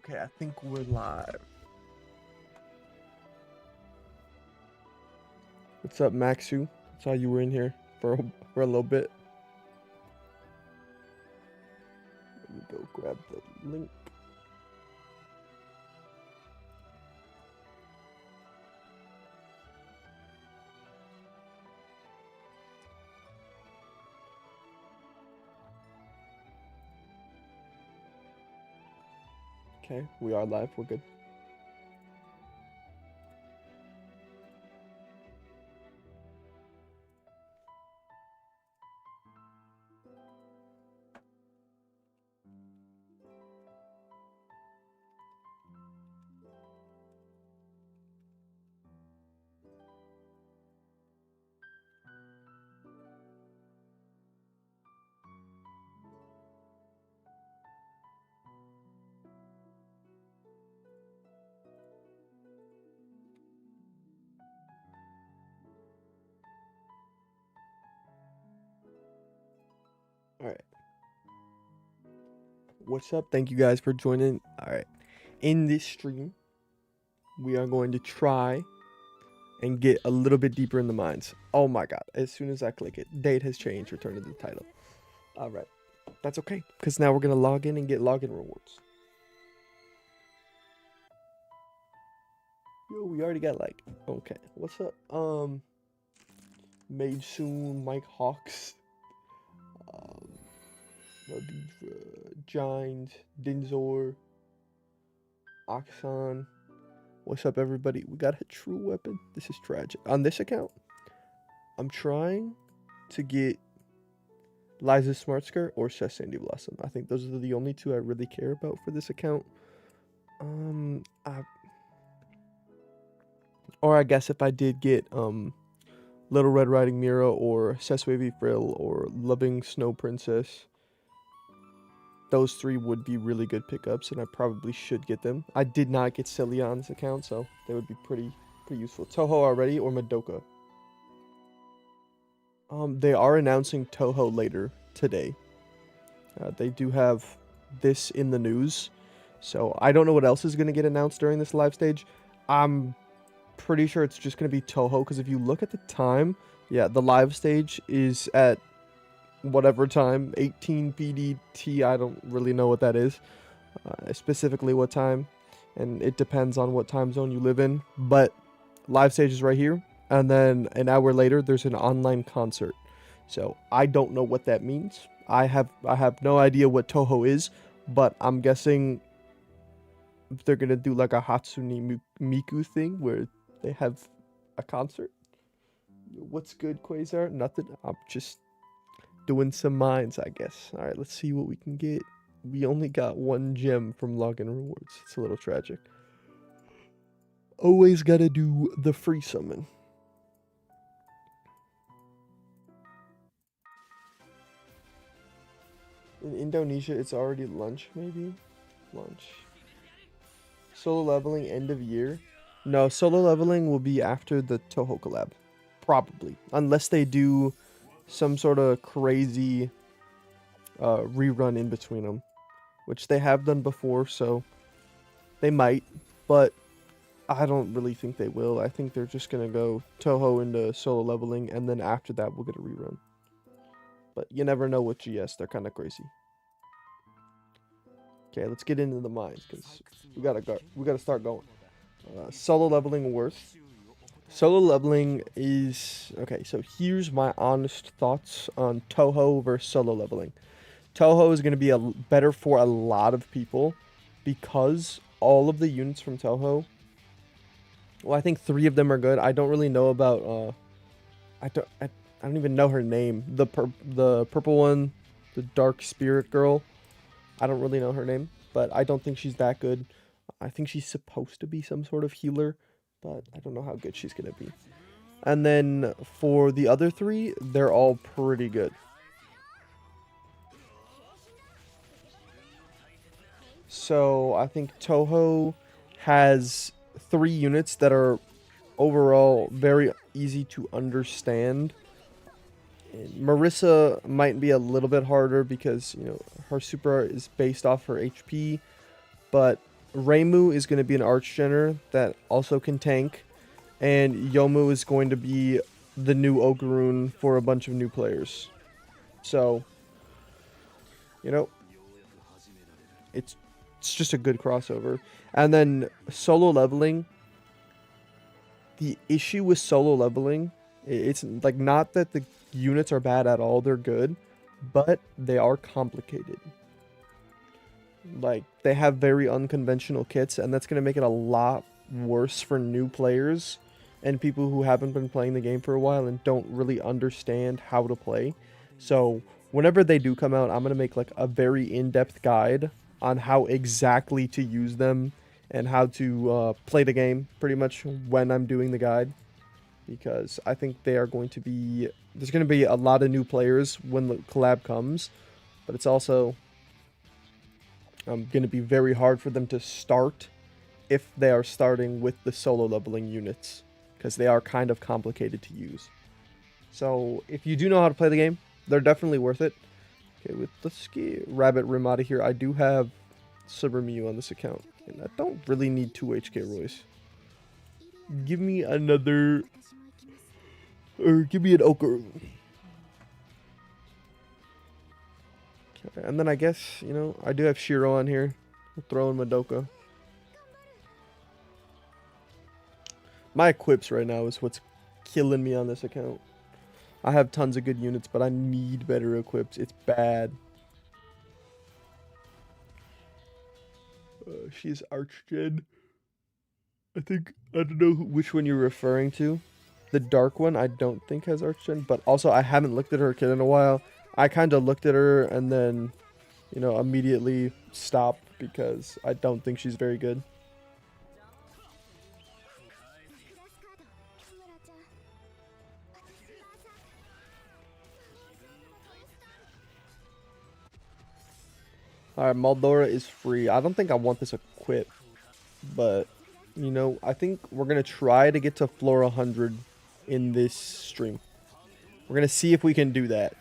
Okay, I think we're live. What's up, Maxu? I saw you were in here for a little bit. Let me go grab the link. Okay, we are live. We're good. All right. What's up? Thank you guys for joining. All right. In this stream, we are going to try and get a little bit deeper in the mines. Oh my god. As soon as I click it, date has changed, return to the title. All right. That's okay, because now we're going to log in and get login rewards. Yo, we already got like, okay. What's up? Made Soon, Mike Hawks, Giant, Dinzor, Oxon. What's up, everybody? We got a true weapon. This is tragic. On this account, I'm trying to get Liza Smart Skirt or Chef Sandy Blossom. I think those are the only two I really care about for this account. Or I guess if I did get Little Red Riding Mira or Seswavy Frill or Loving Snow Princess, those three would be really good pickups, and I probably should get them. I did not get Cilion's account, so they would be pretty useful. Toho already or Madoka? They are announcing Toho later today. They do have this in the news, so I don't know what else is going to get announced during this live stage. I'm pretty sure it's just going to be Toho, because if you look at the time, yeah, the live stage is at whatever time, 18 PDT, I don't really know what that is, specifically what time, and it depends on what time zone you live in, but live stage is right here, and then an hour later, there's an online concert. So I don't know what that means. I have no idea what Toho is, but I'm guessing they're gonna do like a Hatsune Miku thing where they have a concert. What's good, Quasar? Nothing. I'm just doing some mines, I guess. All right, let's see what we can get. We only got one gem from login rewards. It's a little tragic. Always gotta do the free summon. In Indonesia, it's already lunch, maybe? Lunch. Solo leveling end of year? No, solo leveling will be after the Toho collab. Probably. Unless they do some sort of crazy rerun in between them. Which they have done before, so they might. But I don't really think they will. I think they're just going to go Toho into solo leveling, and then after that we'll get a rerun. But you never know with GS. They're kind of crazy. Okay, let's get into the mines, because we gotta start going. Solo leveling worth. Solo leveling is... Okay, so here's my honest thoughts on Toho versus solo leveling. Toho is going to be better for a lot of people because all of the units from Toho... Well, I think 3 of them are good. I don't really know about... I don't even know her name. The purple one, the Dark Spirit Girl. I don't really know her name, but I don't think she's that good. I think she's supposed to be some sort of healer, but I don't know how good she's going to be. And then for the other 3, they're all pretty good. So I think Toho has 3 units that are overall very easy to understand. Marissa might be a little bit harder because, you know, her super is based off her HP, but Reimu is going to be an Archgener that also can tank, and Yomu is going to be the new Ogurun for a bunch of new players. So, you know, it's just a good crossover. And then solo leveling. The issue with solo leveling, it's like not that the units are bad at all, they're good, but they are complicated. Like, they have very unconventional kits, and that's going to make it a lot worse for new players and people who haven't been playing the game for a while and don't really understand how to play. So, whenever they do come out, I'm going to make like a very in-depth guide on how exactly to use them and how to play the game pretty much when I'm doing the guide, because I think they are going to be, there's going to be a lot of new players when the collab comes, but it's also going to be very hard for them to start if they are starting with the solo leveling units, because they are kind of complicated to use. So if you do know how to play the game, they're definitely worth it. Okay, with the ski rabbit rim out of here, I do have Suburmew on this account, and I don't really need 2 HK Royce. Give me another, or give me an Okuru. Okay, and then I guess, you know, I do have Shiro on here. We'll throw in Madoka. My equips right now is what's killing me on this account. I have tons of good units, but I need better equips. It's bad. She's Archgen. I don't know which one you're referring to. The dark one, I don't think has Archgen, but also I haven't looked at her kit in a while. I kind of looked at her and then, you know, immediately stopped because I don't think she's very good. Alright, Maldora is free. I don't think I want this equipped, but, you know, I think we're going to try to get to floor 100 in this stream. We're going to see if we can do that.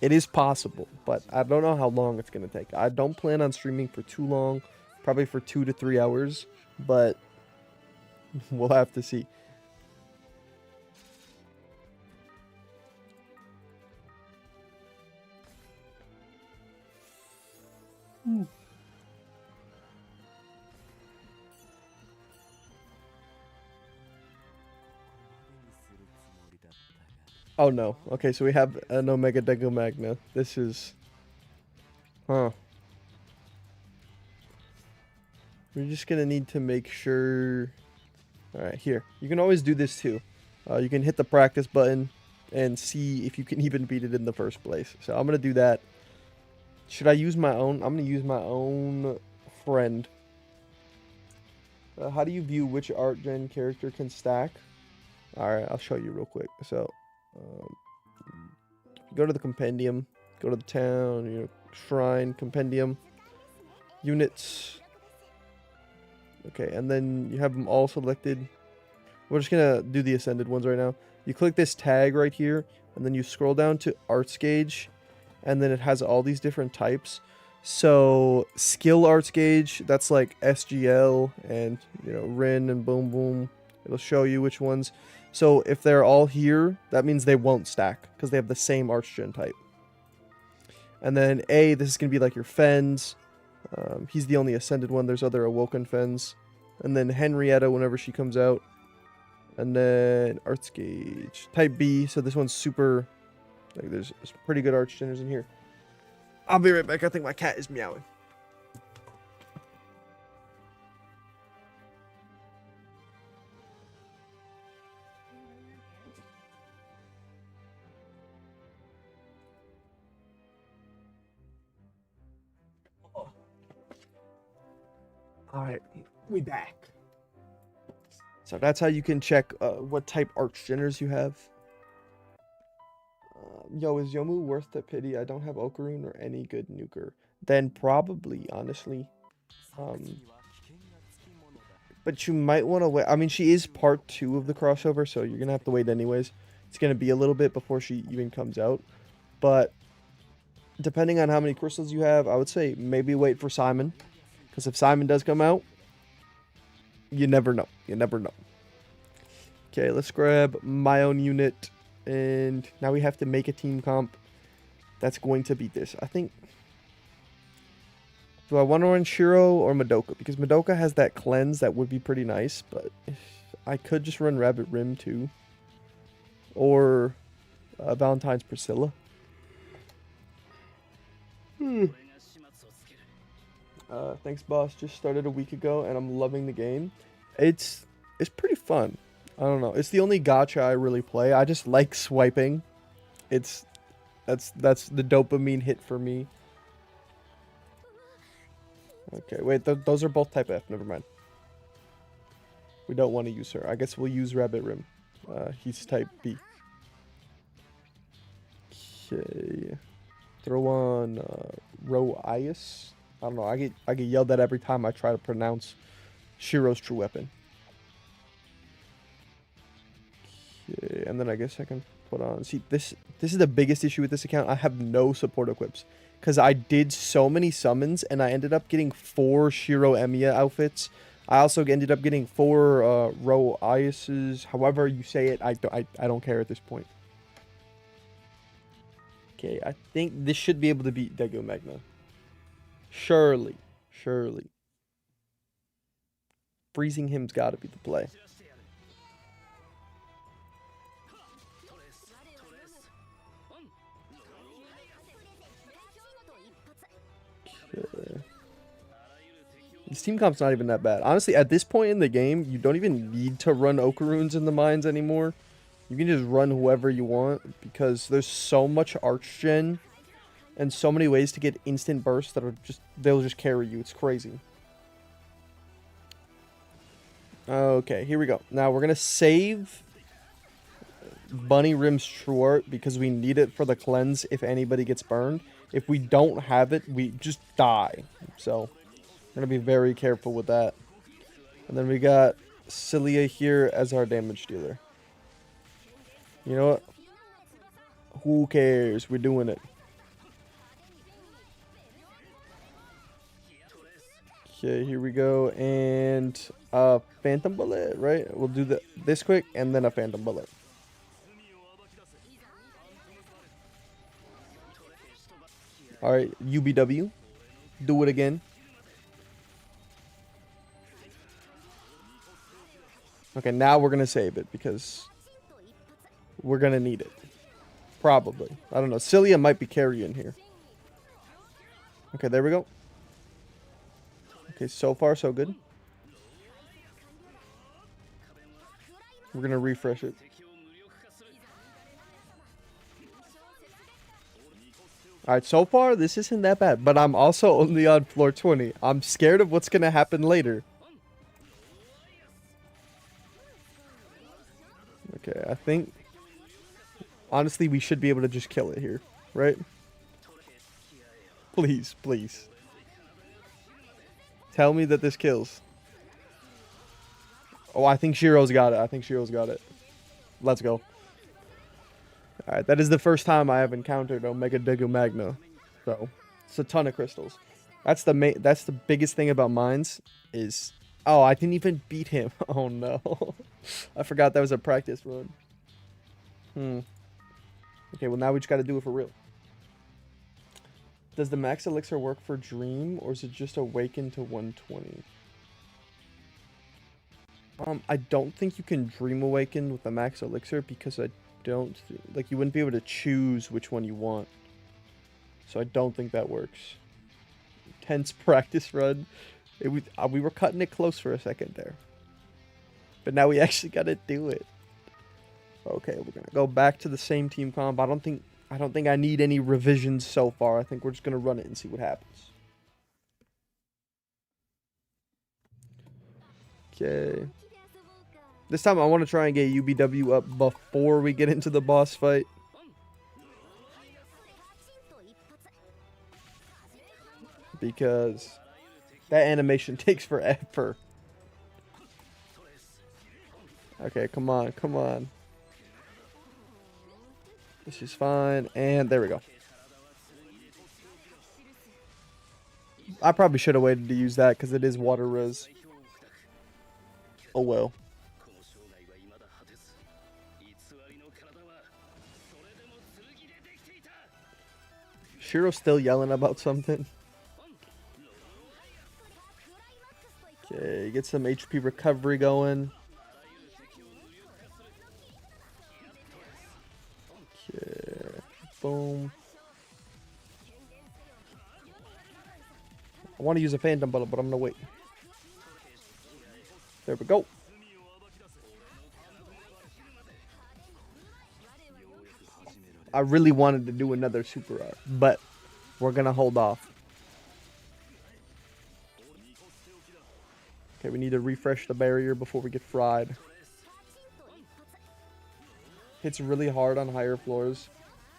It is possible, but I don't know how long it's going to take. I don't plan on streaming for too long, probably for 2 to 3 hours, but we'll have to see. Oh no. Okay, so we have an Omega Dego Magna. This is... Huh. We're just gonna need to make sure... Alright, here. You can always do this too. You can hit the practice button and see if you can even beat it in the first place. So I'm gonna do that. Should I use my own? I'm gonna use my own friend. How do you view which art gen character can stack? Alright, I'll show you real quick. So... go to the compendium, go to the town, you know, shrine, compendium, units. Okay, and then you have them all selected. We're just gonna do the ascended ones right now. You click this tag right here, and then you scroll down to arts gauge, and then it has all these different types. So skill arts gauge, that's like SGL and, you know, Rin and Boom Boom. It'll show you which ones. So if they're all here, that means they won't stack because they have the same Archgen type. And then A, this is going to be like your Fens. He's the only Ascended one. There's other Awoken Fens. And then Henrietta whenever she comes out. And then Arts Gauge. Type B, so this one's super... Like, there's pretty good Archgeners in here. I'll be right back. I think my cat is meowing. Alright, we back. So that's how you can check what type Archgeners you have. Yo, is Yomu worth the pity? I don't have Okarun or any good nuker. Then probably, honestly. But you might want to wait. I mean, she is part 2 of the crossover, so you're going to have to wait anyways. It's going to be a little bit before she even comes out. But depending on how many crystals you have, I would say maybe wait for Simon. Because if Simon does come out, you never know. You never know. Okay, let's grab my own unit. And now we have to make a team comp that's going to be this. I think... Do I want to run Shiro or Madoka? Because Madoka has that cleanse that would be pretty nice. But I could just run Rabbit Rim too. Or Valentine's Priscilla. Thanks, boss. Just started a week ago, and I'm loving the game. It's pretty fun. I don't know. It's the only gacha I really play. I just like swiping. That's the dopamine hit for me. Okay, wait. Those are both type F. Never mind. We don't want to use her. I guess we'll use Rabbit Rim. He's type B. Okay. Throw on Roias. I don't know. I get yelled at every time I try to pronounce Shiro's true weapon. Okay, and then I guess I can put on. See, this is the biggest issue with this account. I have no support equips because I did so many summons and I ended up getting 4 Shiro Emiya outfits. I also ended up getting 4 Roiases. However you say it, I don't care at this point. Okay, I think this should be able to beat Degu Magna. Surely. Freezing him's got to be the play. Okay. This team comp's not even that bad. Honestly, at this point in the game, you don't even need to run Okaruns in the mines anymore. You can just run whoever you want because there's so much arch gen and so many ways to get instant bursts that are they'll just carry you. It's crazy. Okay, here we go. Now we're gonna save Bunny Rim's True Art because we need it for the cleanse if anybody gets burned. If we don't have it, we just die. So we're gonna be very careful with that. And then we got Cilia here as our damage dealer. You know what? Who cares? We're doing it. Okay, here we go. And Phantom Bullet, right? We'll do this quick and then a Phantom Bullet. Alright, UBW. Do it again. Okay, now we're going to save it because we're going to need it. Probably. I don't know. Cilia might be carrying here. Okay, there we go. Okay, so far so good. We're going to refresh it. Alright, so far this isn't that bad, but I'm also only on floor 20. I'm scared of what's going to happen later. Okay, I think honestly we should be able to just kill it here, right? Please, please. Tell me that this kills. Oh, I think Shiro's got it. Let's go. Alright, that is the first time I have encountered Omega Degu Magna. So, it's a ton of crystals. That's the biggest thing about mines is... Oh, I didn't even beat him. Oh no. I forgot that was a practice run. Okay, well now we just gotta do it for real. Does the max elixir work for Dream, or is it just awaken to 120? I don't think you can Dream Awaken with the max elixir because I don't... Like, you wouldn't be able to choose which one you want. So I don't think that works. Tense practice run. We were cutting it close for a second there. But now we actually gotta do it. Okay, we're gonna go back to the same team comp. I don't think I need any revisions so far. I think we're just gonna run it and see what happens. Okay. This time I want to try and get UBW up before we get into the boss fight. Because that animation takes forever. Okay, come on, come on. This is fine, and there we go. I probably should have waited to use that because it is water res. Oh well. Shiro's still yelling about something. Okay, get some HP recovery going. Okay, boom. I want to use a phantom bullet, but I'm gonna wait. There we go. I really wanted to do another super art, but we're gonna hold off. Okay, we need to refresh the barrier before we get fried. Hits really hard on higher floors.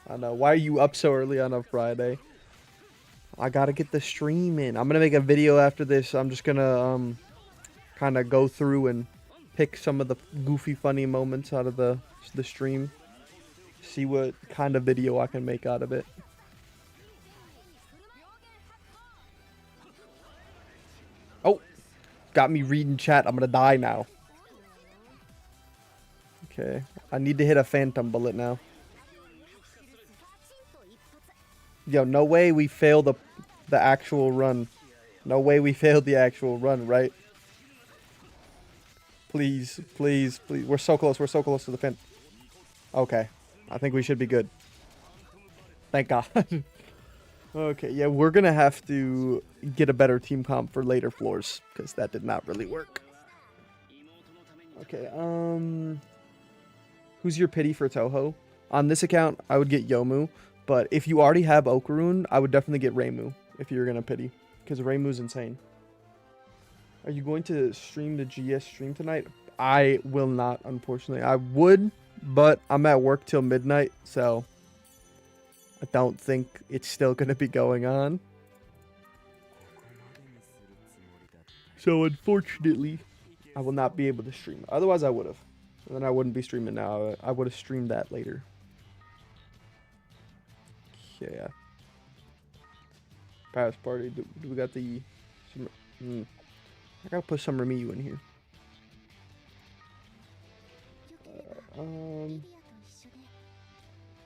I know. Why are you up so early on a Friday? I gotta get the stream in. I'm gonna make a video after this. I'm just gonna kind of go through and pick some of the goofy, funny moments out of the stream. See what kind of video I can make out of it. Oh, got me reading chat. I'm gonna die now. Okay, I need to hit a phantom bullet now. Yo, no way we fail the actual run. No way we failed the actual run, right? Please, please, please. We're so close. We're so close to the pin. Okay. I think we should be good. Thank God. Okay, yeah, we're going to have to get a better team comp for later floors, because that did not really work. Okay, who's your pity for Toho? On this account, I would get Yomu, but if you already have Okarun, I would definitely get Reimu if you're going to pity, because Reimu's insane. Are you going to stream the GS stream tonight? I will not, unfortunately. I would, but I'm at work till midnight, so I don't think it's still going to be going on. So unfortunately, I will not be able to stream. Otherwise, I would have. And then I wouldn't be streaming now. I would have streamed that later. Yeah. Paris party. Do we got the... I gotta put some Remiyu in here.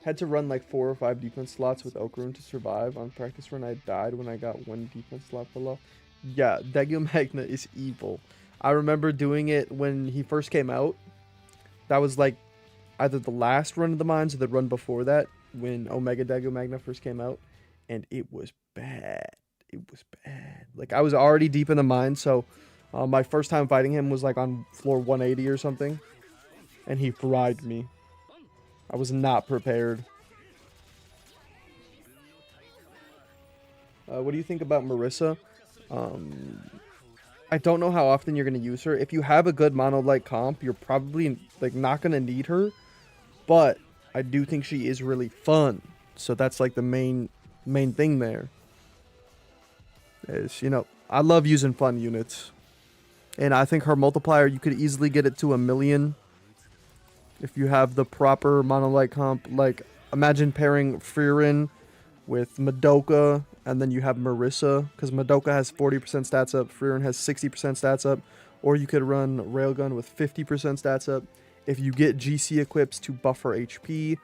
Had to run like 4 or 5 defense slots with Okarun to survive. On practice run, I died when I got 1 defense slot below. Yeah, Degu Magna is evil. I remember doing it when he first came out. That was like either the last run of the mines or the run before that, when Omega Degu Magna first came out. And it was bad. It was bad. Like, I was already deep in the mine, so my first time fighting him was like on floor 180 or something. And he fried me. I was not prepared. What do you think about Marissa? I don't know how often you're going to use her. If you have a good mono-like comp, you're probably like not going to need her. But I do think she is really fun. So that's like the main thing there. Is, you know, I love using fun units. And I think her multiplier, you could easily get it to 1,000,000. If you have the proper mono-like comp. Like, imagine pairing Frieren with Madoka, and then you have Marissa, because Madoka has 40% stats up, Frieren has 60% stats up, or you could run Railgun with 50% stats up. If you get GC equips to buffer HP,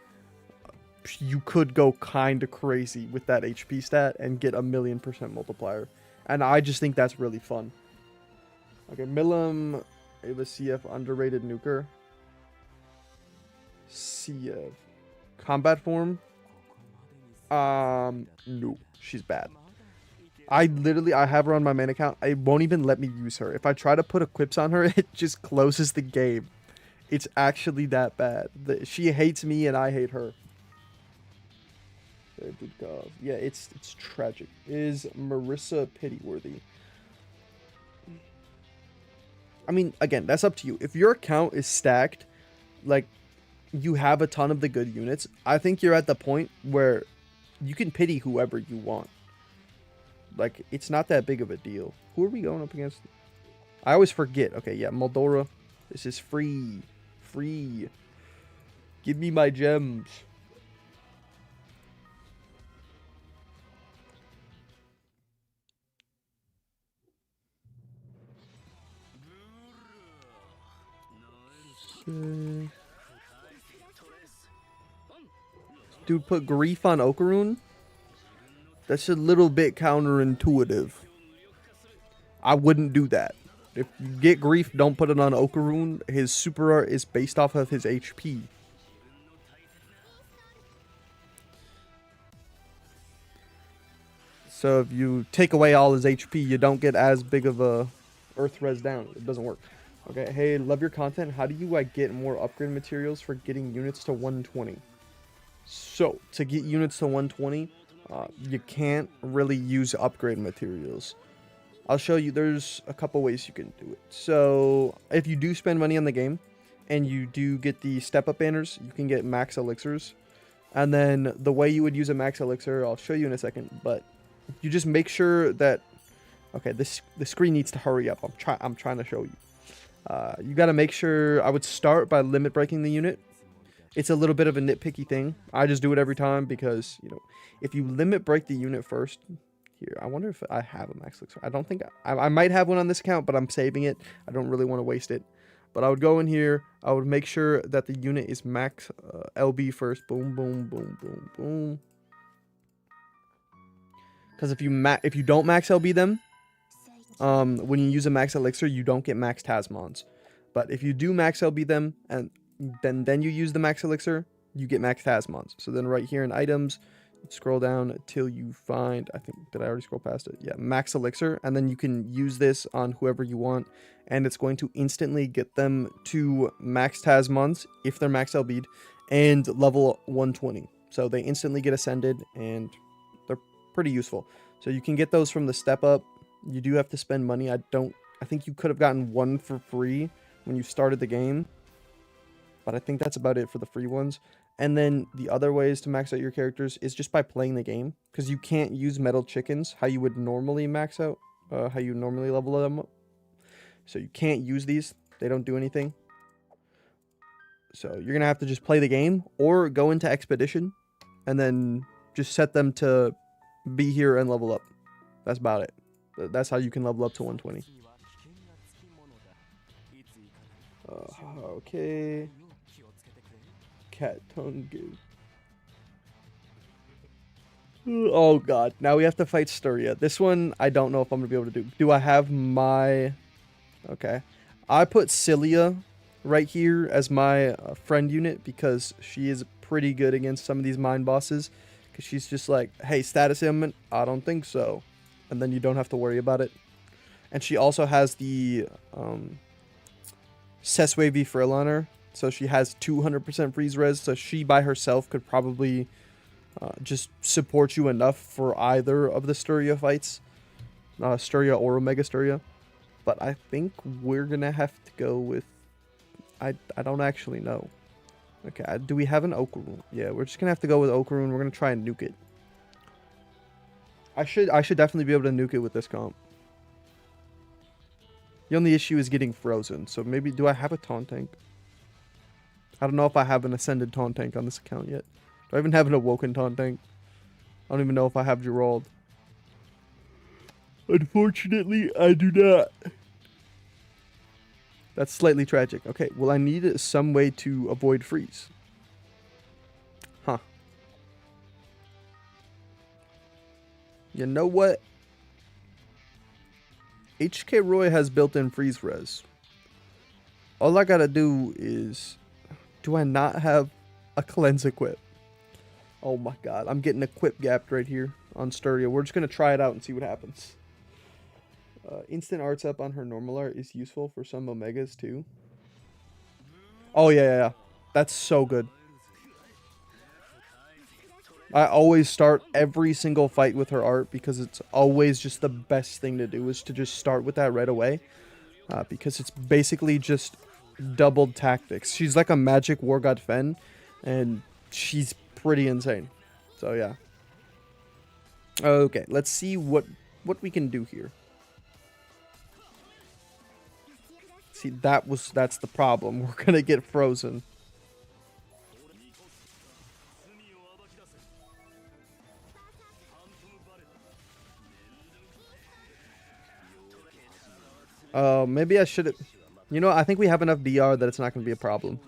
you could go kind of crazy with that HP stat and get 1,000,000% multiplier. And I just think that's really fun. Okay, Milim, Ava CF, underrated nuker. CF. Combat form? No, she's bad. I have her on my main account. It won't even let me use her. If I try to put equips on her, it just closes the game. It's actually that bad. She hates me and I hate her. Yeah, it's tragic. Is Marissa pity-worthy? I mean, again, that's up to you. If your account is stacked, like, you have a ton of the good units, I think you're at the point where you can pity whoever you want. Like, it's not that big of a deal. Who are we going up against? I always forget. Okay, yeah, Moldora. This is free. Free. Give me my gems. Okay. Dude, put grief on Okarun? That's a little bit counterintuitive. I wouldn't do that. If you get grief, don't put it on Okarun. His super art is based off of his HP. So if you take away all his HP, you don't get as big of a earth res down. It doesn't work. Okay, hey, love your content. How do you get more upgrade materials for getting units to 120? So, to get units to 120, you can't really use upgrade materials. I'll show you. There's a couple ways you can do it. So, if you do spend money on the game, and you do get the step-up banners, you can get max elixirs. And then, the way you would use a max elixir, I'll show you in a second, but you just make sure that... Okay, the screen needs to hurry up. I'm trying to show you. You got to make sure... I would start by limit breaking the unit. It's a little bit of a nitpicky thing. I just do it every time because, you know, if you limit break the unit first... Here, I wonder if I have a max elixir. I don't think... I might have one on this account, but I'm saving it. I don't really want to waste it. But I would go in here. I would make sure that the unit is max LB first. Boom, boom, boom, boom, boom. Because if you don't max LB them, when you use a max elixir, you don't get max Tasmons. But if you do max LB them and then you use the max elixir, you get max Tasmons. So then right here in items, scroll down till you find, I think, did I already scroll past it? Yeah, max elixir. And then you can use this on whoever you want. And it's going to instantly get them to max Tasmons if they're max LB'd and level 120. So they instantly get ascended and they're pretty useful. So you can get those from the step up. You do have to spend money. I think you could have gotten one for free when you started the game. But I think that's about it for the free ones. And then the other ways to max out your characters is just by playing the game. Because you can't use metal chickens how you would normally max out. How you normally level them up. So you can't use these. They don't do anything. So you're going to have to just play the game. Or go into Expedition. And then just set them to be here and level up. That's about it. That's how you can level up to 120. Okay. Cat tongue good. Oh god. Now we have to fight Styria. This one, I don't know if I'm going to be able to do. Do I have my... Okay. I put Cilia right here as my friend unit because she is pretty good against some of these mine bosses. Because she's just like, hey, status ailment? I don't think so. And then you don't have to worry about it. And she also has the Sesway V Frill on her. So she has 200% freeze res. So she by herself could probably just support you enough for either of the Styria fights. Styria or Omega Styria. But I think we're going to have to go with... I don't actually know. Okay, do we have an Okarun? Yeah, we're just going to have to go with Okarun. We're going to try and nuke it. I should definitely be able to nuke it with this comp. The only issue is getting frozen. So maybe... Do I have a taunt tank? I don't know if I have an ascended taunt tank on this account yet. Do I even have an awoken taunt tank? I don't even know if I have Gerald. Unfortunately, I do not. That's slightly tragic. Okay, well I need some way to avoid freeze. Huh. You know what? HK Roy has built-in freeze res. All I gotta do is... Do I not have a cleanse equip? Oh my god, I'm getting equip gapped right here on Styria. We're just gonna try it out and see what happens. Instant arts up on her normal art is useful for some Omegas too. Oh yeah. That's so good. I always start every single fight with her art because it's always just the best thing to do is to just start with that right away. Because it's basically just doubled tactics. She's like a magic War God Fen and she's pretty insane. So yeah. Okay, let's see what we can do here. See, that's the problem. We're gonna get frozen. Maybe I should have... You know, I think we have enough DR that it's not going to be a problem.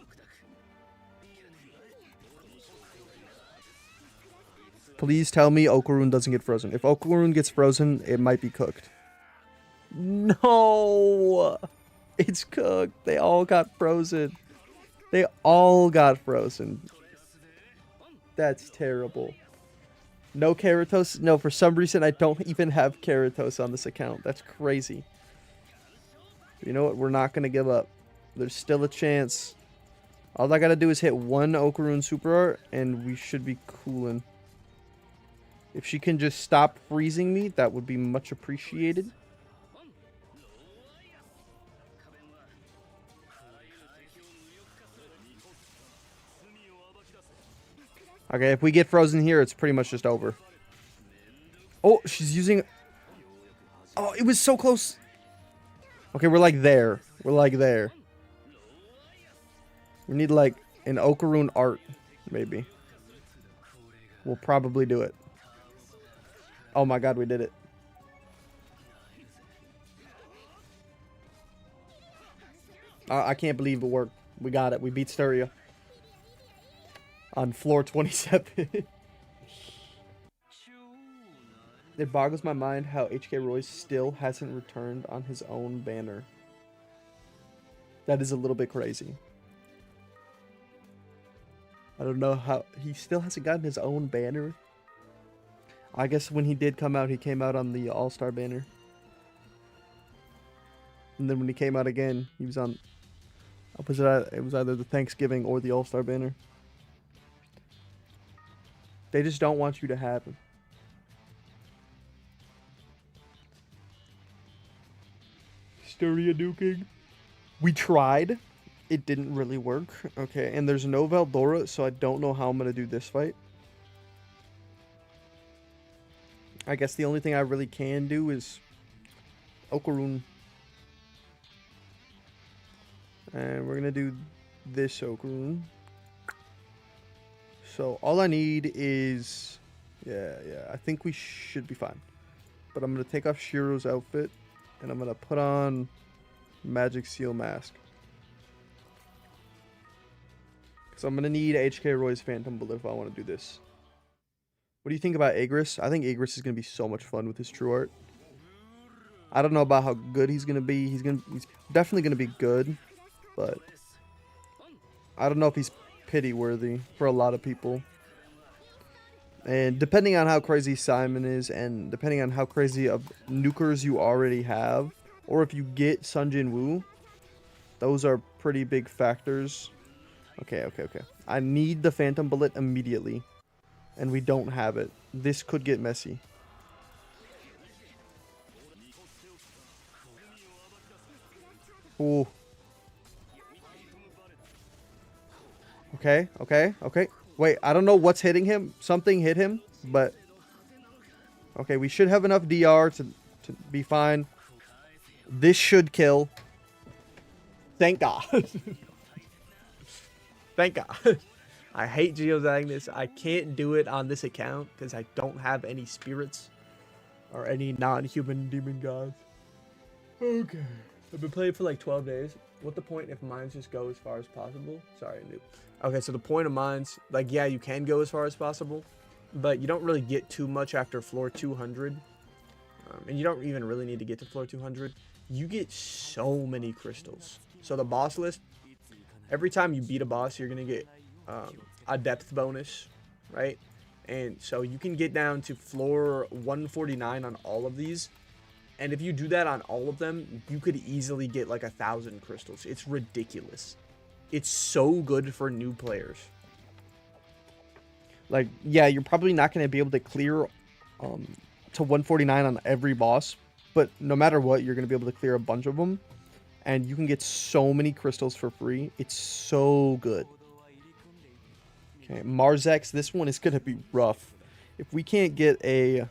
Please tell me Okarun doesn't get frozen. If Okarun gets frozen, it might be cooked. No! It's cooked. They all got frozen. They all got frozen. That's terrible. No Keratos? No, for some reason I don't even have Keratos on this account. That's crazy. You know what? We're not going to give up. There's still a chance. All I got to do is hit one Okarun Super Art, and we should be coolin'. If she can just stop freezing me, that would be much appreciated. Okay, if we get frozen here, it's pretty much just over. Oh, she's using... Oh, it was so close. Okay, we're like there. We're like there. We need like an Okarun art, maybe. We'll probably do it. Oh my god, we did it. I can't believe it worked. We got it. We beat Styria. On floor 27. It boggles my mind how HK Royce still hasn't returned on his own banner. That is a little bit crazy. I don't know how... He still hasn't gotten his own banner. I guess when he did come out, he came out on the All-Star banner. And then when he came out again, he was on... It was either the Thanksgiving or the All-Star banner. They just don't want you to have him. Styria nuking. We tried. It didn't really work. Okay, and there's no Veldora, so I don't know how I'm going to do this fight. I guess the only thing I really can do is Okarun. And we're going to do this Okarun. So all I need is... Yeah, I think we should be fine. But I'm going to take off Shiro's outfit. And I'm going to put on Magic Seal Mask. So I'm going to need HK Roy's Phantom Bullet if I want to do this. What do you think about Agris? I think Agris is going to be so much fun with his True Art. I don't know about how good he's going to be. He's definitely going to be good. But I don't know if he's pity worthy for a lot of people. And depending on how crazy Simon is, and depending on how crazy of nukers you already have, or if you get Sun Jin Woo, those are pretty big factors. Okay. I need the Phantom Bullet immediately, and we don't have it. This could get messy. Ooh. Okay. Wait, I don't know what's hitting him. Something hit him, but... Okay, we should have enough DR to be fine. This should kill. Thank God. Thank God. I hate Geo's Agnes. I can't do it on this account because I don't have any spirits or any non-human demon gods. Okay. I've been playing for like 12 days. What the point if mines just go as far as possible? Sorry, noob. Okay, so the point of mines, like, yeah, you can go as far as possible, but you don't really get too much after floor 200. And you don't even really need to get to floor 200. You get so many crystals. So the boss list, every time you beat a boss, you're going to get a depth bonus, right? And so you can get down to floor 149 on all of these. And if you do that on all of them, you could easily get like 1,000 crystals. It's ridiculous. It's so good for new players. Like, yeah, you're probably not going to be able to clear to 149 on every boss. But no matter what, you're going to be able to clear a bunch of them. And you can get so many crystals for free. It's so good. Okay, Marzex, this one is going to be rough. If we can't get a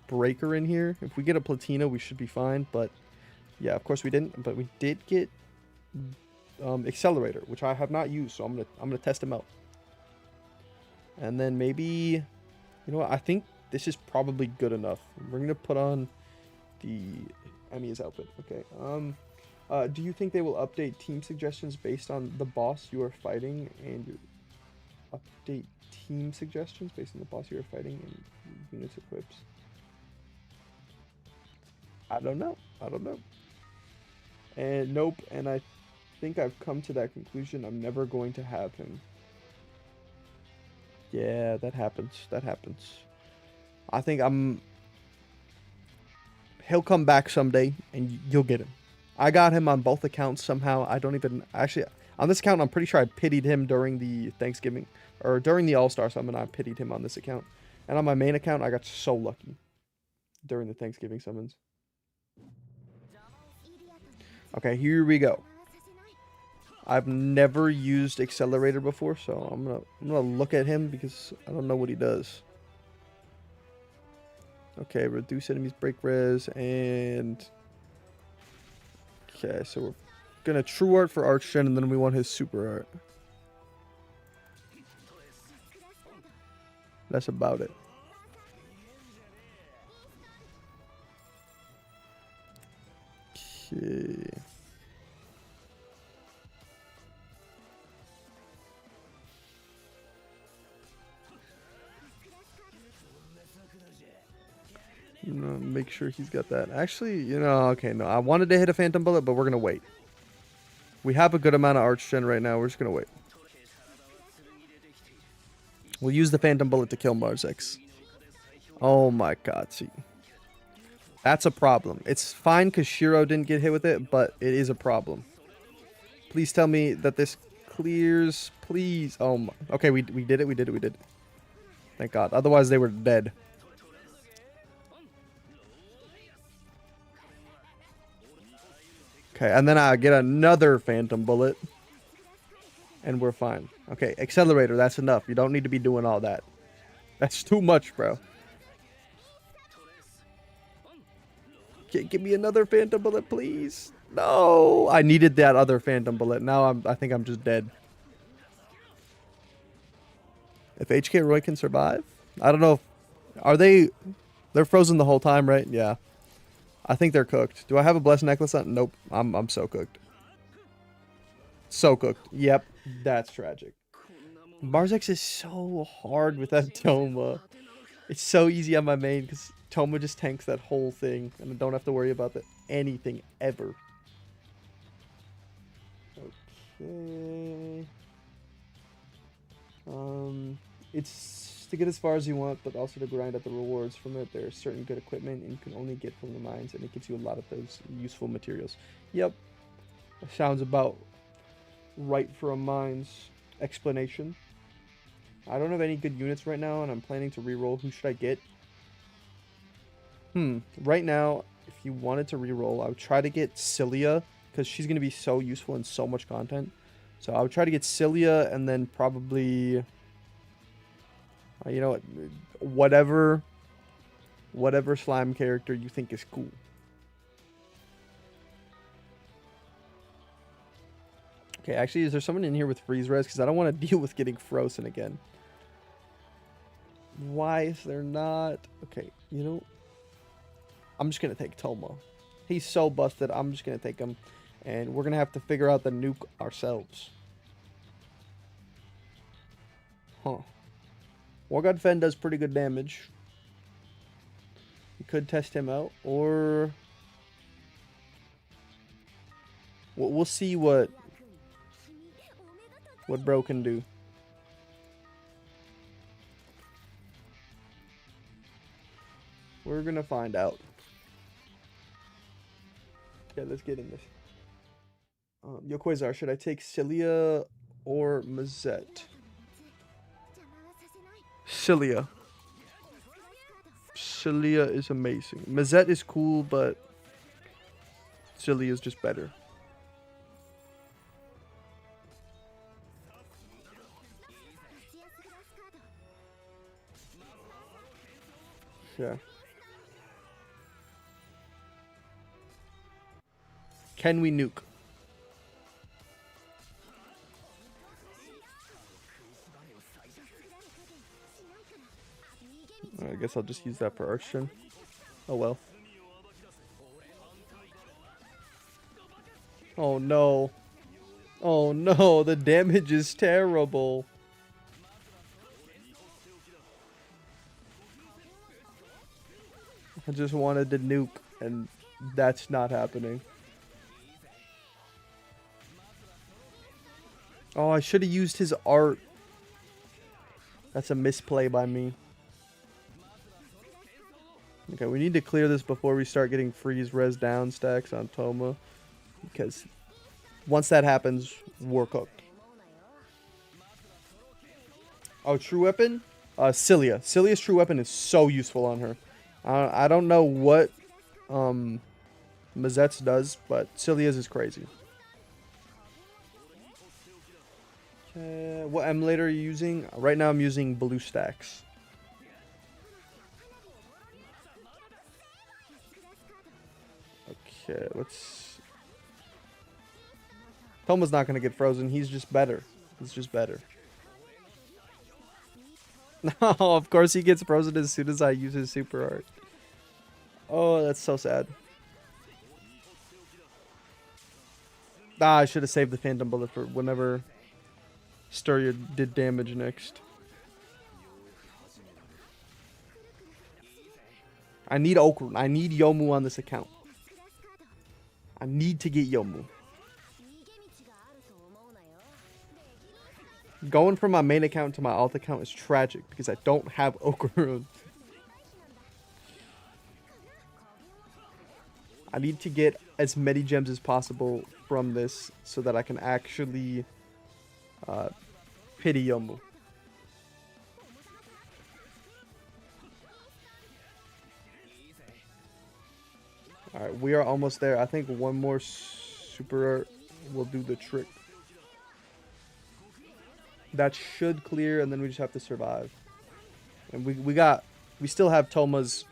breaker in here, if we get a Platina, we should be fine. But yeah, of course we didn't. But we did get Accelerator, which I have not used. So I'm gonna test him out. And then maybe, you know what? I think this is probably good enough. We're going to put on the Emiya's outfit. Okay. Do you think they will update team suggestions based on the boss you are fighting and update team suggestions based on the boss you are fighting and units equips? I don't know. I don't know. And nope. And I think I've come to that conclusion. I'm never going to have him. Yeah, that happens. That happens. I think he'll come back someday and you'll get him. I got him on both accounts somehow. I don't even actually on this account. I'm pretty sure I pitied him during the Thanksgiving or during the All-Star summon. I pitied him on this account, and on my main account, I got so lucky during the Thanksgiving summons. Okay, here we go. I've never used Accelerator before, so I'm gonna look at him because I don't know what he does. Okay, reduce enemies break res and okay, so we're gonna true art for Archgen and then we want his super art. That's about it. Okay. Make sure he's got that. Actually, you know, okay, no. I wanted to hit a Phantom Bullet, but we're going to wait. We have a good amount of Archgen right now. We're just going to wait. We'll use the Phantom Bullet to kill Marzex. Oh my god, see. That's a problem. It's fine because Shiro didn't get hit with it, but it is a problem. Please tell me that this clears. Please. Oh my. Okay, we did it. We did it. We did it. Thank god. Otherwise, they were dead. Okay, and then I get another Phantom Bullet. And we're fine. Okay, Accelerator, that's enough. You don't need to be doing all that. That's too much, bro. Give me another Phantom Bullet, please. No, I needed that other Phantom Bullet. Now I think I'm just dead. If HK Roy can survive? I don't know if... Are they... They're frozen the whole time, right? Yeah. I think they're cooked. Do I have a Blessed Necklace on? Nope. I'm so cooked. So cooked. Yep. That's tragic. Marzex is so hard with that Toma. It's so easy on my main because Toma just tanks that whole thing and I don't have to worry about anything ever. Okay. It's to get as far as you want, but also to grind out the rewards from it. There's certain good equipment and you can only get from the mines, and it gives you a lot of those useful materials. Yep. That sounds about right for a mines explanation. I don't have any good units right now, and I'm planning to reroll. Who should I get? Right now, if you wanted to reroll, I would try to get Cilia, because she's going to be so useful in so much content. So I would try to get Cilia, and then probably... you know what? Whatever slime character you think is cool. Okay, actually, is there someone in here with freeze res? Because I don't want to deal with getting frozen again. Why is there not? Okay, you know, I'm just going to take Toma. He's so busted, I'm just going to take him. And we're going to have to figure out the nuke ourselves. Huh. War God Fen does pretty good damage. We could test him out, or... We'll see what bro can do. We're gonna find out. Okay, let's get in this. Yo, Quasar, should I take Cilia or Mazette? Cilia. Cilia is amazing. Mazette is cool, but Cilia is just better. Yeah. Can we nuke? I guess I'll just use that for Archon. Oh well. Oh no. Oh no, the damage is terrible. I just wanted to nuke, and that's not happening. Oh, I should have used his art. That's a misplay by me. Okay, we need to clear this before we start getting freeze res down stacks on Toma. Because once that happens, we're cooked. Oh, true weapon? Cilia. Cilia's true weapon is so useful on her. I don't know what Mazette's does, but Cilia's is crazy. What emulator are you using? Right now I'm using BlueStacks. Okay, let's... Toma's not going to get frozen. He's just better. He's just better. No, of course he gets frozen as soon as I use his super art. Oh, that's so sad. Ah, I should have saved the Phantom Bullet for whenever Sturya did damage next. I need Okrun. I need Yomu on this account. I need to get Yomu. Going from my main account to my alt account is tragic because I don't have Okrun. I need to get as many gems as possible from this so that I can actually pity Yomu. Alright, we are almost there. I think one more super art will do the trick. That should clear, and then we just have to survive. And we still have Toma's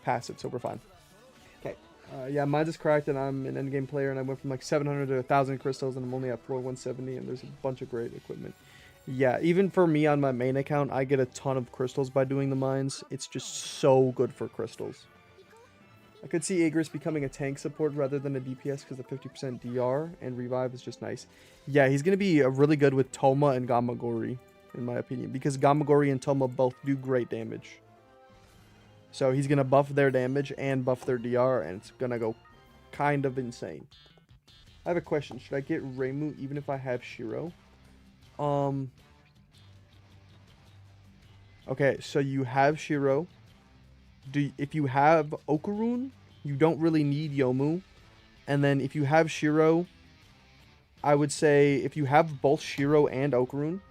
passive, so we're fine. Okay. Yeah, mine's is cracked, and I'm an endgame player, and I went from like 700 to 1,000 crystals, and I'm only at floor 170, and there's a bunch of great equipment. Yeah, even for me on my main account, I get a ton of crystals by doing the mines. It's just so good for crystals. I could see Igris becoming a tank support rather than a DPS because the 50% DR and revive is just nice. Yeah, he's going to be really good with Toma and Gamagori, in my opinion, because Gamagori and Toma both do great damage. So he's going to buff their damage and buff their DR, and it's going to go kind of insane. I have a question. Should I get Reimu even if I have Shiro? Okay, so you have Shiro. If you have Okarun, you don't really need Yomu. And then if you have Shiro, I would say if you have both Shiro and Okarun,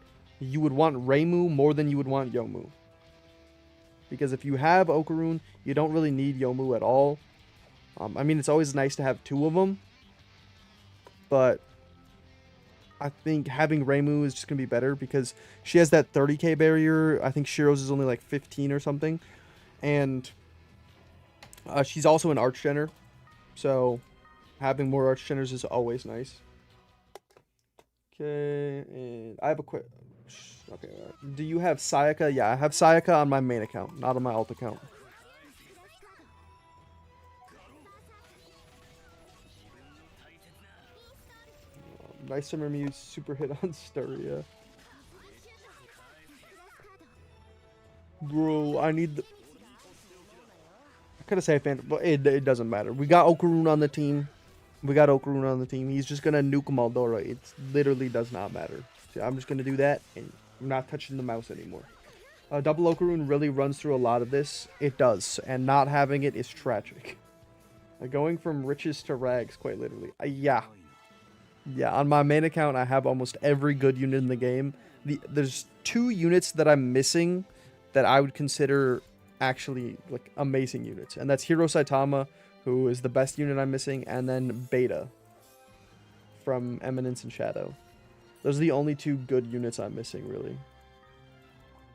you would want Reimu more than you would want Yomu. Because if you have Okarun, you don't really need Yomu at all. I mean, it's always nice to have two of them. But I think having Reimu is just going to be better because she has that 30k barrier. I think Shiro's is only like 15 or something. And she's also an Archgener, so having more Archgeners is always nice. Okay, and I have a quick... Okay, do you have Sayaka? Yeah, I have Sayaka on my main account, not on my alt account. Nice Summer Muse super hit on Styria. Bro, I need the... I could have said Phantom, but it doesn't matter. We got Okarun on the team. He's just going to nuke Maldora. It literally does not matter. So I'm just going to do that, and I'm not touching the mouse anymore. Double Okarun really runs through a lot of this. It does, and not having it is tragic. Going from riches to rags, quite literally. Yeah, on my main account, I have almost every good unit in the game. There's 2 units that I'm missing that I would consider actually like amazing units, and that's Hiro Saitama, who is the best unit I'm missing, and then Beta from Eminence and Shadow. Those are the only 2 good units I'm missing, really.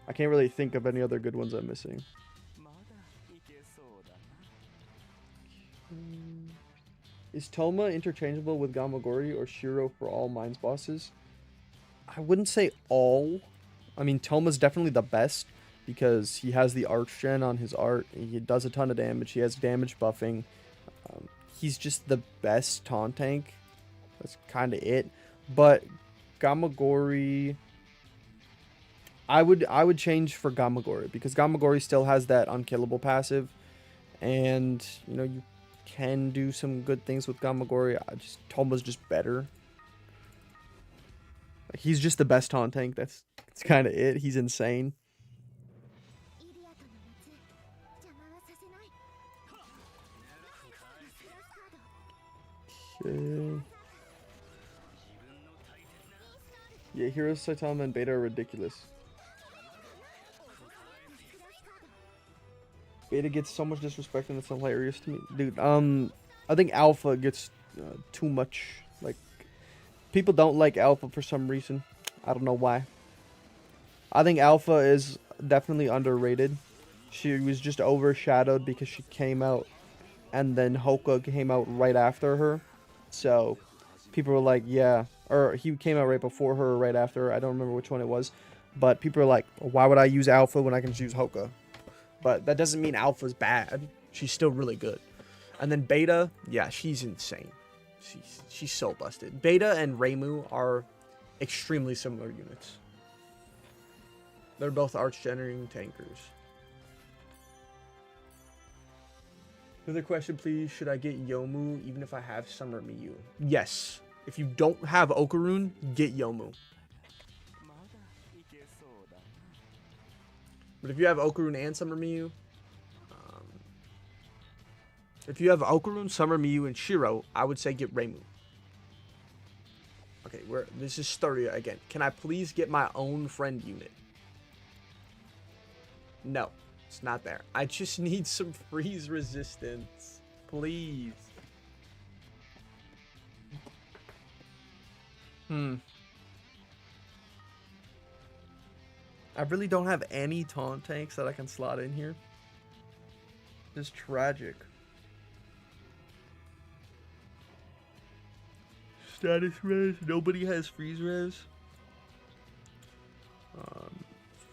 I can't really think of any other good ones I'm missing. Is Toma interchangeable with Gamagori or Shiro for all mines bosses? I wouldn't say all. I mean, Toma's definitely the best because he has the Archgen on his art. He does a ton of damage. He has damage buffing. He's just the best taunt tank. That's kind of it. But Gamagori, I would change for Gamagori because Gamagori still has that unkillable passive, and you can do some good things with Gamagori. Toma's just better. Like, he's just the best taunt tank. That's kind of it. He's insane. Okay. Yeah, Heroes Saitama and Beta are ridiculous. Beta gets so much disrespect and it's hilarious to me, dude. I think Alpha gets too much. Like, people don't like Alpha for some reason. I don't know why. I think Alpha is definitely underrated. She was just overshadowed because she came out, and then Hoka came out right after her. So people were like, yeah, or he came out right before her or right after her. I don't remember which one it was, but people are like, why would I use Alpha when I can just use Hoka? But that doesn't mean Alpha's bad. She's still really good. And then Beta, yeah, she's insane. She's so busted. Beta and Reimu are extremely similar units. They're both arch-generating tankers. Another question, please. Should I get Yomu even if I have Summer Miyu? Yes. If you don't have Okarun, get Yomu. But if you have Okarun and Summer Miyu, if you have Okarun, Summer Miyu, and Shiro, I would say get Reimu. Okay, this is Staria again. Can I please get my own friend unit? No, it's not there. I just need some freeze resistance. Please. I really don't have any taunt tanks that I can slot in here. It's tragic. Status res. Nobody has freeze res.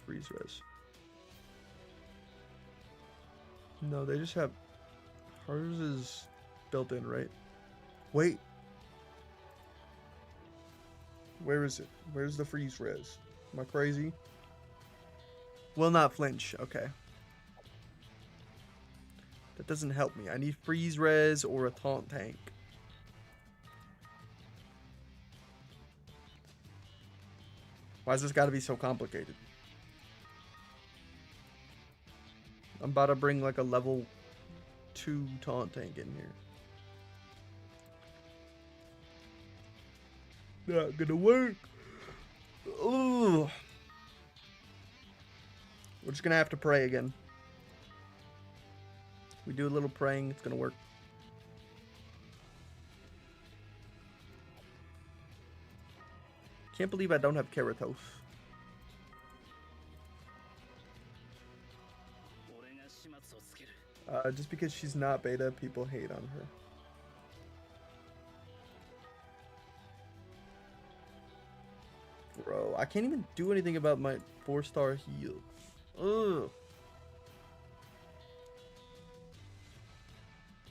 Freeze res. No, they just have... Hers is built in, right? Wait. Where is it? Where's the freeze res? Am I crazy? Will not flinch. Okay. That doesn't help me. I need freeze res or a taunt tank. Why's this gotta be so complicated? I'm about to bring like a level 2 taunt tank in here. Not gonna work. Ugh. We're just gonna have to pray again. We do a little praying, it's gonna work. Can't believe I don't have Keratos. Just because she's not beta, people hate on her. Bro, I can't even do anything about my 4-star heal. Ugh.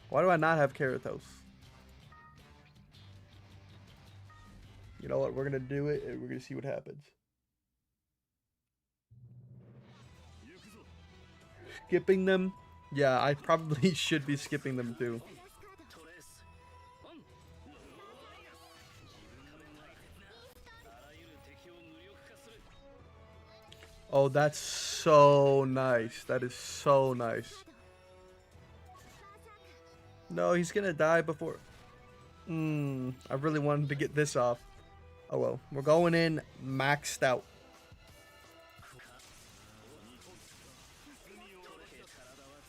Why do I not have Keratos? You know what? We're gonna do it and we're gonna see what happens. Skipping them? Yeah, I probably should be skipping them too. Oh, that's so nice. That is so nice. No, he's gonna die before... I really wanted to get this off. Oh well, we're going in maxed out.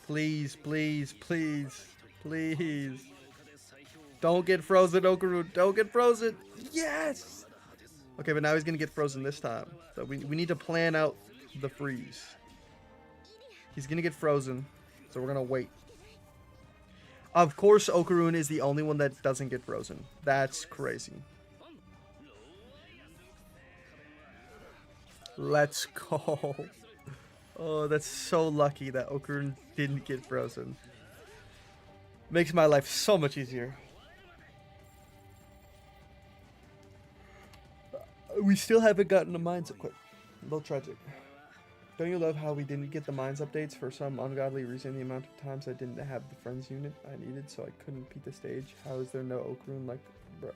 Please, please, please, please. Don't get frozen, Okaru. Don't get frozen. Yes! Okay, but now he's going to get frozen this time. So we need to plan out the freeze. He's going to get frozen. So we're going to wait. Of course, Okarun is the only one that doesn't get frozen. That's crazy. Let's go. Oh, that's so lucky that Okarun didn't get frozen. Makes my life so much easier. We still haven't gotten the mines up quick. A little tragic. Don't you love how we didn't get the mines updates for some ungodly reason? The amount of times I didn't have the friends unit I needed, so I couldn't beat the stage. How is there no oak rune? Like, bro,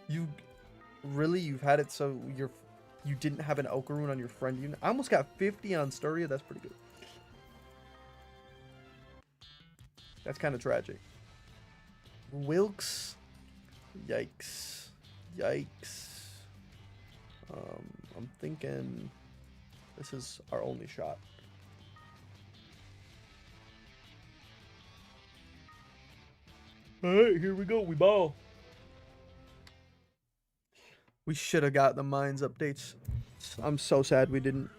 you've had it so you didn't have an oak rune on your friend unit. I almost got 50 on Sturia. That's pretty good. That's kind of tragic. Wilkes, yikes, yikes. I'm thinking. This is our only shot. Alright, here we go. We ball. We should have got the mines updates. I'm so sad we didn't.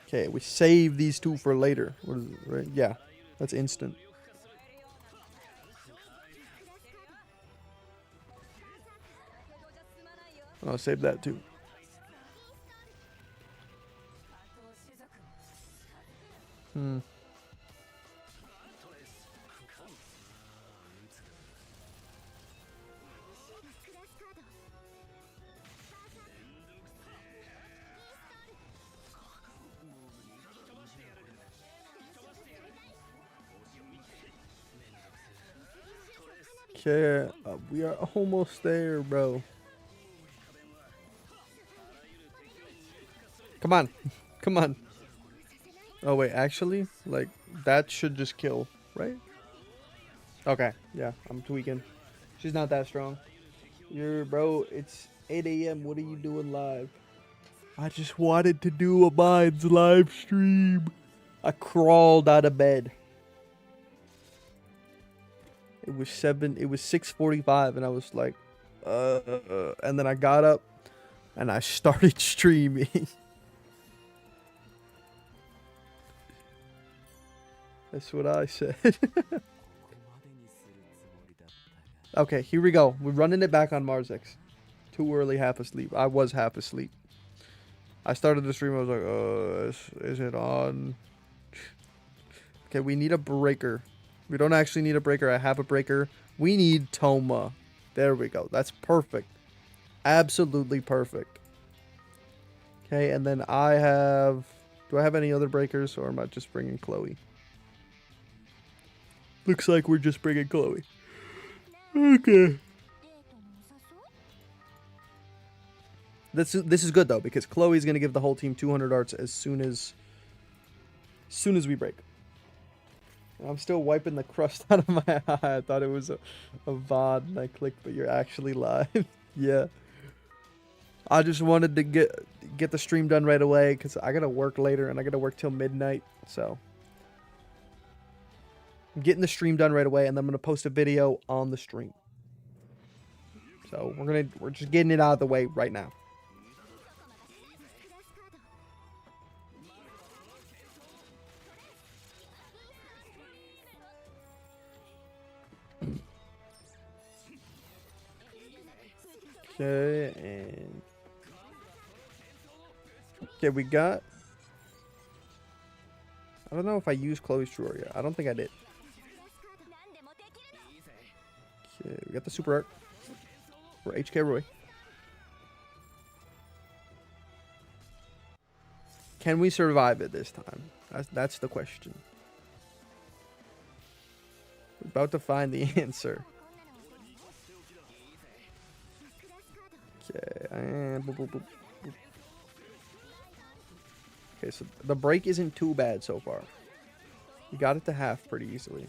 Okay, we save these two for later. What is it, right? Yeah, that's instant. I'll save that too. Okay, we are almost there, bro. Come on. Come on. Oh, wait, actually, like, that should just kill, right? Okay, yeah, I'm tweaking. She's not that strong. Bro, it's 8 a.m. What are you doing live? I just wanted to do a Mines live stream. I crawled out of bed. It was 6:45 and I was like, and then I got up and I started streaming. That's what I said. Okay, here we go. We're running it back on Marzix. Too early, half asleep. I was half asleep. I started the stream. I was like, is it on? Okay, we need a breaker. We don't actually need a breaker. I have a breaker. We need Toma. There we go. That's perfect. Absolutely perfect. Okay, and then I have... Do I have any other breakers, or am I just bringing Chloe? Looks like we're just bringing Chloe. Okay. This is good though, because Chloe's gonna give the whole team 200 arts as soon as we break. I'm still wiping the crust out of my eye. I thought it was a VOD and I clicked, but you're actually live. Yeah. I just wanted to get the stream done right away because I gotta work later and I gotta work till midnight. So I'm getting the stream done right away and then I'm gonna post a video on the stream. So we're just getting it out of the way right now. Okay, and okay, we got. I don't know if I used Chloe's True yet. I don't think I did. Okay, we got the Super Art for HK Roy. Can we survive it this time? That's the question. We're about to find the answer. Okay, and boop, boop, boop, boop. Okay, so the break isn't too bad so far. We got it to half pretty easily.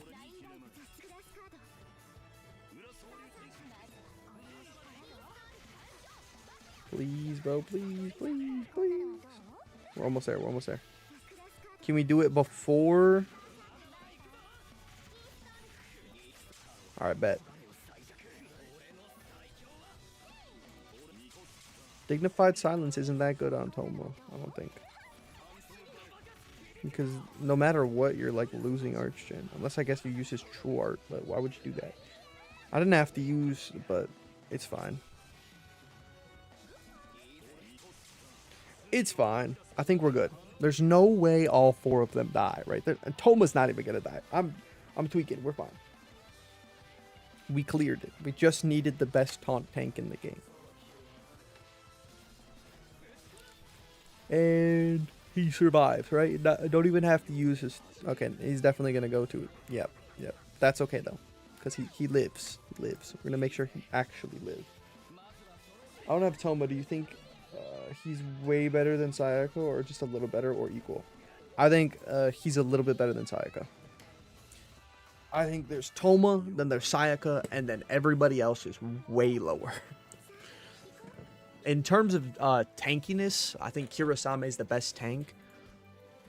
Please, bro, please, please, please. We're almost there, we're almost there. Can we do it before? Alright, bet. Dignified silence isn't that good on Toma, I don't think. Because no matter what, you're like losing Archgen. Unless I guess you use his True Art, but why would you do that? I didn't have to use, but it's fine. It's fine. I think we're good. There's no way all four of them die, right? And Toma's not even gonna die. I'm tweaking. We're fine. We cleared it. We just needed the best taunt tank in the game. And he survives, right? Don't even have to use his... Okay, he's definitely going to go to it. Yep. That's okay, though. Because he lives. He lives. We're going to make sure he actually lives. I don't have Toma. Do you think he's way better than Sayaka, or just a little better, or equal? I think he's a little bit better than Sayaka. I think there's Toma, then there's Sayaka, and then everybody else is way lower. In terms of tankiness, I think Kirasame is the best tank.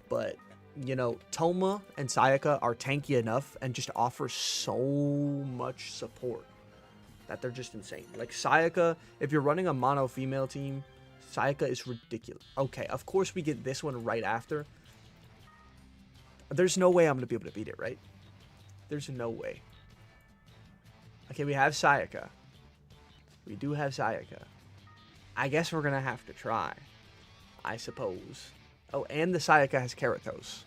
But, you know, Toma and Sayaka are tanky enough and just offer so much support that they're just insane. Like, Sayaka, if you're running a mono female team, Sayaka is ridiculous. Okay, of course we get this one right after. There's no way I'm going to be able to beat it, right? There's no way. Okay, we have Sayaka. We do have Sayaka. I guess we're going to have to try, I suppose. Oh, and the Sayaka has Keratos.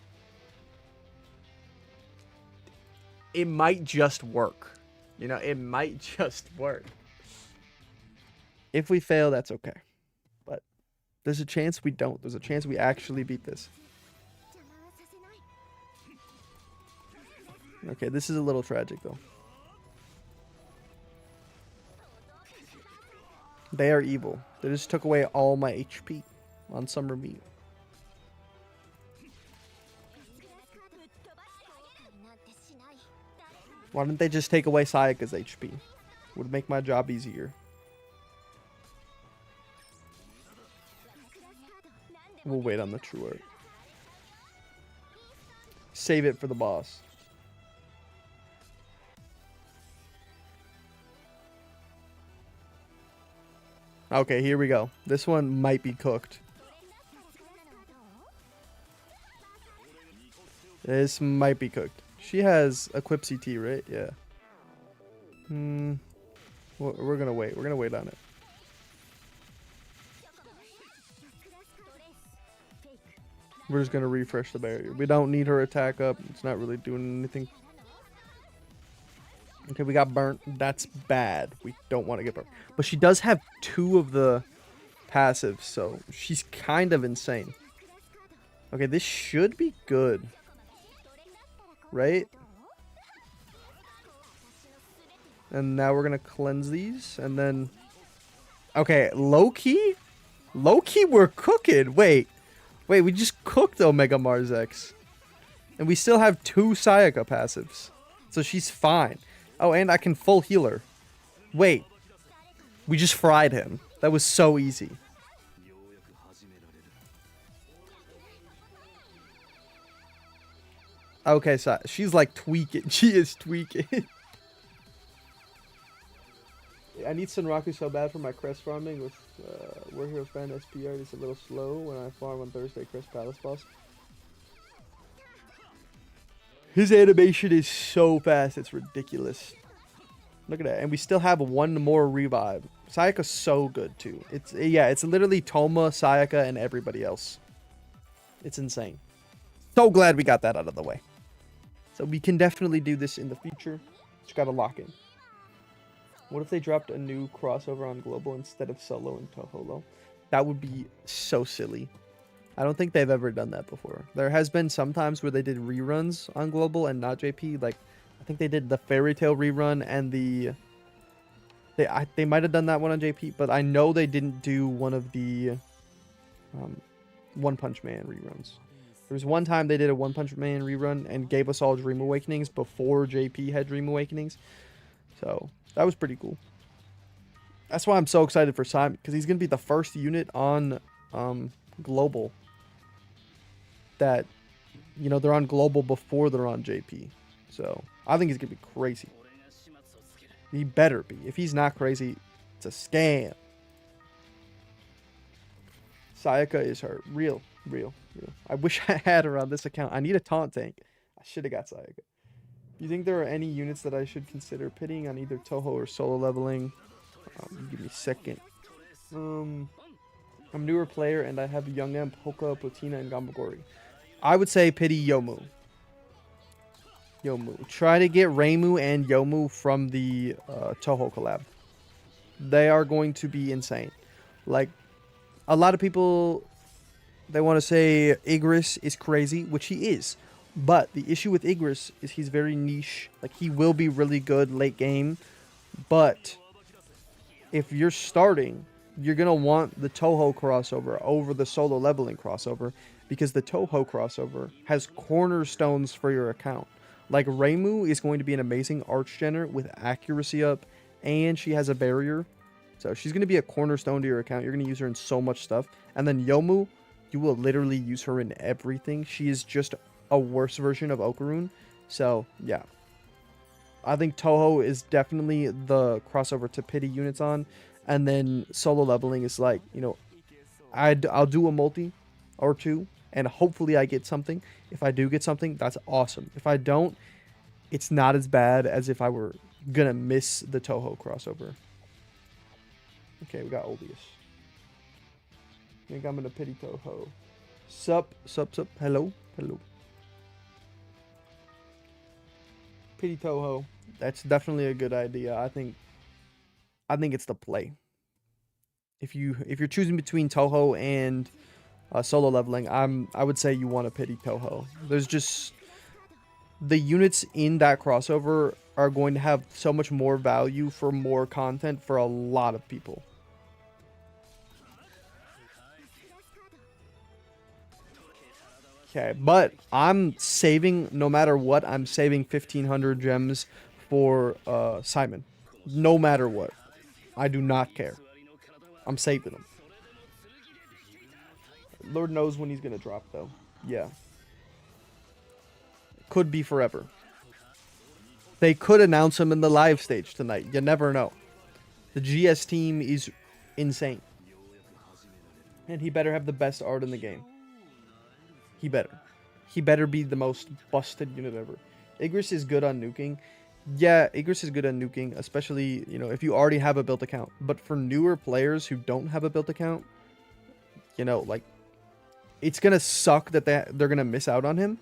It might just work. You know, it might just work. If we fail, that's okay. But there's a chance we don't. There's a chance we actually beat this. Okay, this is a little tragic, though. They are evil. They just took away all my HP on Summer Meat. Why didn't they just take away Sayaka's HP? Would make my job easier. We'll wait on the true art. Save it for the boss. Okay, here we go. This one might be cooked. This might be cooked. She has Equip CT, right? Yeah. We're gonna wait. We're gonna wait on it. We're just gonna refresh the barrier. We don't need her attack up. It's not really doing anything. Okay, we got burnt. That's bad. We don't want to get burnt. But she does have 2 of the passives, so she's kind of insane. Okay, this should be good. Right? And now we're going to cleanse these, and then... Okay, low-key? Low-key, we're cooking. Wait, we just cooked Omega Mars X. And we still have 2 Sayaka passives. So she's fine. Oh, and I can full heal her. Wait. We just fried him. That was so easy. Okay, so she's like tweaking. She is tweaking. I need Sunraku so bad for my Crest farming with War Heroes fan SPR. It's a little slow when I farm on Thursday Crest Palace boss. His animation is so fast, it's ridiculous. Look at that. And we still have 1 more revive. Sayaka's so good too. It's literally Toma, Sayaka, and everybody else. It's insane. So glad we got that out of the way. So we can definitely do this in the future. Just gotta lock in. What if they dropped a new crossover on Global instead of Solo and Toholo? That would be so silly. I don't think they've ever done that before. There has been some times where they did reruns on Global and not JP. Like, I think they did the Fairy Tail rerun and they might have done that one on JP, but I know they didn't do one of the One Punch Man reruns. There was one time they did a One Punch Man rerun and gave us all Dream Awakenings before JP had Dream Awakenings. So that was pretty cool. That's why I'm so excited for Simon, because he's going to be the first unit on Global that, you know, they're on Global before they're on JP. So I think he's going to be crazy. He better be. If he's not crazy, it's a scam. Sayaka is her. Real. I wish I had her on this account. I need a taunt tank. I should have got Sayaka. You think there are any units that I should consider pitting on either Toho or solo leveling? Give me a second. I'm a newer player and I have Young Emp, Hoka, Platina, and Gambagori. I would say pity Yomu. Yomu. Try to get Reimu and Yomu from the Toho collab. They are going to be insane. Like, a lot of people, they want to say Igris is crazy, which he is. But the issue with Igris is he's very niche. Like, he will be really good late game. But if you're starting, you're going to want the Toho crossover over the solo leveling crossover, because the Toho crossover has cornerstones for your account. Like, Reimu is going to be an amazing Archgener with accuracy up, and she has a barrier. So she's going to be a cornerstone to your account. You're going to use her in so much stuff. And then Yomu, you will literally use her in everything. She is just a worse version of Okarun. So, yeah. I think Toho is definitely the crossover to pity units on. And then solo leveling is like, you know, I'll do a multi or two, and hopefully I get something. If I do get something, that's awesome. If I don't, it's not as bad as if I were going to miss the Toho crossover. Okay, we got Oldius. I think I'm going to pity Toho. Sup. Hello. Pity Toho. That's definitely a good idea. I think it's the play. If you're choosing between Toho and solo leveling, I would say you want to pity Toho. There's just the units in that crossover are going to have so much more value for more content for a lot of people. Okay, but I'm saving, no matter what, I'm saving 1,500 gems for Simon. No matter what. I do not care. I'm saving them. Lord knows when he's going to drop, though. Yeah. Could be forever. They could announce him in the live stage tonight. You never know. The GS team is insane. And he better have the best art in the game. He better. He better be the most busted unit ever. Igris is good on nuking. Yeah, Igris is good on nuking, especially, you know, if you already have a built account. But for newer players who don't have a built account, you know, like, it's going to suck that they're going to miss out on him.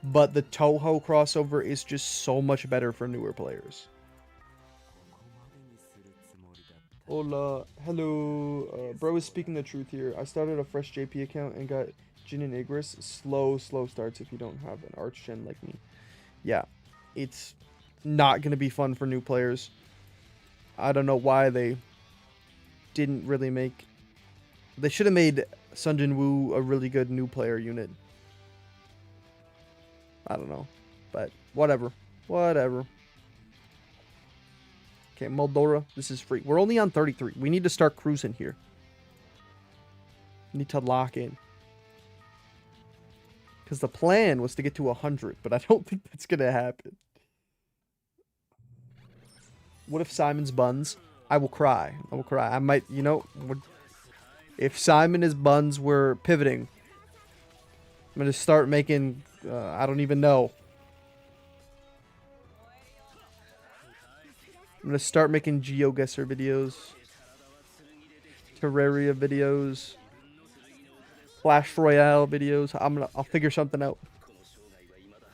But the Toho crossover is just so much better for newer players. Hola. Hello. Bro is speaking the truth here. I started a fresh JP account and got Jin and Igris. Slow starts if you don't have an Archgen like me. Yeah. It's not going to be fun for new players. I don't know why they didn't really make... They should have made Sun Jin Woo a really good new player unit. I don't know. But whatever. Whatever. Okay, Moldora, this is free. We're only on 33. We need to start cruising here. We need to lock in. Because the plan was to get to 100, but I don't think that's going to happen. What if Simon's buns? I will cry. I will cry. I might, you know, if Simon and his buns were pivoting, I'm going to start making, I don't even know. I'm going to start making GeoGuessr videos. Terraria videos. Clash Royale videos. I'll figure something out.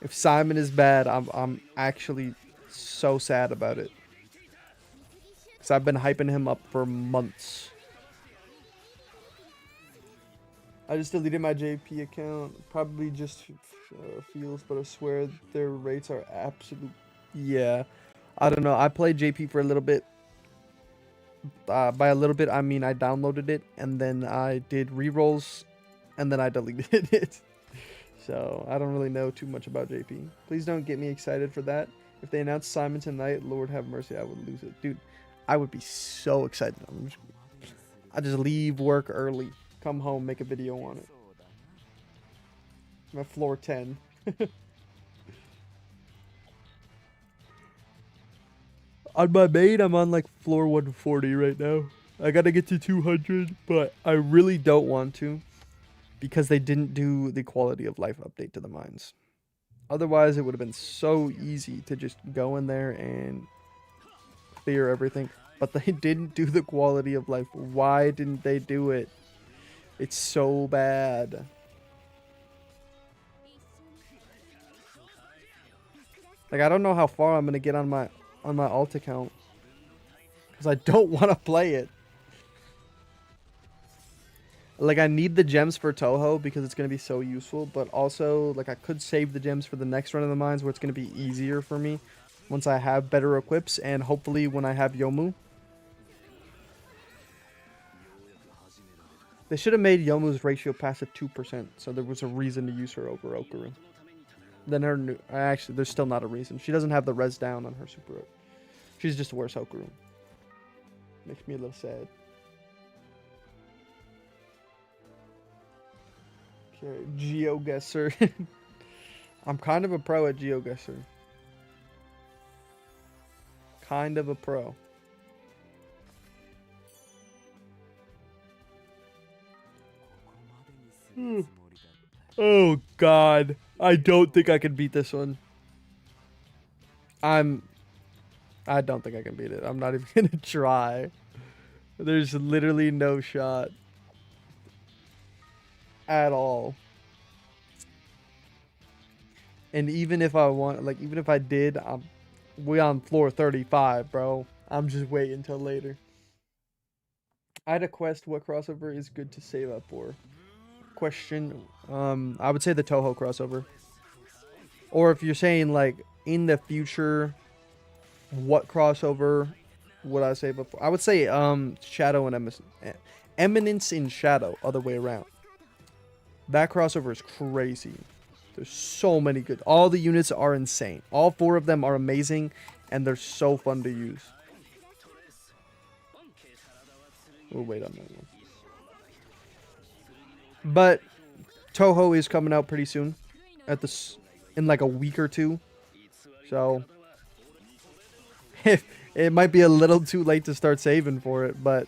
If Simon is bad, I'm actually so sad about it. Because I've been hyping him up for months. I just deleted my JP account. Probably just feels, but I swear their rates are absolute. Yeah. I don't know. I played JP for a little bit. By a little bit, I mean I downloaded it, and then I did rerolls, and then I deleted it. So I don't really know too much about JP. Please don't get me excited for that. If they announce Simon tonight, Lord have mercy, I would lose it. Dude, I would be so excited. I just leave work early, come home, make a video on it. I'm at floor 10. On my main, I'm on like floor 140 right now. I gotta get to 200, but I really don't want to because they didn't do the quality of life update to the mines. Otherwise, it would have been so easy to just go in there and clear everything. But they didn't do the quality of life. Why didn't they do it? It's so bad. Like I don't know how far I'm gonna get on my alt account because I don't want to play it. Like I need the gems for Toho because it's gonna be so useful, but also like I could save the gems for the next run of the mines where it's gonna be easier for me once I have better equips and hopefully when I have Yomu. They should have made Yomu's ratio pass at 2%, so there was a reason to use her over Okaru. Then her new... Actually, there's still not a reason. She doesn't have the res down on her super... She's just a worse Okaru. Makes me a little sad. Okay, GeoGuessr. I'm kind of a pro at GeoGuessr. Kind of a pro. Oh, God. I don't think I can beat this one. I don't think I can beat it. I'm not even going to try. There's literally no shot. At all. And even if I want, like, even if I did, we on floor 35, bro. I'm just waiting until later. I had a quest. What crossover is good to save up for? Question. I would say the Toho crossover. Or if you're saying like in the future, what crossover would I save up for? I would say Shadow and Eminence in Shadow, other way around. That crossover is crazy. There's so many good. All the units are insane. All 4 of them are amazing, and they're so fun to use. We'll wait on that one. But Toho is coming out pretty soon, in like a week or 2. So it might be a little too late to start saving for it, but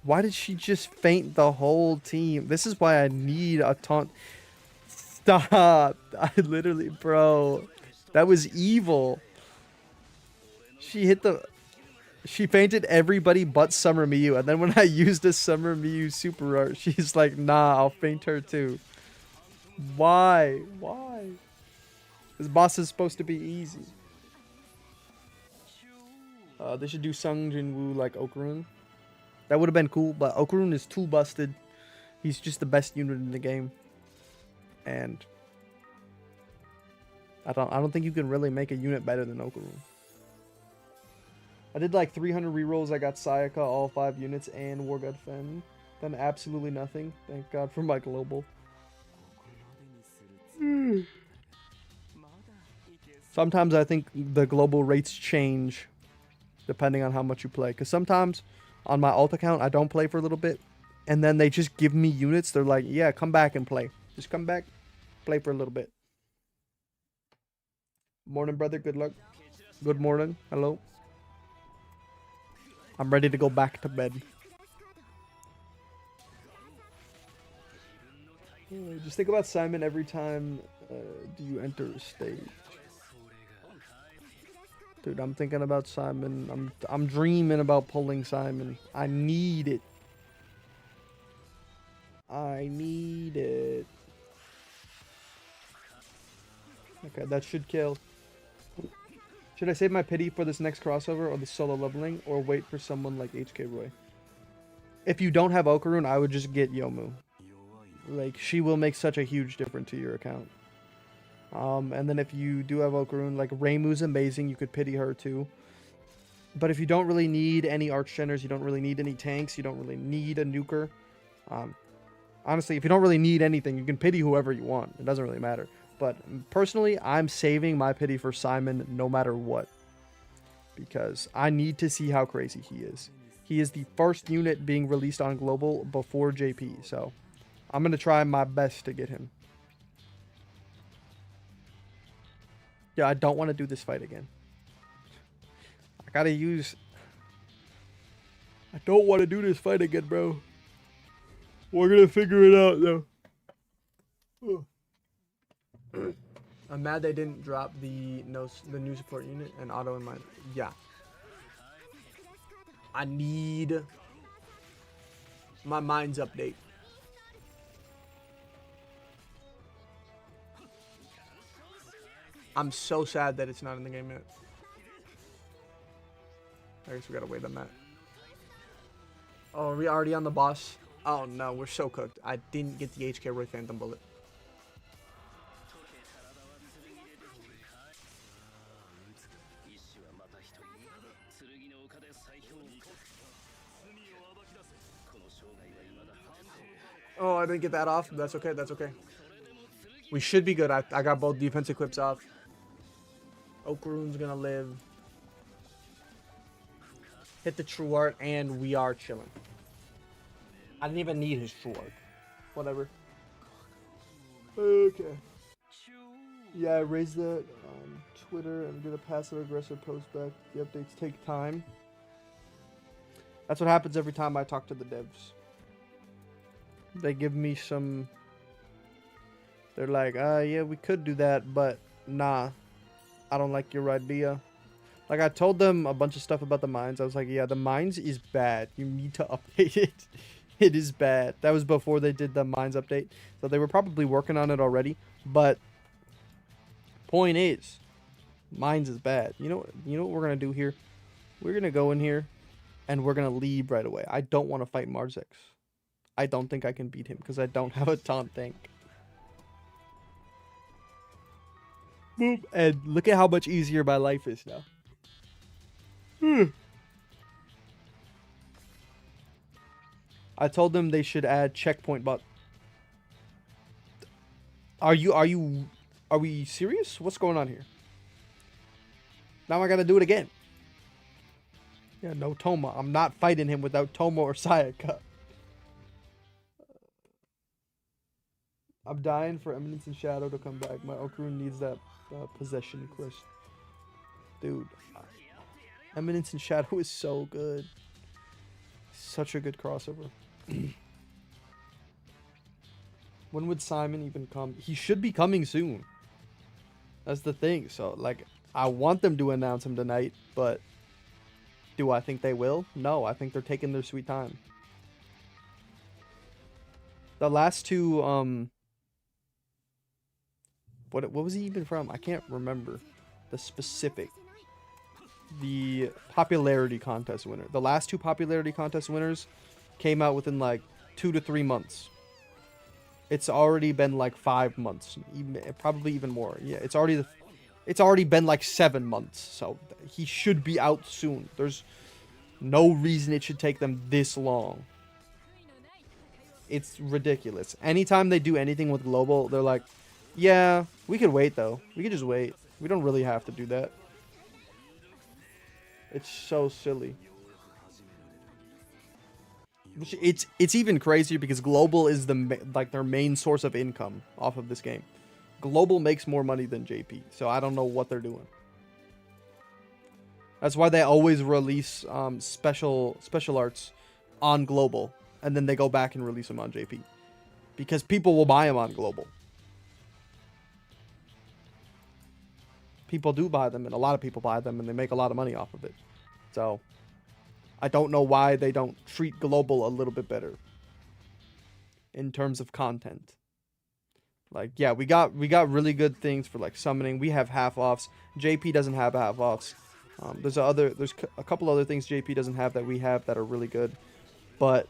why did she just faint the whole team? This is why I need a taunt. Stop. I literally, bro, that was evil. She fainted everybody but Summer Miyu, and then when I used a Summer Miyu super art, she's like, nah, I'll faint her too. Why? Why? This boss is supposed to be easy. They should do Sung Jinwoo like Okarun. That would have been cool, but Okarun is too busted. He's just the best unit in the game. And I don't think you can really make a unit better than Okarun. I did like 300 rerolls. I got Sayaka, all 5 units, and Wargod Fen. Done absolutely nothing. Thank God for my global. Sometimes I think the global rates change depending on how much you play. Because sometimes on my alt account, I don't play for a little bit. And then they just give me units. They're like, yeah, come back and play. Just come back, play for a little bit. Morning, brother. Good luck. Good morning. Hello. I'm ready to go back to bed. Just think about Simon every time do you enter a stage. Dude, I'm thinking about Simon. I'm dreaming about pulling Simon. I need it. I need it. Okay, that should kill. Should I save my pity for this next crossover or the solo leveling, or wait for someone like HK Roy? If you don't have Okarun, I would just get Yomu. Like, she will make such a huge difference to your account. And then if you do have Okarun, like, Reimu's amazing. You could pity her too. But if you don't really need any Archgeners, you don't really need any tanks, you don't really need a nuker. Honestly, if you don't really need anything, you can pity whoever you want. It doesn't really matter. But personally, I'm saving my pity for Simon no matter what. Because I need to see how crazy he is. He is the first unit being released on Global before JP. So I'm going to try my best to get him. Yeah, I don't want to do this fight again. I got to use... I don't want to do this fight again, bro. We're going to figure it out, though. I'm mad they didn't drop the new support unit and auto in mine. Yeah. I need my mind's update. I'm so sad that it's not in the game yet. I guess we gotta wait on that. Oh, are we already on the boss? Oh no, we're so cooked. I didn't get the HK Roy Phantom Bullet. Oh, I didn't get that off. That's okay. That's okay. We should be good. I got both defense equips off. Okarune's gonna live. Hit the true art, and we are chilling. I didn't even need his true art. Whatever. Okay. Yeah, I raised that on Twitter and did a passive aggressive post back. The updates take time. That's what happens every time I talk to the devs. They give me some... They're like, yeah, we could do that, but nah. I don't like your idea. Like, I told them a bunch of stuff about the mines. I was like, yeah, the mines is bad. You need to update it. It is bad. That was before they did the mines update. So they were probably working on it already. But point is, mines is bad. You know what we're going to do here? We're going to go in here and we're going to leave right away. I don't want to fight Marzex. I don't think I can beat him because I don't have a taunt tank. Boop. And look at how much easier my life is now. I told them they should add checkpoint, but are we serious? What's going on here? Now I gotta do it again. Yeah, no Toma. I'm not fighting him without Toma or Sayaka. I'm dying for Eminence and Shadow to come back. My Okarun needs that possession quest. Dude, Eminence and Shadow is so good. Such a good crossover. When would Simon even come? He should be coming soon. That's the thing. So, like, I want them to announce him tonight, but do I think they will? No, I think they're taking their sweet time. The last two, what was he even from? I can't remember the specific. The popularity contest winner. The last two popularity contest winners came out within like 2 to 3 months. It's already been like 5 months, probably even more. Yeah, it's already been like 7 months. So he should be out soon. There's no reason it should take them this long. It's ridiculous. Anytime they do anything with global, they're like, yeah, we could wait though. We could just wait. We don't really have to do that. It's so silly. It's even crazier because global is their main source of income off of this game. Global makes more money than JP, so I don't know what they're doing. That's why they always release special arts on global, and then they go back and release them on JP, because people will buy them on global. People do buy them, and a lot of people buy them, and they make a lot of money off of it. So I don't know why they don't treat global a little bit better in terms of content. Like, yeah, we got really good things for like summoning. We have half offs. JP doesn't have half offs. There's a couple other things JP doesn't have that we have that are really good, but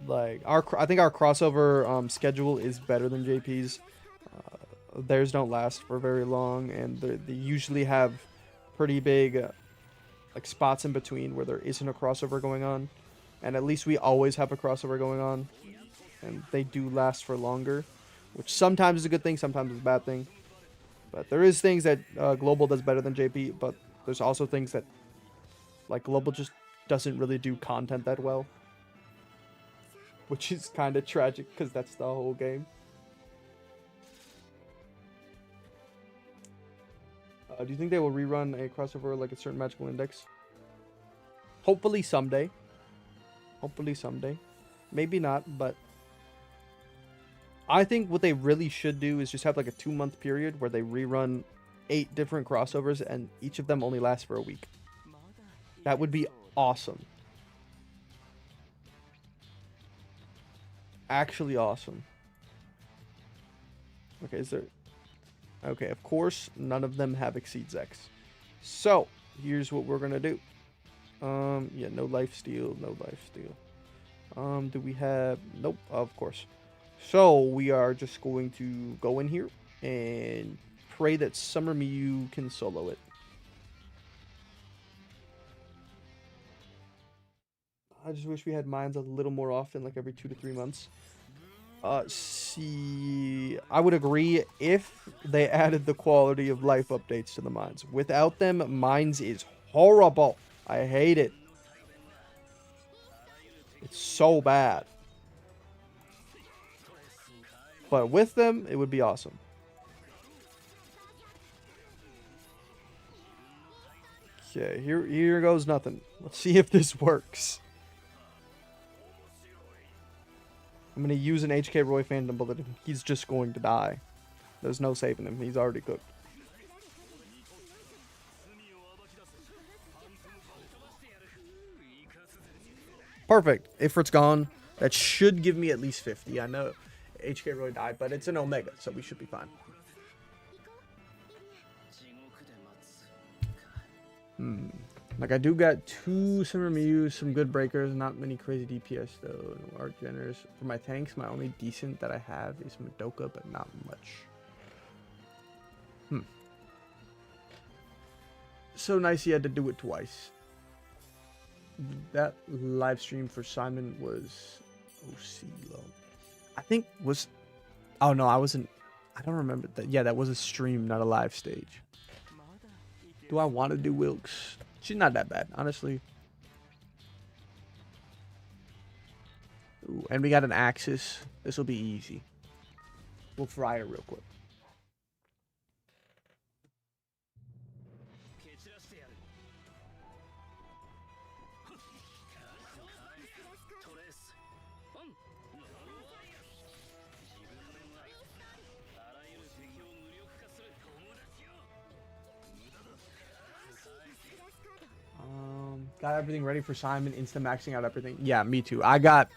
like I think our crossover schedule is better than JP's. Theirs don't last for very long, and they usually have pretty big like spots in between where there isn't a crossover going on, and at least we always have a crossover going on, and they do last for longer, which sometimes is a good thing, sometimes is a bad thing. But there is things that Global does better than JP, but there's also things that like Global just doesn't really do content that well, which is kind of tragic because that's the whole game. Do you think they will rerun a crossover like a certain magical index? Hopefully someday. Hopefully someday. Maybe not, but I think what they really should do is just have like a 2-month period where they rerun 8 different crossovers and each of them only lasts for a week. That would be awesome. Actually awesome. Okay, is there... Okay, of course, none of them have Exceeds X. So, here's what we're gonna do. Yeah, no life steal, no life steal. Do we have... Nope, of course. So, we are just going to go in here and pray that Summer Mew can solo it. I just wish we had mines a little more often, like every 2 to 3 months. See, I would agree if they added the quality of life updates to the mines. Without them, mines is horrible. I hate it. It's so bad. But with them, it would be awesome. Okay, here goes nothing. Let's see if this works. I'm going to use an HK Roy Phantom Bullet. He's just going to die. There's no saving him. He's already cooked. Perfect. Ifrit's gone. That should give me at least 50. I know HK Roy died, but it's an Omega, so we should be fine. Like, I do got 2 Summer Mews, some good breakers, not many crazy DPS, though. No Arc Generous. For my tanks, my only decent that I have is Madoka, but not much. So nice he had to do it twice. That live stream for Simon was OC low. I think was... Oh, no, I wasn't... I don't remember that. Yeah, that was a stream, not a live stage. Do I want to do Wilkes? She's not that bad, honestly. Ooh, and we got an Axis. This will be easy. We'll fry her real quick. Got everything ready for Simon, instant maxing out everything. Yeah, me too. I got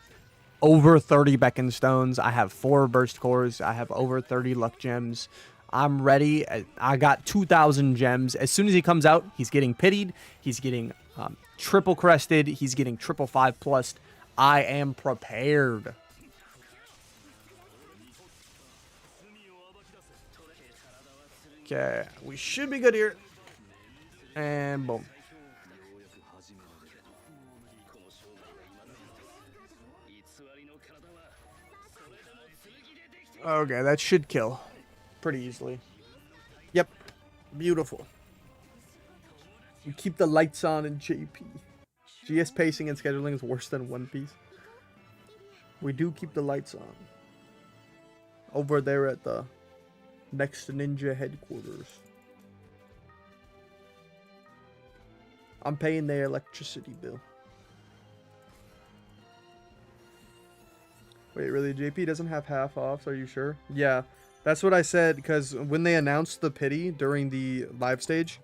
over 30 Beacon Stones. I have 4 Burst Cores. I have over 30 Luck Gems. I'm ready. I got 2,000 gems. As soon as he comes out, he's getting pitied. He's getting triple crested. He's getting triple 5+. I am prepared. Okay, we should be good here. And boom. Okay, that should kill pretty easily. Yep, beautiful. We keep the lights on in JP. GS pacing and scheduling is worse than One Piece. We do keep the lights on. Over there at the next ninja headquarters. I'm paying their electricity bill. Wait, really? JP doesn't have half offs? Are you sure? Yeah, that's what I said, because when they announced the pity during the live stage,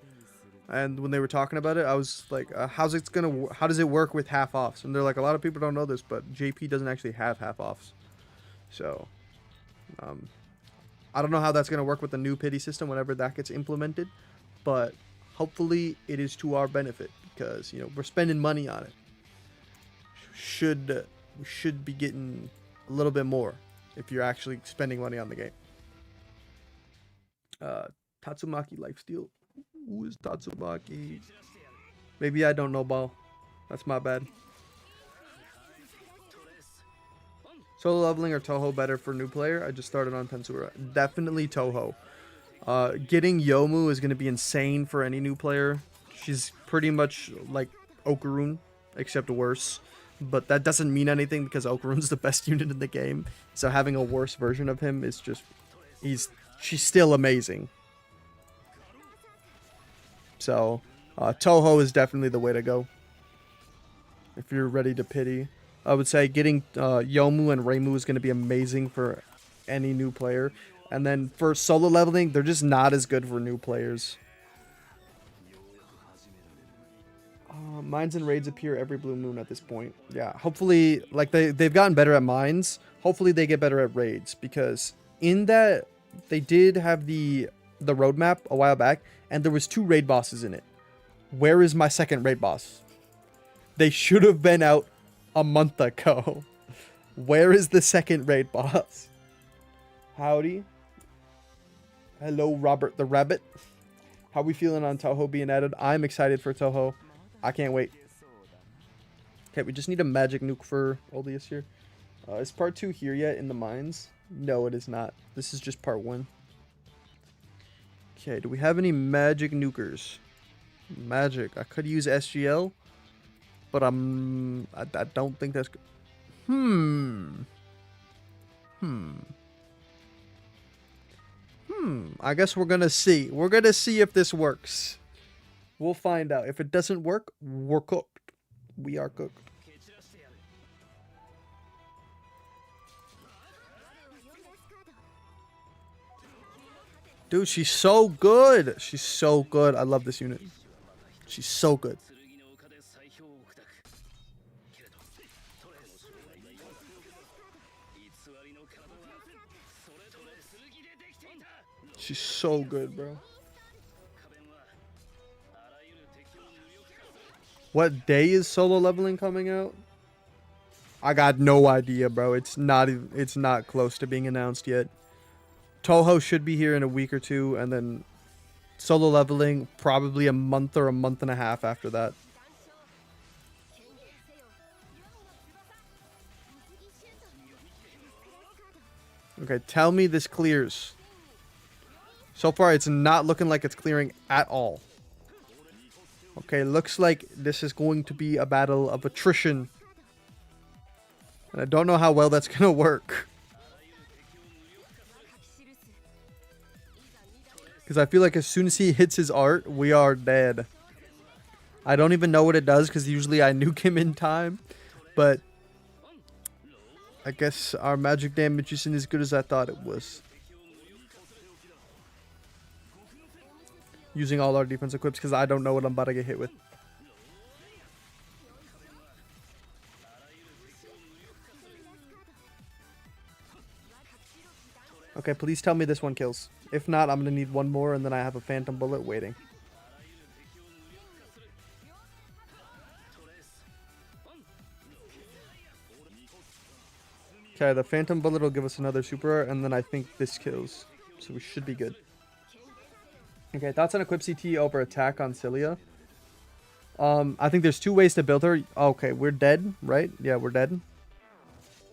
and when they were talking about it, I was like, how does it work with half offs? And they're like, a lot of people don't know this, but JP doesn't actually have half offs. So, I don't know how that's going to work with the new pity system whenever that gets implemented, but hopefully it is to our benefit, because, you know, we're spending money on it. We should be getting a little bit more if you're actually spending money on the game. Tatsumaki lifesteal. Who is Tatsumaki? Maybe I don't know ball. That's my bad. Solo leveling or Toho better for new player? I just started on Tensura. Definitely Toho. Getting Yomu is going to be insane for any new player. She's pretty much like Okarun, except worse. But that doesn't mean anything because Okarun's the best unit in the game. So having a worse version of him is just... She's still amazing. So, Toho is definitely the way to go. If you're ready to pity. I would say getting Yomu and Reimu is going to be amazing for any new player. And then for solo leveling, they're just not as good for new players. Mines and raids appear every blue moon at this point. Yeah, hopefully, like they've gotten better at mines. Hopefully they get better at raids, because in that they did have the the roadmap a while back, and there was 2 raid bosses in it. Where is my second raid boss? They should have been out a month ago. Where is the second raid boss? Howdy. Hello, Robert the Rabbit. How we feeling on Touhou being added? I'm excited for Touhou. I can't wait. Okay, we just need a magic nuke for Oldius here. Is part 2 here yet in the mines? No, it is not. This is just part 1. Okay, do we have any magic nukers? Magic. I could use SGL, but I don't think that's good. I guess we're gonna see. We're gonna see if this works. We'll find out. If it doesn't work, we're cooked. We are cooked. Dude, she's so good. She's so good. I love this unit. She's so good. She's so good, bro. What day is solo leveling coming out? I got no idea, bro. It's not close to being announced yet. Touhou should be here in a week or 2, and then solo leveling probably a month or a month and a half after that. Okay, tell me this clears. So far, it's not looking like it's clearing at all. Okay, looks like this is going to be a battle of attrition. And I don't know how well that's going to work. Because I feel like as soon as he hits his art, we are dead. I don't even know what it does because usually I nuke him in time. But I guess our magic damage isn't as good as I thought it was. Using all our defense equips because I don't know what I'm about to get hit with. Okay, please tell me this one kills. If not, I'm going to need one more and then I have a phantom bullet waiting. Okay, the phantom bullet will give us another super art and then I think this kills. So we should be good. Okay, thoughts on equip CT over attack on Cilia. I think there's 2 ways to build her. Okay, we're dead, right? Yeah, we're dead.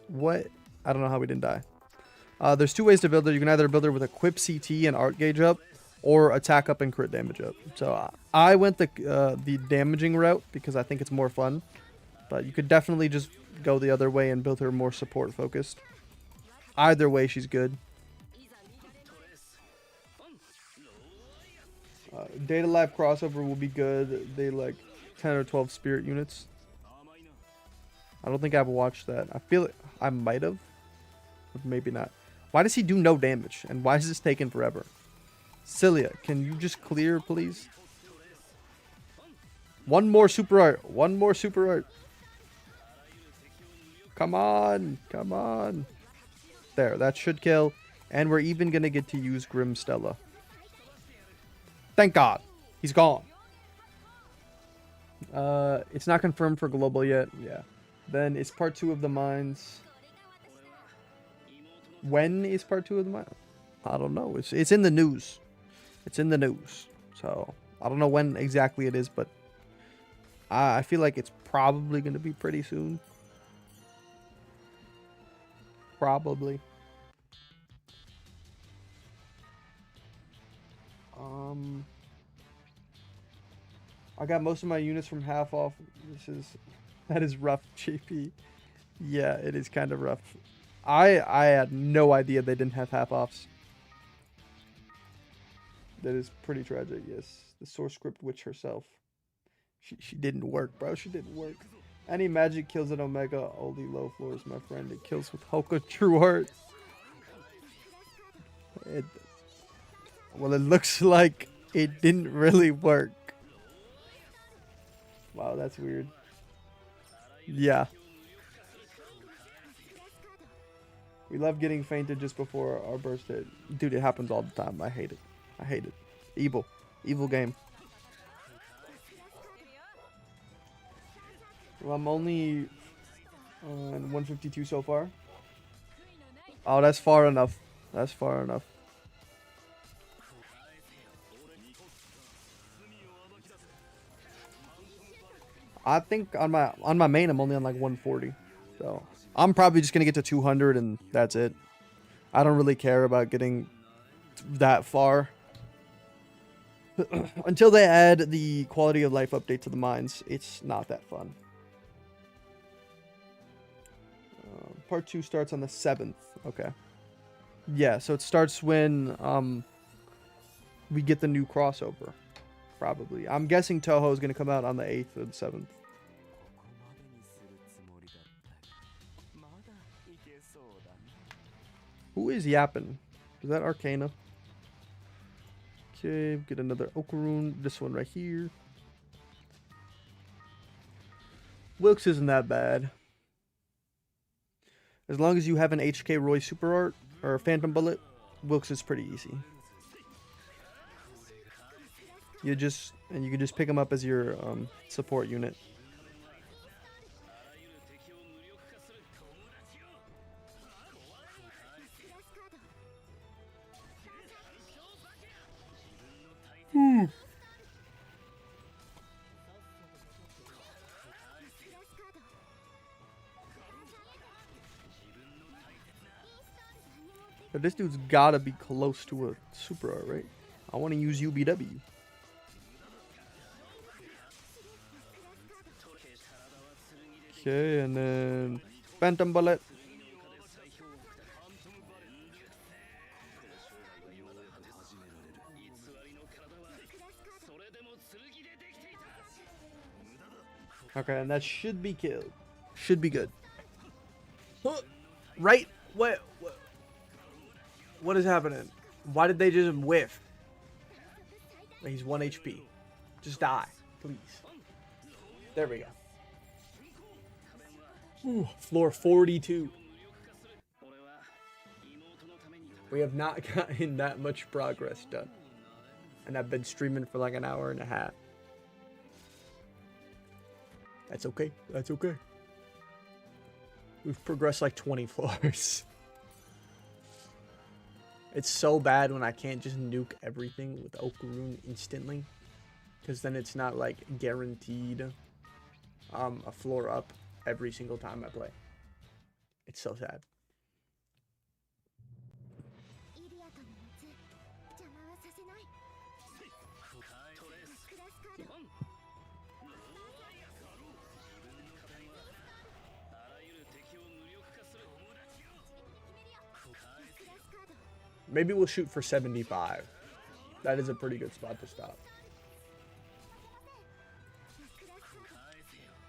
What? I don't know how we didn't die. There's 2 ways to build her. You can either build her with equip CT and art gauge up, or attack up and crit damage up. So I went the damaging route because I think it's more fun. But you could definitely just go the other way and build her more support focused. Either way, she's good. Data Lab crossover will be good. They like 10 or 12 spirit units. I don't think I've watched that. I feel like I might have, but maybe not. Why does he do no damage? And why is this taking forever? Cilia, can you just clear, please? One more super art. One more super art. Come on. Come on. There, that should kill. And we're even going to get to use Grim Stella. Thank God. He's gone. It's not confirmed for global yet. Yeah. Then it's part 2 of the mines. When is part 2 of the mines? I don't know. It's in the news. It's in the news. So I don't know when exactly it is, but I feel like it's probably going to be pretty soon. Probably. I got most of my units from half off. That is rough, JP. Yeah, it is kind of rough. I had no idea they didn't have half offs. That is pretty tragic. Yes, the source script witch herself. She didn't work, bro. She didn't work. Any magic kills at Omega, only low floors, my friend. It kills with Hoka True Heart. Well, it looks like it didn't really work. Wow, that's weird. Yeah. We love getting fainted just before our burst hit. Dude, it happens all the time. I hate it. I hate it. Evil. Evil game. Well, I'm only on 152 so far. Oh, that's far enough. That's far enough. I think on my main I'm only on like 140. So I'm probably just gonna get to 200 and that's it. I don't really care about getting that far. Until they add the quality of life update to the mines, it's not that fun. Part 2 starts on the 7th. Okay. Yeah, so it starts when we get the new crossover. Probably. I'm guessing Toho is going to come out on the 8th or the 7th. Who is yapping? Is that Arcana? Okay, get another Okaroon. This one right here. Wilkes isn't that bad. As long as you have an HK Roy Super Art or a Phantom Bullet, Wilkes is pretty easy. You can just pick him up as your support unit. But this dude's gotta be close to a Super Art, right? I want to use UBW. Okay, and then Phantom Bullet. Okay, and that should be killed. Should be good. Right? What is happening? Why did they just whiff? He's 1 HP. Just die, please. There we go. Ooh, floor 42. We have not gotten that much progress done. And I've been streaming for like an hour and a half. That's okay. That's okay. We've progressed like 20 floors. It's so bad when I can't just nuke everything with Okaroon instantly. Because then it's not like guaranteed a floor up every single time I play. It's so sad. Maybe we'll shoot for 75. That is a pretty good spot to stop.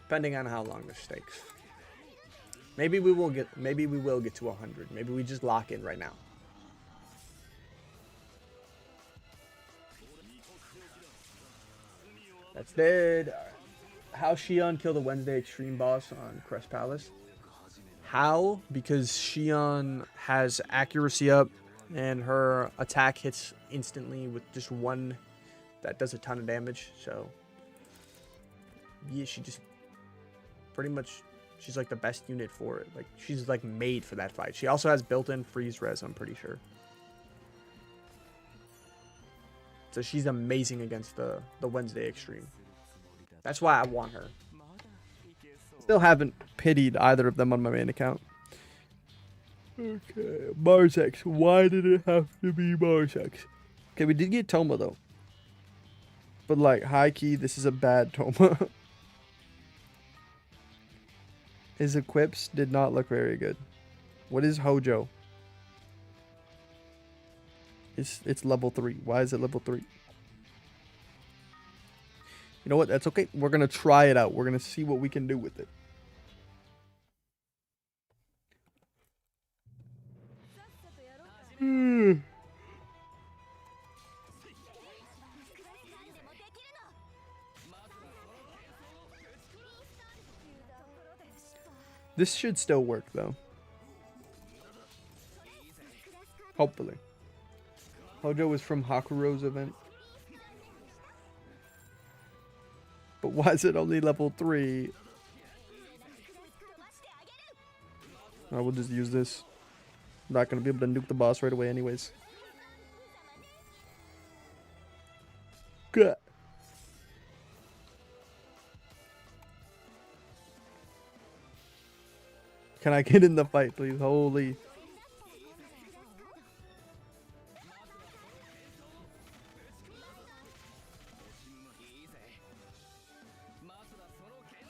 Depending on how long this takes. Maybe we will get to 100. Maybe we just lock in right now. That's dead. Right. How Xion killed the Wednesday Extreme boss on Crest Palace? How? Because Xion has accuracy up and her attack hits instantly with just one that does a ton of damage. So yeah, she just pretty much, she's like the best unit for it. Like she's like made for that fight. She also has built-in freeze res, I'm pretty sure. So she's amazing against the Wednesday Extreme. That's why I want her. Still haven't pitied either of them on my main account. Okay, Marsex. Why did it have to be Marsex? Okay, we did get Toma though. But like, high key, this is a bad Toma. His equips did not look very good. What is Hojo? It's level 3. Why is it level 3? You know what? That's okay. We're going to try it out. We're going to see what we can do with it. This should still work, though. Hopefully. Hojo is from Hakuro's event. But why is it only level 3? I will just use this. I'm not going to be able to nuke the boss right away anyways. Good. Can I get in the fight, please? Holy.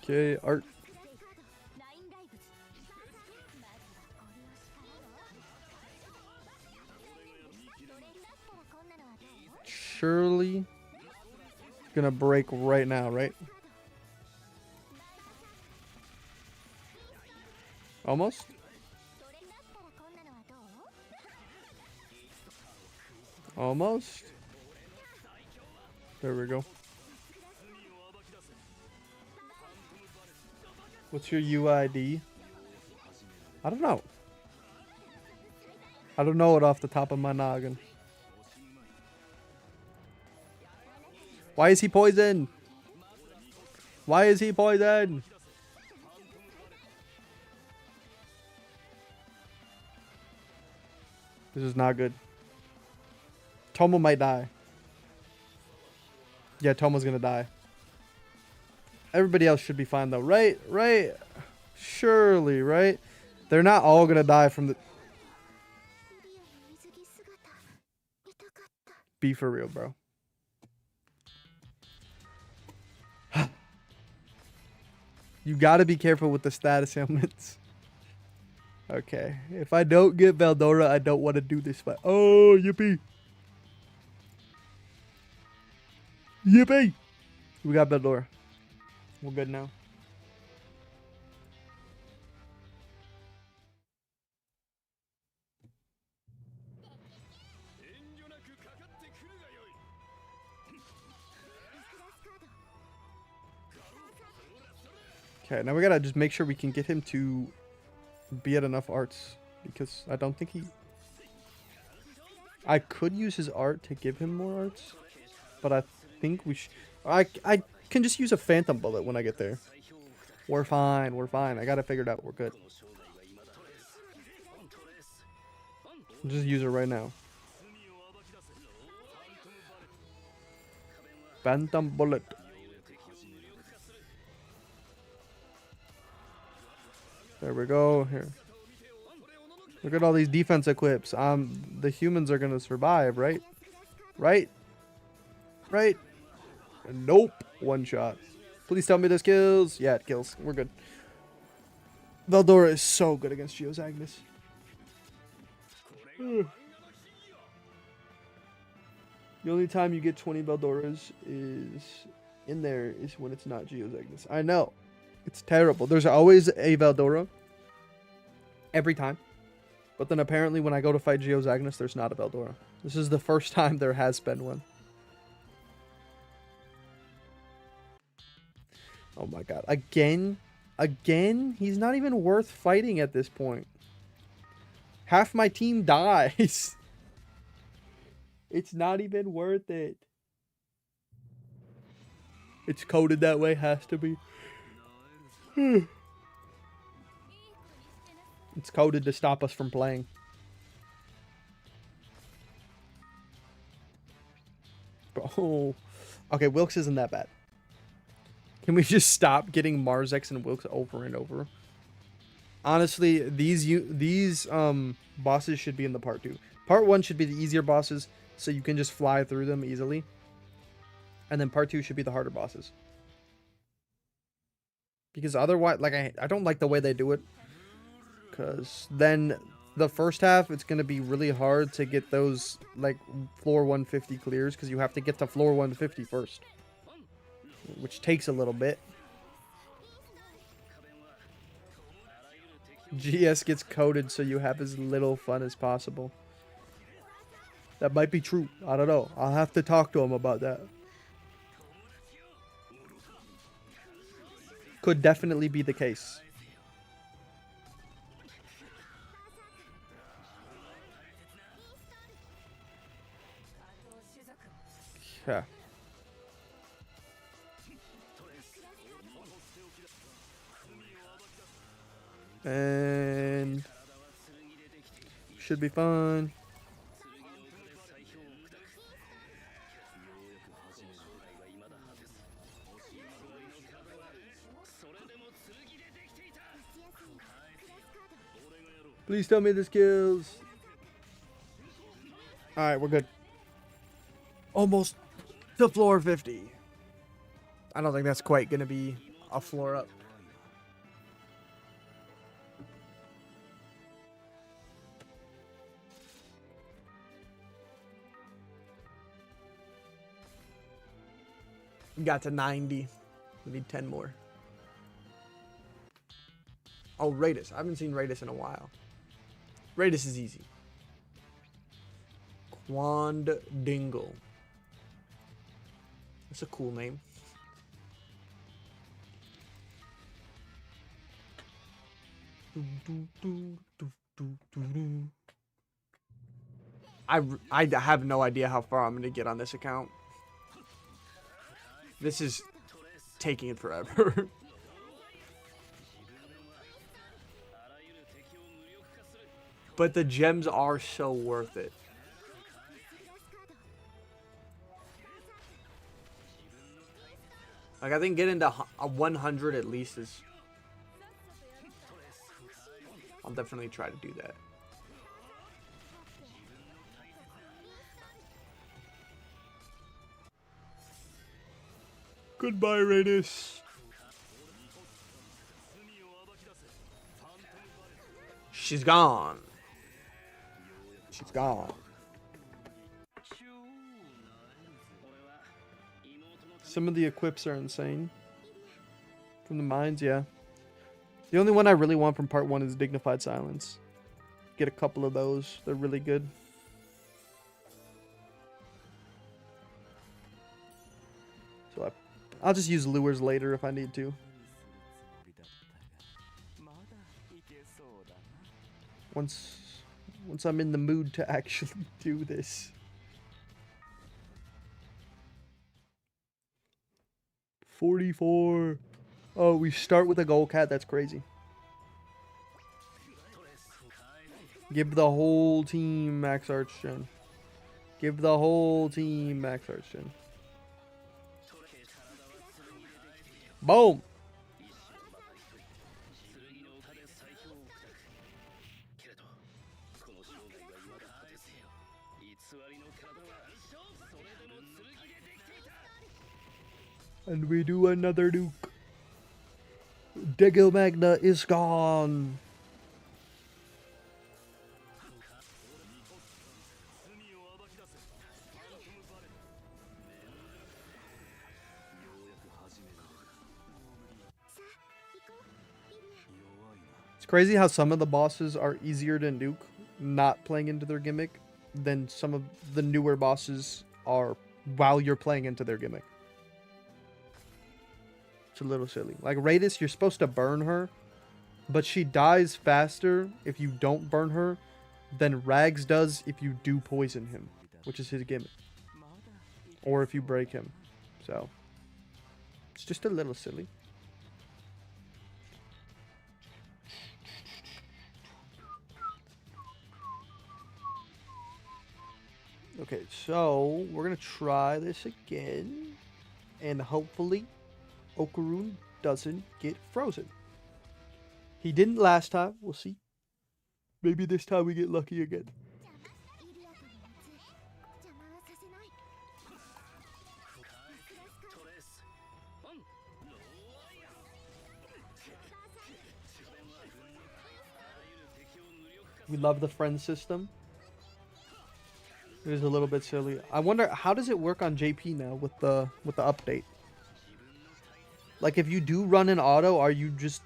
Okay, art. Surely gonna break right now, right? Almost? Almost? There we go. What's your UID? I don't know. I don't know it off the top of my noggin. Why is he poisoned? Why is he poisoned? This is not good. Tomo might die. Yeah, Tomo's gonna die. Everybody else should be fine though, right? Right? Surely, right? They're not all gonna die from the... Be for real, bro. You gotta be careful with the status ailments. Okay. If I don't get Veldora, I don't want to do this fight. Oh, yippee. Yippee. We got Veldora. We're good now. Okay, now we gotta just make sure we can get him to be at enough arts. Because I don't think he... I could use his art to give him more arts. But I think we should... I can just use a phantom bullet when I get there. We're fine, we're fine. I got it figured out, we're good. Just use it right now. Phantom bullet. There we go. Here. Look at all these defense equips. The humans are gonna survive, right? Right? Right? Nope. One shot. Please tell me this kills. Yeah, it kills. We're good. Veldora is so good against Geo's Agnes. The only time you get 20 Veldoras is in there is when it's not Geo's Agnes. I know. It's terrible. There's always a Veldora. Every time. But then apparently when I go to fight Geo's Agnes, there's not a Veldora. This is the first time there has been one. Oh my god. Again? Again? He's not even worth fighting at this point. Half my team dies. It's not even worth it. It's coded that way. Has to be. It's coded to stop us from playing. Oh. Okay, Wilkes isn't that bad. Can we just stop getting Marzex and Wilkes over and over? Honestly, these bosses should be in the part 2. Part 1 should be the easier bosses, so you can just fly through them easily. And then part 2 should be the harder bosses. Because otherwise, like, I don't like the way they do it. Because then the first half, it's going to be really hard to get those, like, floor 150 clears. Because you have to get to floor 150 first. Which takes a little bit. GS gets coded so you have as little fun as possible. That might be true. I don't know. I'll have to talk to him about that. Could definitely be the case. Yeah. And should be fun. Please tell me this kills. Alright, we're good. Almost to floor 50. I don't think that's quite going to be a floor up. Got to 90. We need 10 more. Oh, Raidus. I haven't seen Raidus in a while. Raidus is easy. Quand Dingle. That's a cool name. I have no idea how far I'm going to get on this account. This is taking it forever. But the gems are so worth it. Like, I think getting to a 100 at least is... I'll definitely try to do that. Goodbye, Raidus. She's gone. She's gone. Some of the equips are insane. From the mines, yeah. The only one I really want from part 1 is Dignified Silence. Get a couple of those. They're really good. So I'll just use lures later if I need to. Once I'm in the mood to actually do this. 44. Oh, we start with a gold cat. That's crazy. Give the whole team max arch gen. Give the whole team max arch gen. Boom. And we do another nuke. Degil Magna is gone. It's crazy how some of the bosses are easier to nuke, not playing into their gimmick, than some of the newer bosses are while you're playing into their gimmick. It's a little silly. Like Raidus, you're supposed to burn her, but she dies faster if you don't burn her than Rags does if you do poison him, which is his gimmick. Or if you break him. So, it's just a little silly. Okay, so we're going to try this again, and hopefully Okarun doesn't get frozen. He didn't last time. We'll see. Maybe this time we get lucky again. We love the friend system. It is a little bit silly. I wonder, how does it work on JP now with the update? Like, if you do run an auto, are you just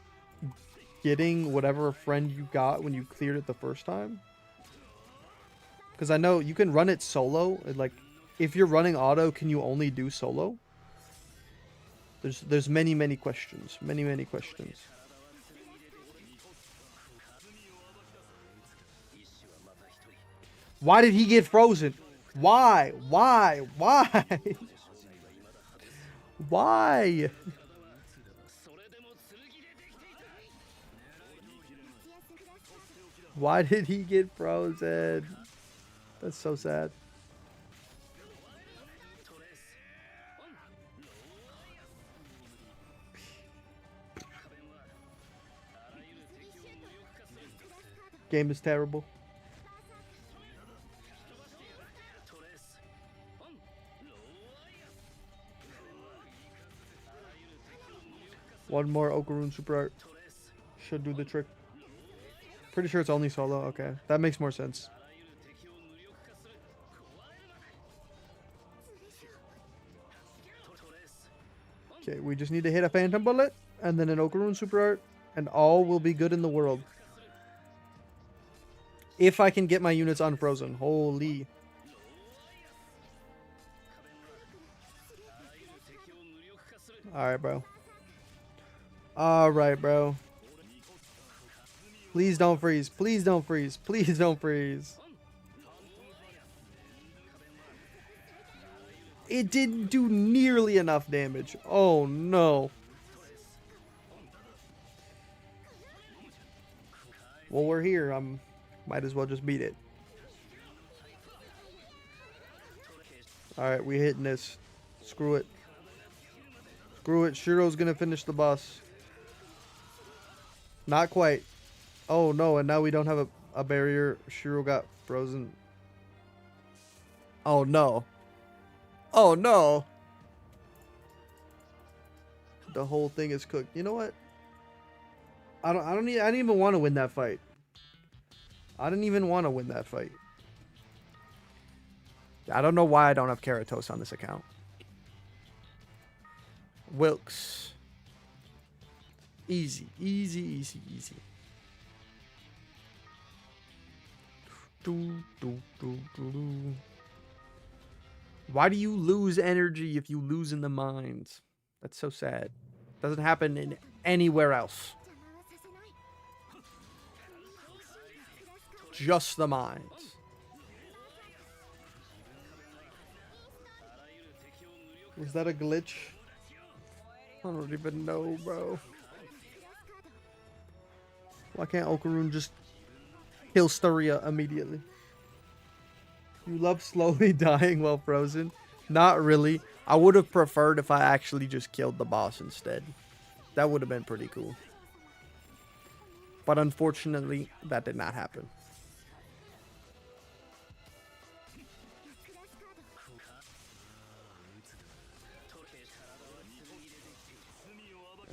getting whatever friend you got when you cleared it the first time? Because I know you can run it solo. Like, if you're running auto, can you only do solo? There's many questions. Many questions. Why did he get frozen? Why? Why? Why? Why? Why did he get frozen? That's so sad. Game is terrible. One more Okarun Super Art should do the trick. Pretty sure it's only solo. Okay, that makes more sense. Okay, we just need to hit a Phantom Bullet and then an Okarun Super Art, and all will be good in the world. If I can get my units unfrozen. Holy. Alright, bro. Alright, bro. Please don't freeze. Please don't freeze. Please don't freeze. It didn't do nearly enough damage. Oh, no. Well, we're here. Might as well just beat it. Alright, we hitting this. Screw it. Screw it. Shiro's gonna finish the boss. Not quite. Oh, no, and now we don't have a barrier. Shiro got frozen. Oh, no. Oh, no. The whole thing is cooked. You know what? I didn't even want to win that fight. I didn't even want to win that fight. I don't know why I don't have Keratos on this account. Wilkes. Easy, easy, easy, easy. Why do you lose energy if you lose in the mines? That's so sad. Doesn't happen in anywhere else. Just the mines. Was that a glitch? I don't even know, bro. Why can't Okarun just kill Staria immediately? You love slowly dying while frozen? Not really. I would have preferred if I actually just killed the boss instead. That would have been pretty cool. But unfortunately, that did not happen.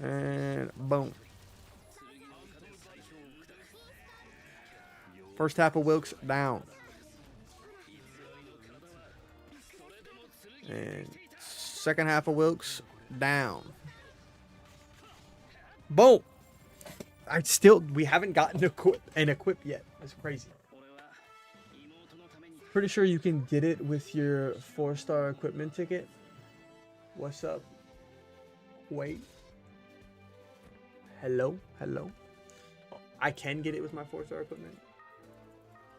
And boom. First half of Wilkes down. And second half of Wilkes down. Boom. We haven't gotten an equip yet. That's crazy. Pretty sure you can get it with your 4-star equipment ticket. What's up? Wait. Hello? Hello? I can get it with my 4-star equipment.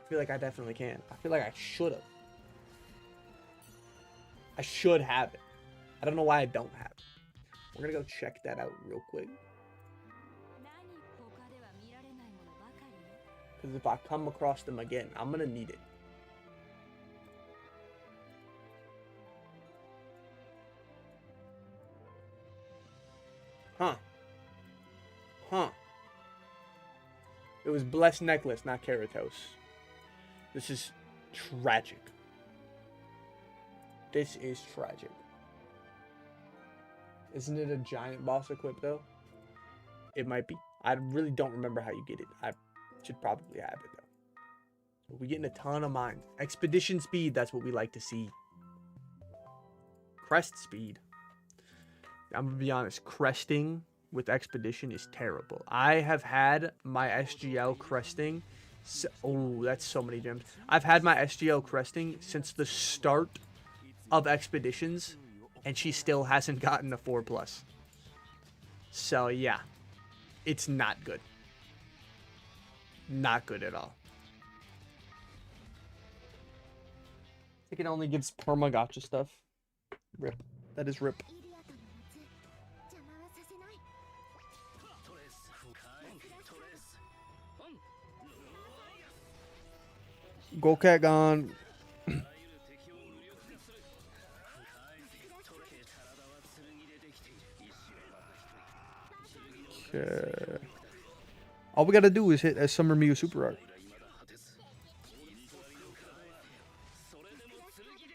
I feel like I definitely can. I feel like I should have. I should have it. I don't know why I don't have it. We're gonna go check that out real quick. Because if I come across them again, I'm gonna need it. Huh. Huh. It was Blessed Necklace, not Keratos. This is tragic. This is tragic. Isn't it a giant boss equip, though? It might be. I really don't remember how you get it. I should probably have it, though. We're getting a ton of mines. Expedition speed, that's what we like to see. Crest speed. I'm going to be honest. Cresting with Expedition is terrible. I have had my SGL cresting. Oh, that's so many gems. I've had my SGL cresting since the start of Expeditions, and she still hasn't gotten a 4+. So, yeah. It's not good. Not good at all. It can only gives perma gotcha stuff. Rip. That is rip. Golcat gone. Okay. All we gotta do is hit a Summer Mew Super Art.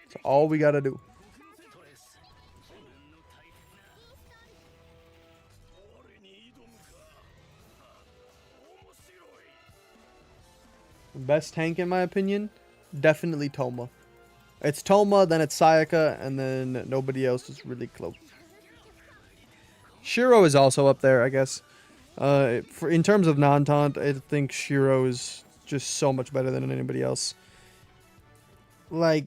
That's all we gotta do. Best tank in my opinion, definitely Toma. It's Toma, then it's Sayaka, and then nobody else is really close. Shiro is also up there, I guess. In terms of non-taunt, I think Shiro is just so much better than anybody else. Like,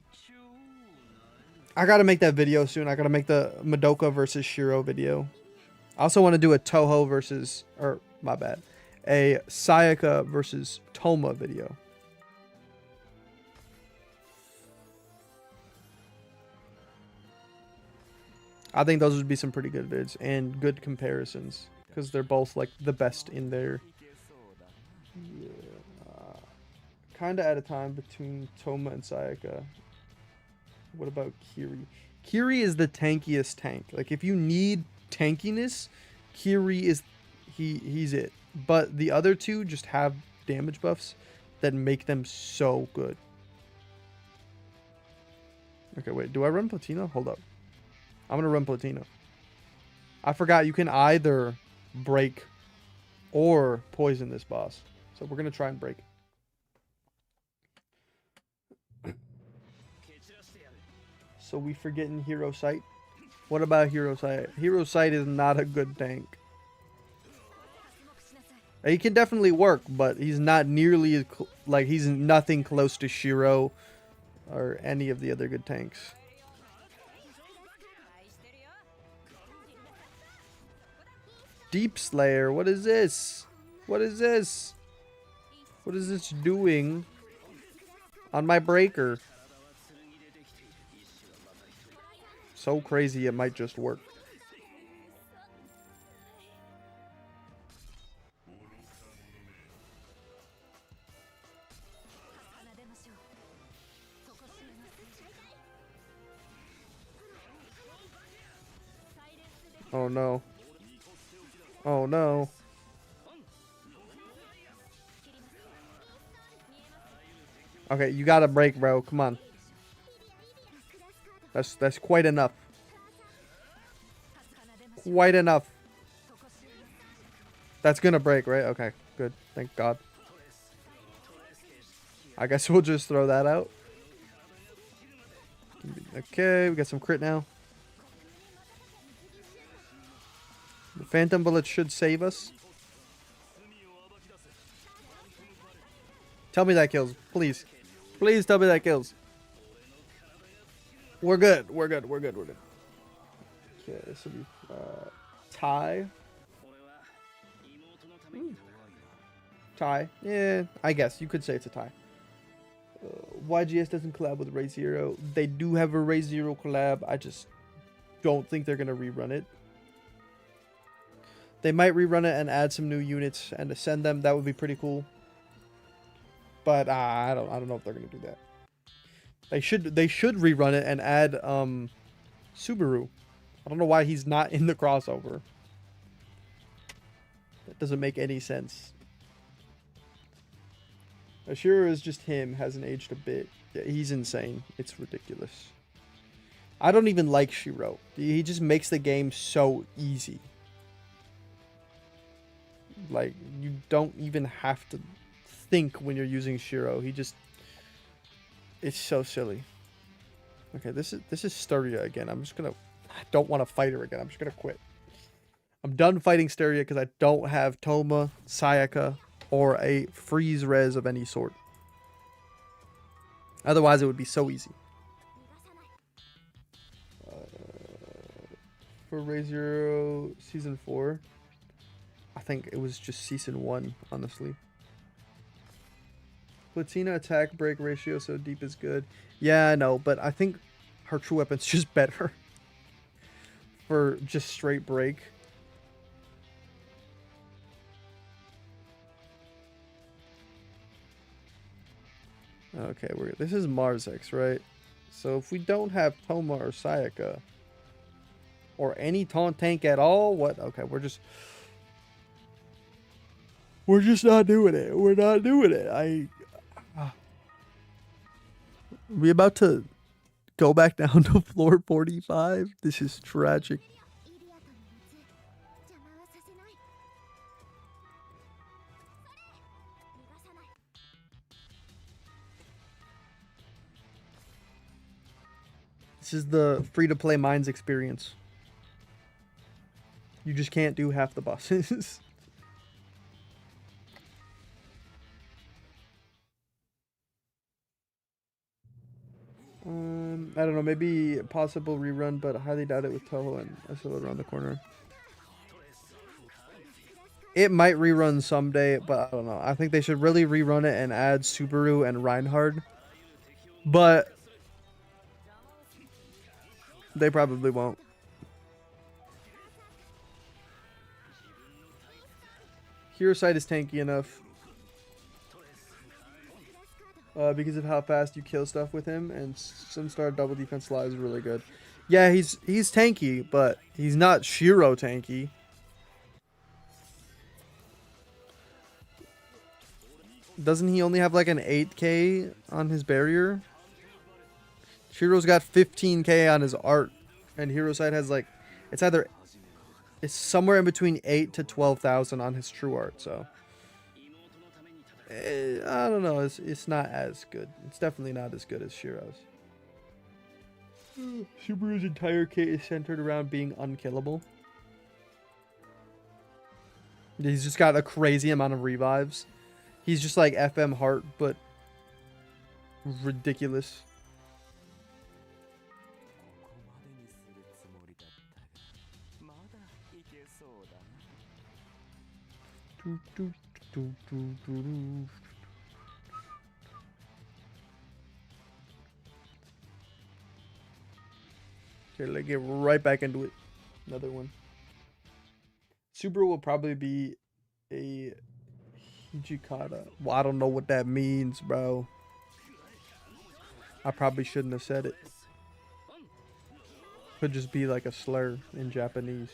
I gotta make that video soon. I gotta make the Madoka versus Shiro video. I also want to do a Toho versus, or my bad, a Sayaka versus Toma video. I think those would be some pretty good vids and good comparisons because they're both like the best in their. Yeah, kind of at a time between Toma and Sayaka. What about Kiri? Kiri is the tankiest tank. Like if you need tankiness, Kiri is he's it. But the other two just have damage buffs that make them so good. Okay, wait. Do I run Platina? Hold up. I'm going to run Platina. I forgot you can either break or poison this boss. So we're going to try and break. So we forgetting Hero Sight. What about Hero Sight? Hero Sight is not a good tank. He can definitely work, but he's not nearly as like he's nothing close to Shiro or any of the other good tanks. Deep Slayer, what is this? What is this? What is this doing on my breaker? So crazy it might just work. Oh no. Oh no. Okay, you gotta break, bro. Come on. That's quite enough. Quite enough. That's gonna break, right? Okay, good. Thank God. I guess we'll just throw that out. Okay, we got some crit now. The Phantom Bullet should save us. Tell me that kills, please. Please tell me that kills. We're good. We're good. We're good. We're good. Okay, this will be tie. Tie. Yeah, I guess you could say it's a tie. YGS doesn't collab with Ray Zero. They do have a Ray Zero collab. I just don't think they're gonna rerun it. They might rerun it and add some new units and ascend them. That would be pretty cool. But I don't know if they're gonna do that. They should rerun it and add Subaru. I don't know why he's not in the crossover. That doesn't make any sense. Ashura is just him, hasn't aged a bit. Yeah, he's insane. It's ridiculous. I don't even like Shiro. He just makes the game so easy. Like, you don't even have to think when you're using Shiro. He just... It's so silly. Okay, this is Styria again. I'm just gonna... I don't want to fight her again. I'm just gonna quit. I'm done fighting Styria because I don't have Toma, Sayaka, or a freeze res of any sort. Otherwise, it would be so easy. For Ray Zero Season 4, I think it was just Season 1, honestly. Platina attack break ratio so deep is good. Yeah, I know, but I think her true weapon's just better for just straight break. Okay, this is Marzex, right? So if we don't have Toma or Sayaka or any taunt tank at all, what? Okay, we're just not doing it. We're not doing it. We about to go back down to floor 45. This is tragic. This is the free-to-play Mines experience. You just can't do half the bosses. I don't know. Maybe a possible rerun, but I highly doubt it with Toho and Asilo around the corner. It might rerun someday, but I don't know. I think they should really rerun it and add Subaru and Reinhard. But they probably won't. Hero Sight is tanky enough. Because of how fast you kill stuff with him, and Sunstar double defense slide is really good. Yeah, he's tanky, but he's not Shiro tanky. Doesn't he only have like an 8k on his barrier? Shiro's got 15k on his art, and Hero Sight has like, it's somewhere in between 8 to 12,000 on his true art. So I don't know. It's not as good. It's definitely not as good as Shiro's. Subaru's entire kit is centered around being unkillable. He's just got a crazy amount of revives. He's just like FM Heart, but ridiculous. Okay, let's get right back into it. Another one. Subaru will probably be a Hijikata. Well, I don't know what that means, bro. I probably shouldn't have said it. Could just be like a slur in Japanese.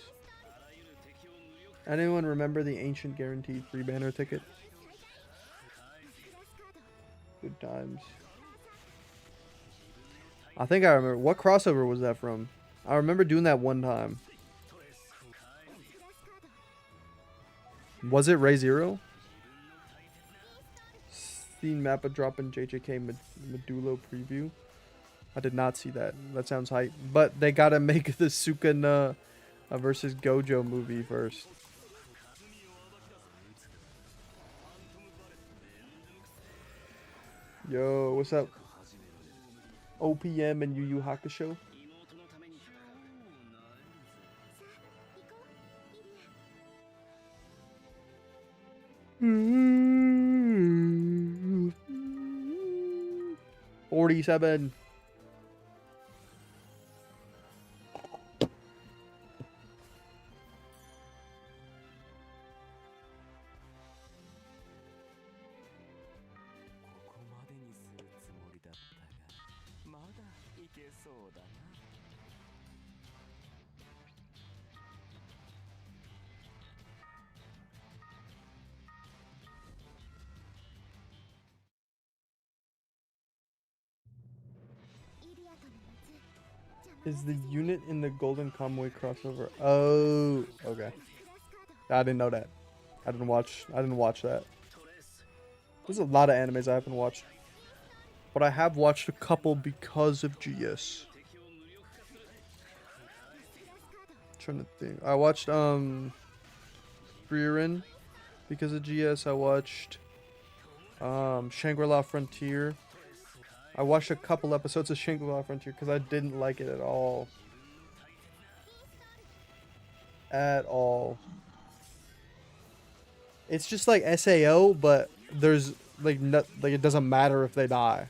Anyone remember the ancient guaranteed free banner ticket? Good times. I think I remember. What crossover was that from? I remember doing that one time. Was it Ray Zero? Seen Mappa drop in JJK Medulo preview. I did not see that. That sounds hype. But they gotta make the Sukuna versus Gojo movie first. Yo, what's up? OPM and Yu Yu Hakusho. Mm-hmm. 47. Is the unit in the Golden Kamuy crossover? Oh, okay. I didn't know that. I didn't watch that. There's a lot of animes I haven't watched. But I have watched a couple because of GS. Trying to think. I watched Frieren because of GS. I watched Shangri-La Frontier. I watched a couple episodes of Shangri-La Frontier because I didn't like it at all. At all. It's just like SAO, but there's like it doesn't matter if they die.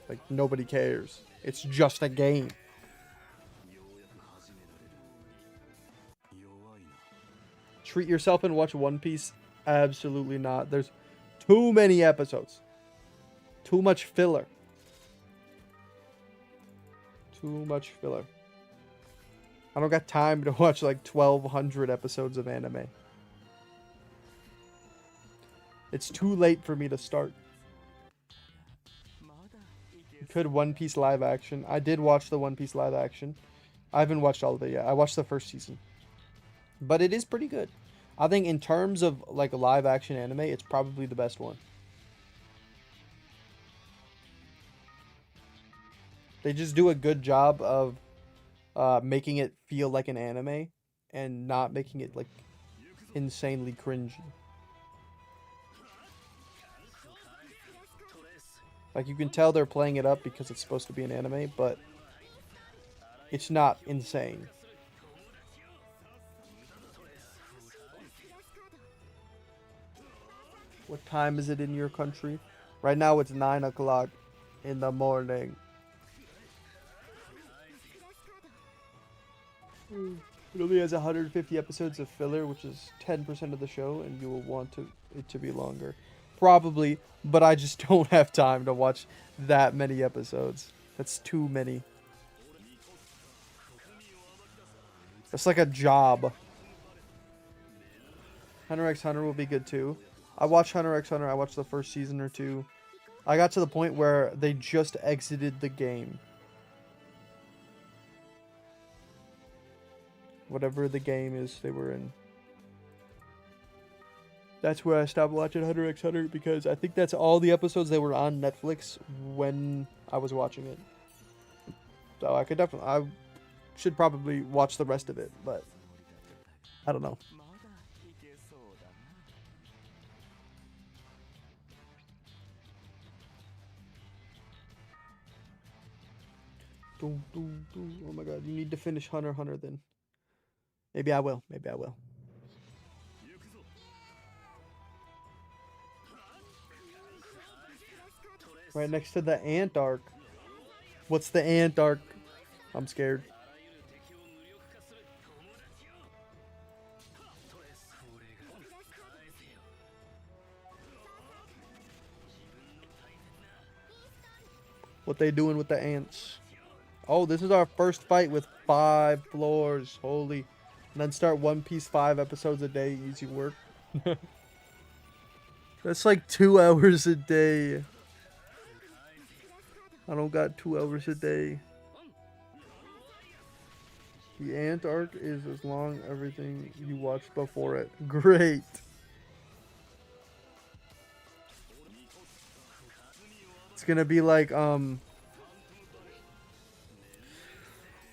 Like nobody cares. It's just a game. Treat yourself and watch One Piece? Absolutely not. There's too many episodes. Too much filler. Too much filler. I don't got time to watch like 1,200 episodes of anime. It's too late for me to start. Could One Piece live action? I did watch the One Piece live action. I haven't watched all of it yet. I watched the first season. But it is pretty good. I think in terms of like a live action anime, it's probably the best one. They just do a good job of making it feel like an anime and not making it like insanely cringy. Like you can tell they're playing it up because it's supposed to be an anime, but it's not insane. What time is it in your country? Right now it's 9 o'clock in the morning. It only has 150 episodes of filler, which is 10% of the show, and you will want it to be longer. Probably, but I just don't have time to watch that many episodes. That's too many. That's like a job. Hunter x Hunter will be good too. I watched Hunter x Hunter. I watched the first season or two. I got to the point where they just exited the game. Whatever the game is they were in. That's where I stopped watching Hunter x Hunter because I think that's all the episodes that were on Netflix when I was watching it. So I should probably watch the rest of it, but I don't know. Oh my god, you need to finish Hunter x Hunter then. Maybe I will. Maybe I will. Right next to the ant arc. What's the ant arc? I'm scared. What they doing with the ants? Oh, this is our first fight with 5 floors. Holy. And then start One Piece 5 episodes a day. Easy work. That's like 2 hours a day. I don't got 2 hours a day. The ant arc is as long everything you watched before it. Great. It's gonna be like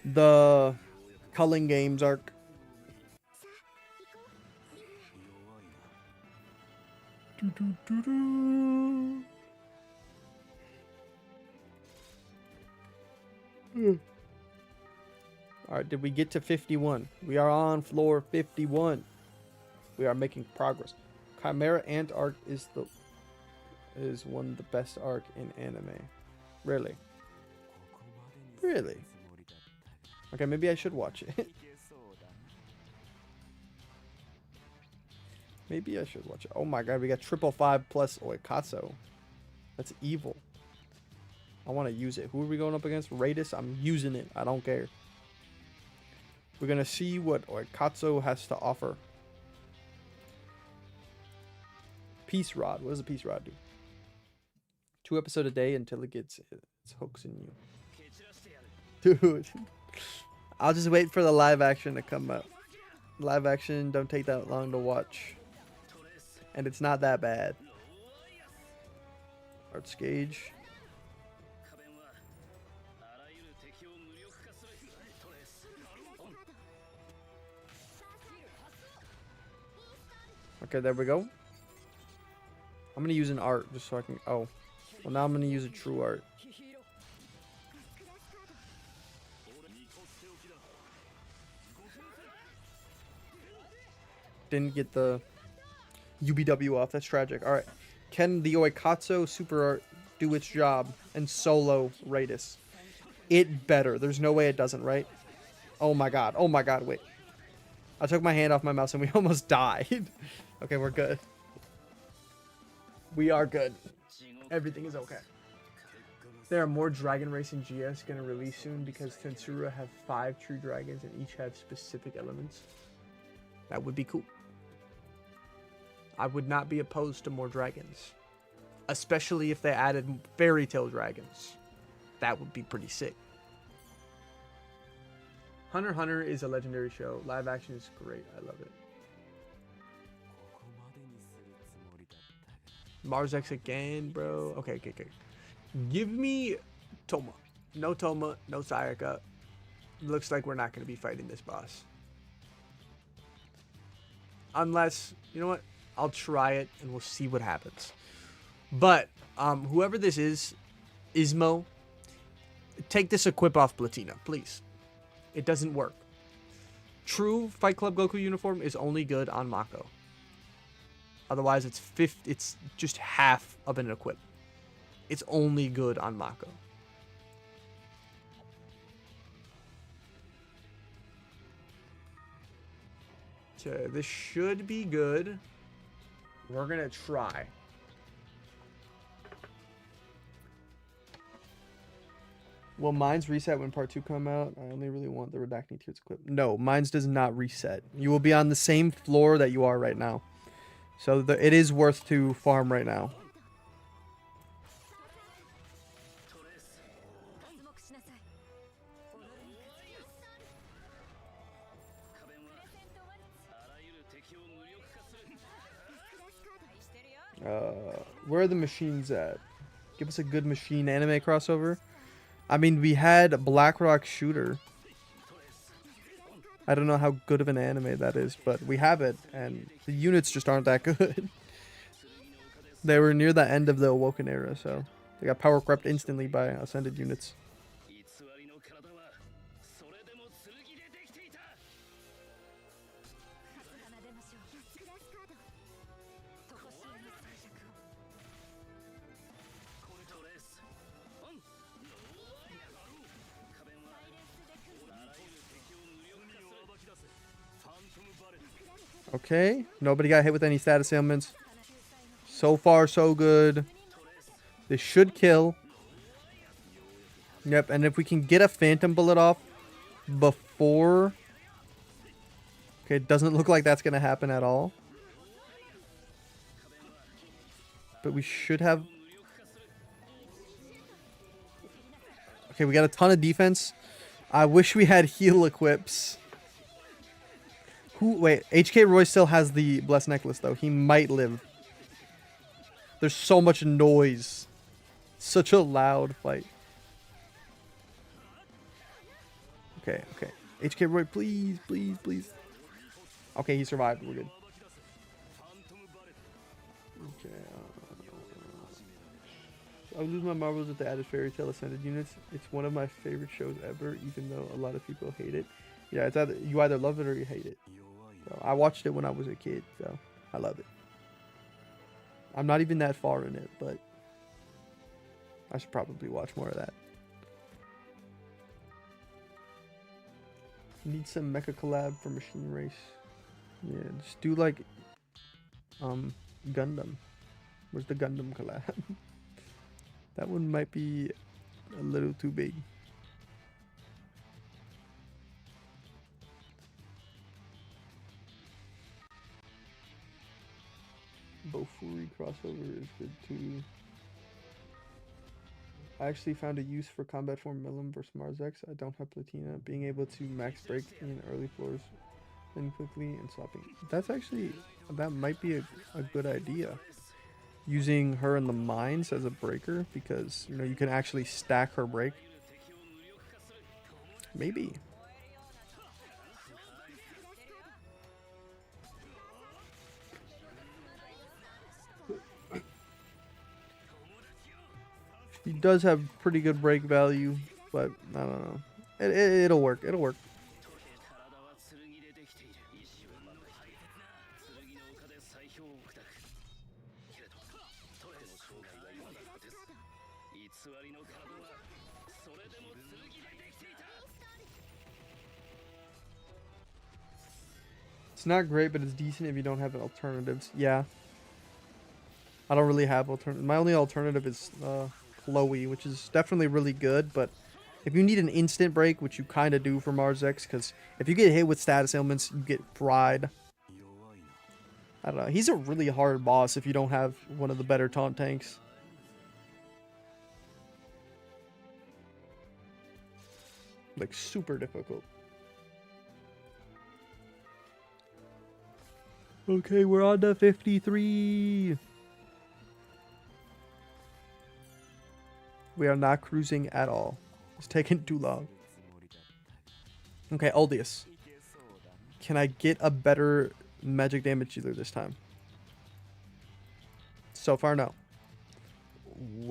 the Culling Games arc. Alright, did we get to 51? We are on floor 51. We are making progress. Chimera Ant arc is one of the best arc in anime. Really? Really? Okay, maybe I should watch it. Maybe I should watch it. Oh my god, we got 555 plus Oikatsu. That's evil. I want to use it. Who are we going up against? Raidus? I'm using it. I don't care. We're going to see what Oikatsu has to offer. Peace Rod. What does a Peace Rod do? 2 episodes a day until it gets its hooks in you. Dude. I'll just wait for the live action to come up. Live action don't take that long to watch. And it's not that bad. Arts Gauge. Okay, there we go. I'm gonna use an art just so I can. Oh, well now I'm gonna use a true art. Didn't get the UBW off. That's tragic. All right, Can the Oikatsu Super Art do its job and solo Raidus? It better. There's no way it doesn't, right? Oh my god. Oh my god, wait. I took my hand off my mouse and we almost died. Okay, we're good. We are good. Everything is okay. There are more Dragon Racing GS going to release soon because Tensura have 5 true dragons and each have specific elements. That would be cool. I would not be opposed to more dragons. Especially if they added fairy tale dragons. That would be pretty sick. Hunter x Hunter is a legendary show. Live action is great. I love it. Mars X again, bro. Okay. Give me Toma. No Toma, no Sayaka. Looks like we're not going to be fighting this boss. Unless, you know what? I'll try it and we'll see what happens. But, whoever this is, Ismo, take this equip off Platina, please. It doesn't work. True Fight Club Goku uniform is only good on Mako. Otherwise, it's just half of an equip. It's only good on Mako. So this should be good. We're gonna try. Will mines reset when part 2 come out? I only really want the redacting tiers equipped. No, mines does not reset. You will be on the same floor that you are right now. So it is worth to farm right now. Where are the machines at? Give us a good machine anime crossover. I mean, we had Blackrock Shooter. I don't know how good of an anime that is, but we have it, and the units just aren't that good. They were near the end of the Awoken era, so they got power crept instantly by Ascended units. Okay, nobody got hit with any status ailments. So far, so good. This should kill. Yep, and if we can get a Phantom Bullet off before... Okay, it doesn't look like that's going to happen at all. But we should have... Okay, we got a ton of defense. I wish we had heal equips. Wait, HK Roy still has the Blessed Necklace, though. He might live. There's so much noise. Such a loud fight. Okay. HK Roy, please. Okay, he survived. We're good. Okay. I would lose my marbles if they added Fairy Tail Ascended units. It's one of my favorite shows ever, even though a lot of people hate it. Yeah, it's either you either love it or you hate it. So I watched it when I was a kid, so I love it. I'm not even that far in it, but I should probably watch more of that. Need some mecha collab for Machine Race. Yeah, just do like Gundam. Where's the Gundam collab? That one might be a little too big. Bofuri crossover is good too. I actually found a use for combat form Milim versus Mars X. I don't have Platina. Being able to max break in early floors then quickly and swapping. That's actually, that might be a good idea. Using her in the mines as a breaker because, you know, you can actually stack her break. Maybe. He does have pretty good break value, but I don't know. It'll work. It'll work. It's not great, but it's decent if you don't have alternatives. Yeah. I don't really have alternative. My only alternative is Chloe, which is definitely really good, but if you need an instant break, which you kind of do for Mars X, because if you get hit with status ailments, you get fried. I don't know. He's a really hard boss if you don't have one of the better taunt tanks. Like, super difficult. Okay, we're on to 53. We are not cruising at all. It's taking too long. Okay, Aldius. Can I get a better magic damage dealer this time? So far, no.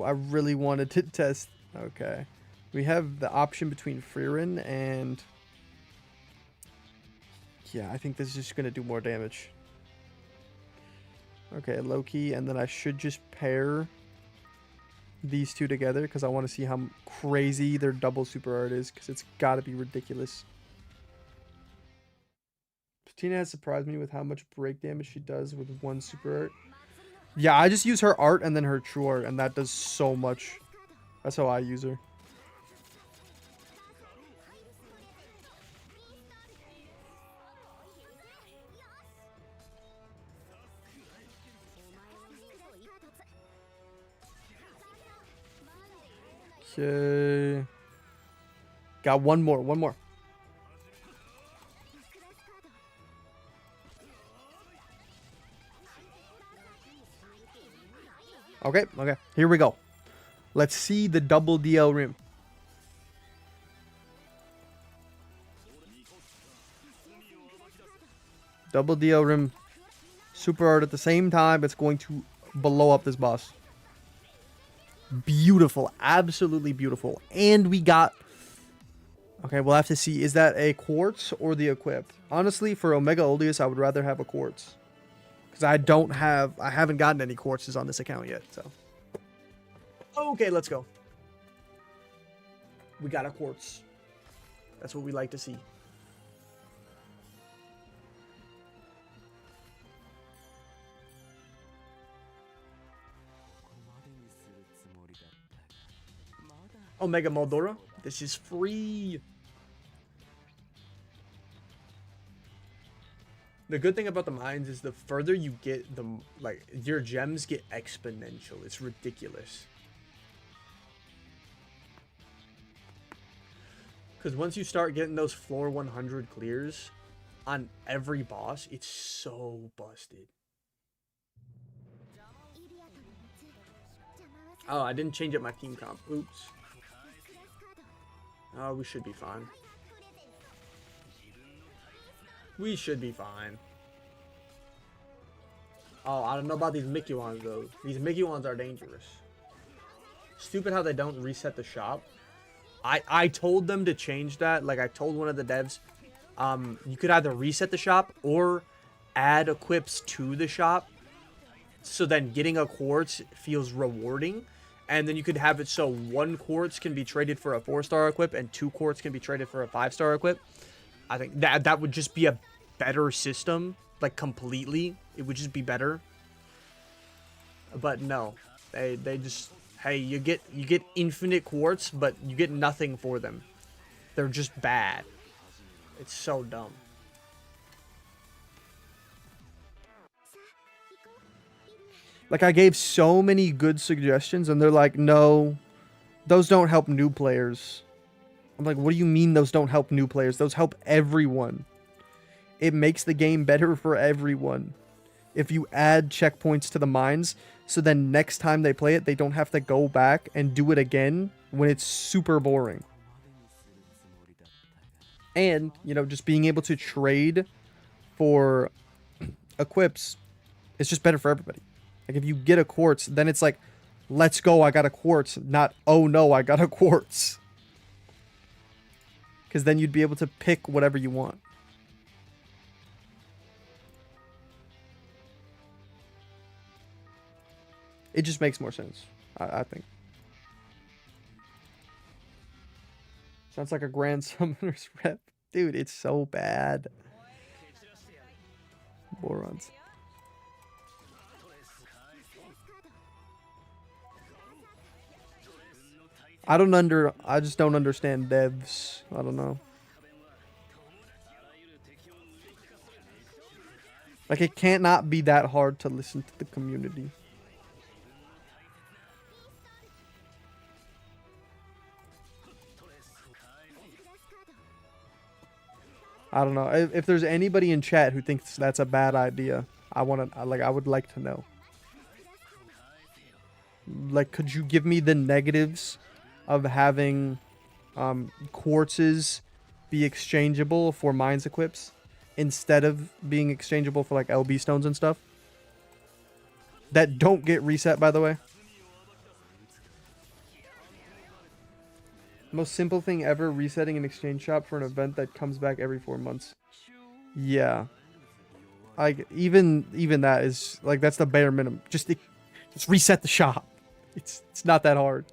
I really wanted to test. Okay. We have the option between Frieren and... Yeah, I think this is just going to do more damage. Okay, Loki, and then I should just pair these two together because I want to see how crazy their double super art is, because it's got to be ridiculous. Patina has surprised me with how much break damage she does with one super art. Yeah, I just use her art and then her true art, and that does so much. That's how I use her. Okay. Got one more, one more. Okay, okay. Here we go. Let's see the double DL rim. Double DL rim. Super art at the same time. It's going to blow up this boss. Beautiful. Absolutely beautiful. And we got... Okay, we'll have to see. Is that a quartz or the equipped? Honestly, for Omega Oldius, I would rather have a quartz. Because I haven't gotten any quartzes on this account yet, so. Okay, let's go. We got a quartz. That's what we like to see. Omega Moldora. This is free. The good thing about the mines is the further you get, the like your gems get exponential. It's ridiculous. Because once you start getting those floor 100 clears on every boss, it's so busted. Oh, I didn't change up my team comp. Oops. Oh, we should be fine. We should be fine. Oh, I don't know about these Mickey ones though. These Mickey ones are dangerous. Stupid how they don't reset the shop. I told them to change that. Like I told one of the devs, you could either reset the shop or add equips to the shop. So then getting a quartz feels rewarding. And then you could have it so 1 quartz can be traded for a 4-star equip and 2 quartz can be traded for a 5-star equip. I think that would just be a better system, like completely. It would just be better. But no, they just, hey, you get infinite quartz, but you get nothing for them. They're just bad. It's so dumb. Like, I gave so many good suggestions, and they're like, no, those don't help new players. I'm like, what do you mean those don't help new players? Those help everyone. It makes the game better for everyone. If you add checkpoints to the mines, so then next time they play it, they don't have to go back and do it again when it's super boring. And, you know, just being able to trade for equips, it's just better for everybody. Like, if you get a quartz, then it's like, let's go, I got a quartz, not, oh no, I got a quartz. Because then you'd be able to pick whatever you want. It just makes more sense, I think. Sounds like a Grand Summoner's rep. Dude, it's so bad. Borons. I just don't understand devs. I don't know. Like, it can't not be that hard to listen to the community. I don't know. If there's anybody in chat who thinks that's a bad idea, I would like to know. Like, could you give me the negatives of having quartzes be exchangeable for mines equips instead of being exchangeable for like LB stones and stuff that don't get reset, by the way? Most simple thing ever, resetting an exchange shop for an event that comes back every 4 months. Yeah. Even that is like, that's the bare minimum. Just reset the shop. It's not that hard.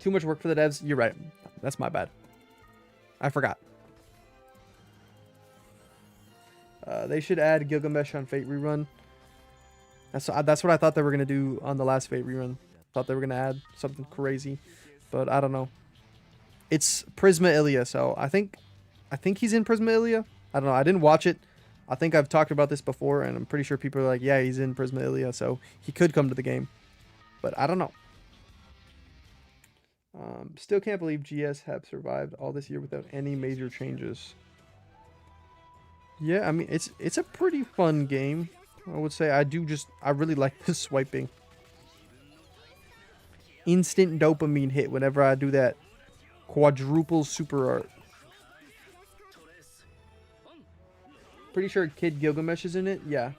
Too much work for the devs. You're right. That's my bad. I forgot. They should add Gilgamesh on Fate rerun. That's what I thought they were gonna do on the last Fate rerun. Thought they were gonna add something crazy, but I don't know. It's Prisma Ilia, so I think he's in Prisma Ilia. I don't know. I didn't watch it. I think I've talked about this before, and I'm pretty sure people are like, yeah, he's in Prisma Ilia, so he could come to the game. But I don't know. Still can't believe GS have survived all this year without any major changes. Yeah, I mean, it's a pretty fun game. I would say I really like the swiping. Instant dopamine hit whenever I do that quadruple super art. Pretty sure Kid Gilgamesh is in it. Yeah.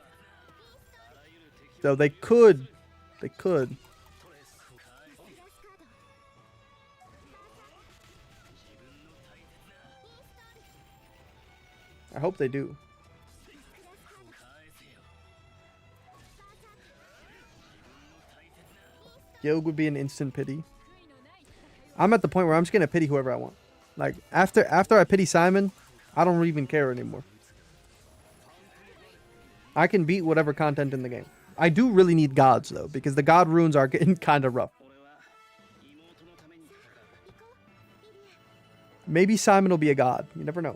So they could. I hope they do. Gilg would be an instant pity. I'm at the point where I'm just gonna pity whoever I want. Like, after I pity Simon, I don't even care anymore. I can beat whatever content in the game. I do really need gods though, because the god runes are getting kind of rough. Maybe Simon will be a god. You never know.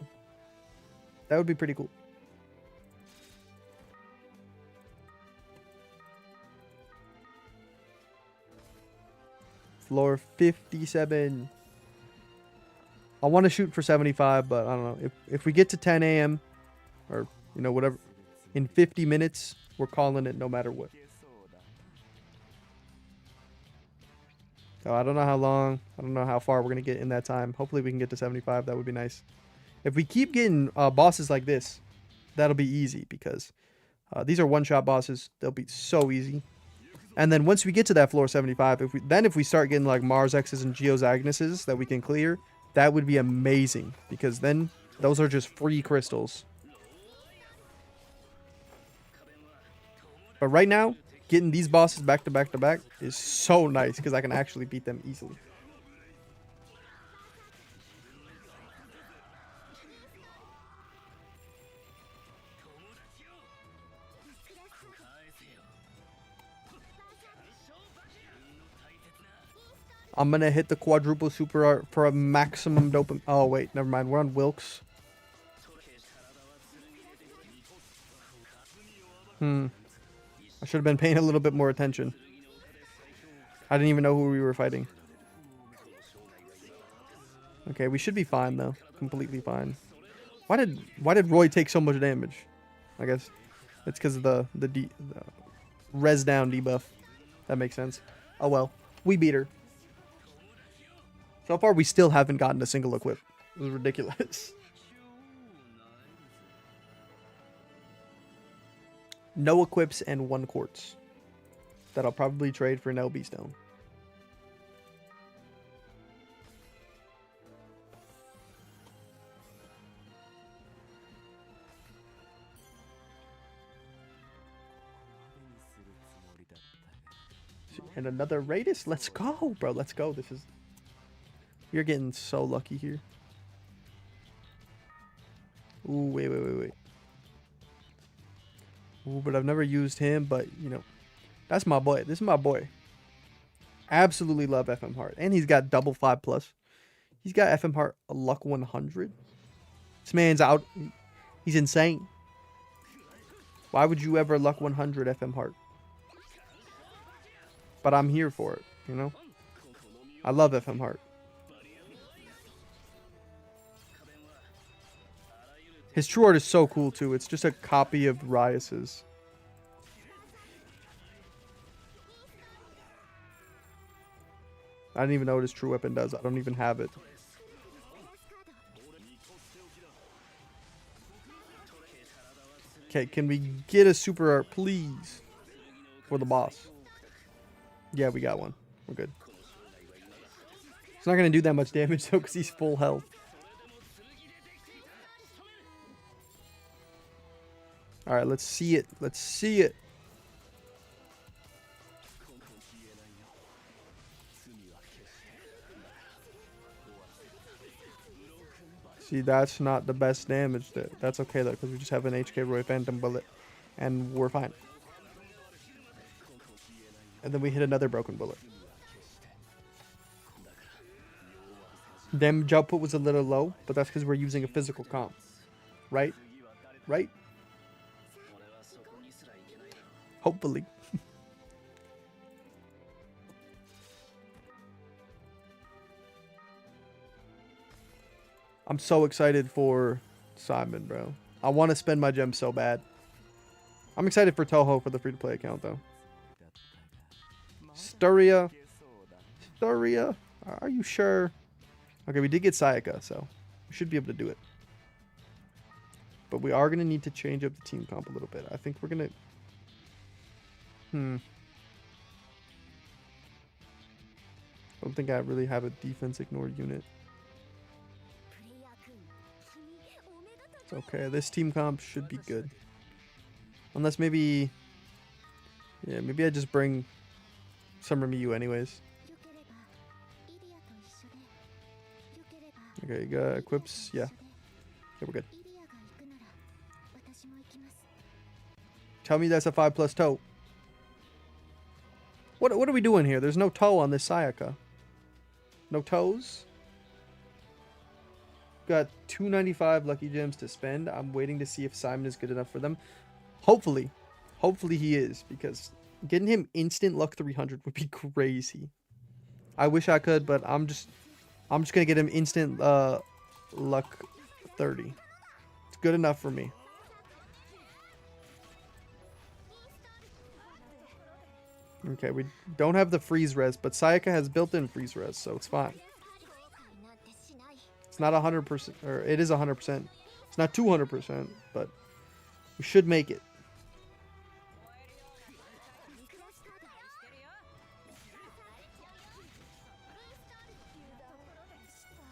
That would be pretty cool. Floor 57. I want to shoot for 75, but I don't know. If we get to 10 a.m. or, you know, whatever, in 50 minutes, we're calling it no matter what. So I don't know how long. I don't know how far we're going to get in that time. Hopefully we can get to 75. That would be nice. If we keep getting bosses like this, that'll be easy because these are one-shot bosses. They'll be so easy. And then once we get to that floor 75, if we start getting like Mars X's and Geos Agnes's that we can clear, that would be amazing because then those are just free crystals. But right now, getting these bosses back to back to back is so nice because I can actually beat them easily. I'm going to hit the quadruple super art for a maximum dopamine. Oh, wait. Never mind. We're on Wilkes. I should have been paying a little bit more attention. I didn't even know who we were fighting. Okay, we should be fine, though. Completely fine. Why did Roy take so much damage? I guess it's because of the res down debuff. That makes sense. Oh, well. We beat her. So far, we still haven't gotten a single equip. It was ridiculous. No equips and 1 quartz. That I'll probably trade for an LB stone. And another Raidus. Let's go, bro. Let's go. You're getting so lucky here. Ooh, wait. Ooh, but I've never used him, but, you know, that's my boy. This is my boy. Absolutely love FM Heart. And he's got double 5+. He's got FM Heart a luck 100. This man's out. He's insane. Why would you ever luck 100 FM Heart? But I'm here for it, you know? I love FM Heart. His true art is so cool, too. It's just a copy of Rias's. I don't even know what his true weapon does. I don't even have it. Okay, can we get a super art, please? For the boss. Yeah, we got one. We're good. It's not going to do that much damage, though, because he's full health. Alright, let's see it. Let's see it. See, that's not the best damage. That's okay, though, because we just have an HK Roy Phantom Bullet. And we're fine. And then we hit another broken bullet. Damage output was a little low, but that's because we're using a physical comp. Right? Right? Hopefully. I'm so excited for Simon, bro. I want to spend my gems so bad. I'm excited for Toho for the free-to-play account, though. Sturia. Sturia? Are you sure? Okay, we did get Sayaka, so we should be able to do it. But we are going to need to change up the team comp a little bit. I think we're going to... I don't think I really have a defense ignore unit. It's okay. This team comp should be good. Unless maybe... Yeah, maybe I just bring Summer Miyu anyways. Okay, you got equips. Yeah. Okay, we're good. Tell me that's a 5+ toe. What are we doing here? There's no toe on this Sayaka. No toes? Got 295 lucky gems to spend. I'm waiting to see if Simon is good enough for them. Hopefully. Hopefully he is, because getting him instant luck 300 would be crazy. I wish I could, but I'm just gonna get him instant luck 30. It's good enough for me. Okay, we don't have the freeze res, but Sayaka has built-in freeze res, so it's fine. It's not 100%, or it is 100%. It's not 200%, but we should make it.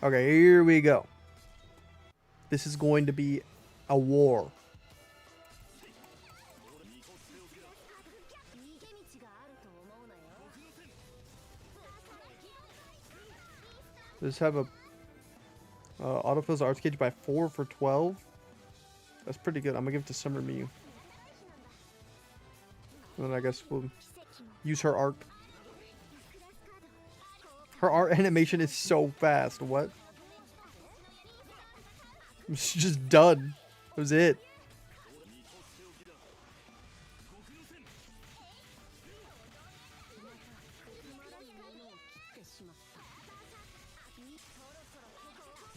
Okay, here we go. This is going to be a war. Does this have a autofills Arts Cage by 4 for 12? That's pretty good. I'm gonna give it to Summer Miyu. And then I guess we'll use her art. Her art animation is so fast. What? It's just done. That was it.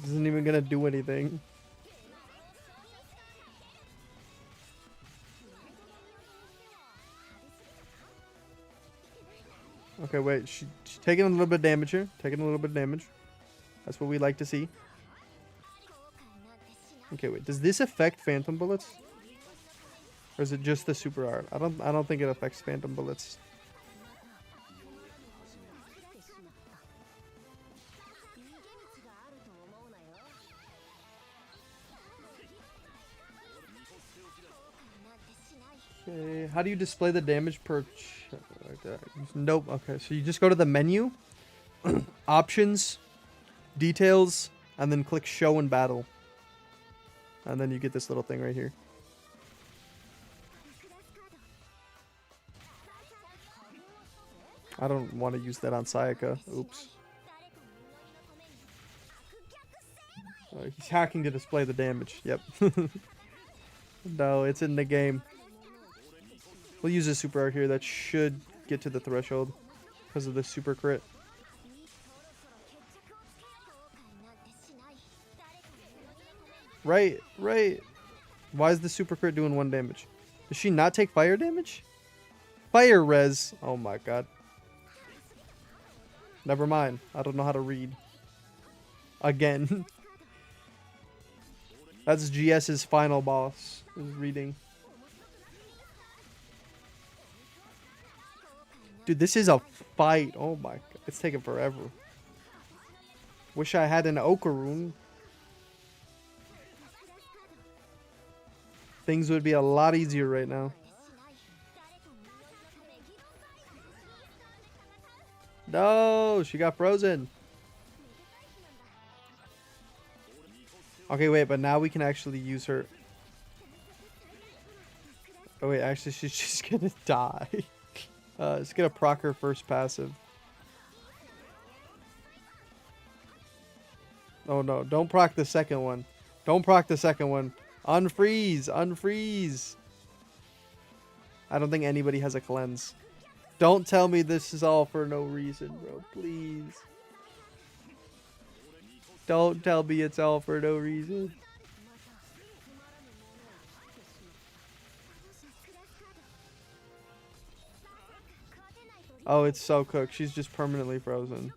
This isn't even gonna do anything. Okay, wait. She's taking a little bit of damage here. Taking a little bit of damage. That's what we like to see. Okay, wait. Does this affect phantom bullets? Or is it just the super art? I don't think it affects phantom bullets. Okay, how do you display the damage per like that? Nope. Okay, so you just go to the menu, options, details, and then click show and battle. And then you get this little thing right here. I don't want to use that on Sayaka. Oops. He's hacking to display the damage. Yep. No, it's in the game. We'll use a super art here. That should get to the threshold because of the super crit. Right, right. Why is the super crit doing 1 damage? Does she not take fire damage? Fire res. Oh my god. Never mind. I don't know how to read. Again. That's GS's final boss. Is reading. Dude, this is a fight. Oh my god. It's taking forever. Wish I had an Okarun. Things would be a lot easier right now. No, she got frozen. Okay, wait, but now we can actually use her. Oh wait, actually she's just gonna die. Let's get a proc her first passive. Oh no, don't proc the second one. Don't proc the second one. Unfreeze! Unfreeze! I don't think anybody has a cleanse. Don't tell me this is all for no reason, bro. Please. Don't tell me it's all for no reason. Oh, it's so cooked. She's just permanently frozen.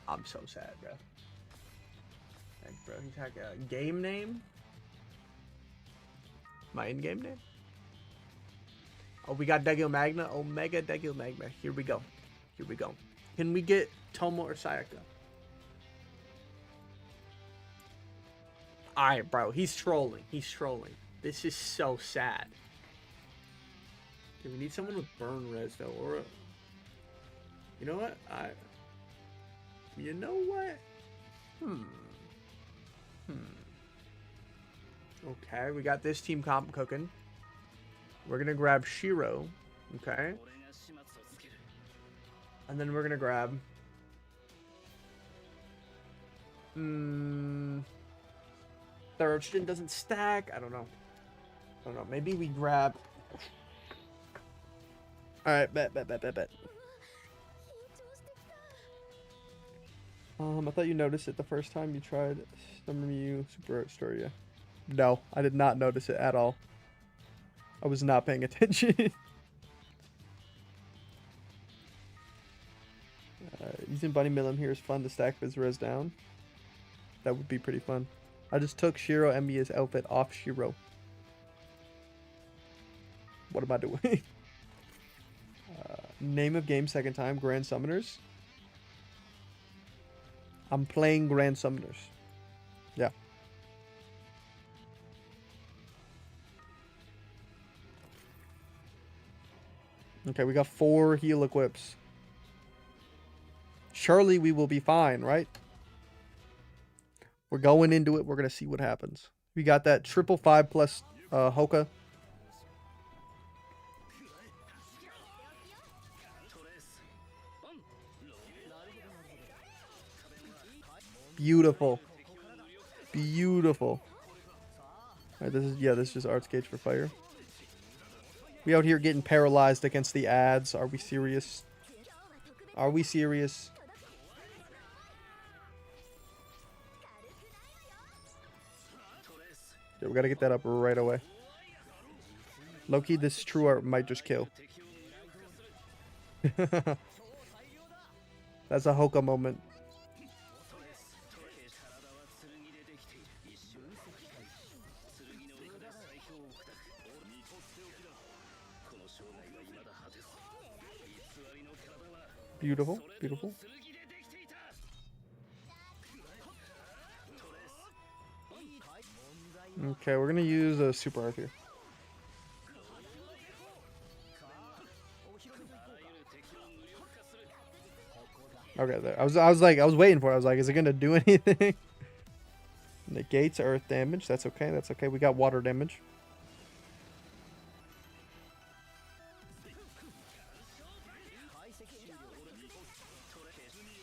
I'm so sad, bro. Like, bro, he's like a game name? My in-game name? Oh, we got Degil Magna. Omega Degil Magna. Here we go. Here we go. Can we get Tomo or Sayaka? Alright, bro. He's trolling. He's trolling. This is so sad. Okay, we need someone with burn res, though. Or a... You know what? You know what? Okay, we got this team comp cooking. We're gonna grab Shiro. Okay. And then we're gonna grab... Thirdshin doesn't stack. I don't know. I don't know. Maybe we grab... Alright, bet. I thought you noticed it the first time you tried Summer Mew Super Art Story. Yeah. No, I did not notice it at all. I was not paying attention. Using Bunny Milim here is fun to stack his res down. That would be pretty fun. I just took Shiro and Mia's outfit off Shiro. What am I doing? Name of game second time, Grand Summoners. I'm playing Grand Summoners. Yeah. Okay, we got 4 heal equips. Surely we will be fine, right? We're going into it. We're going to see what happens. We got that 555 plus Hoka. Beautiful. Beautiful. Alright, this is just Arts Gauge for fire. We out here getting paralyzed against the ads. Are we serious? Are we serious? Yeah, we gotta get that up right away. Low-key, this true art might just kill. That's a Hoka moment. Beautiful, beautiful. Okay, we're gonna use a super art here. Okay, there. I was waiting for it. I was like, is it gonna do anything? Negates earth damage. That's okay. That's okay. We got water damage.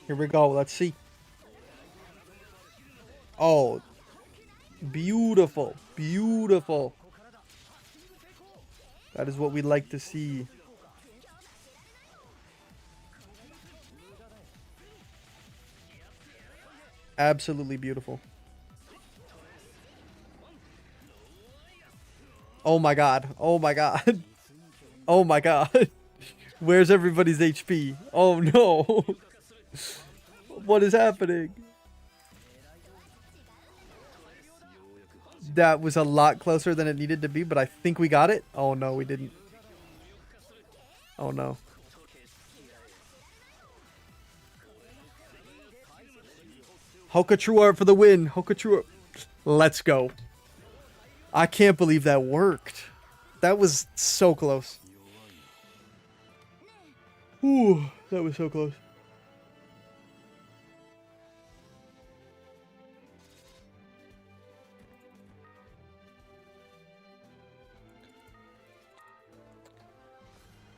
Here we go. Let's see. Oh, beautiful. Beautiful. That is what we like to see. Absolutely beautiful. Oh my god. Oh my god. Oh my god. Where's everybody's HP? Oh no. What is happening? That was a lot closer than it needed to be, but I think we got it. Oh no, we didn't. Oh no. Hoka True Art for the win. Hoka True Art. Let's go. I can't believe that worked. That was so close. Ooh, that was so close.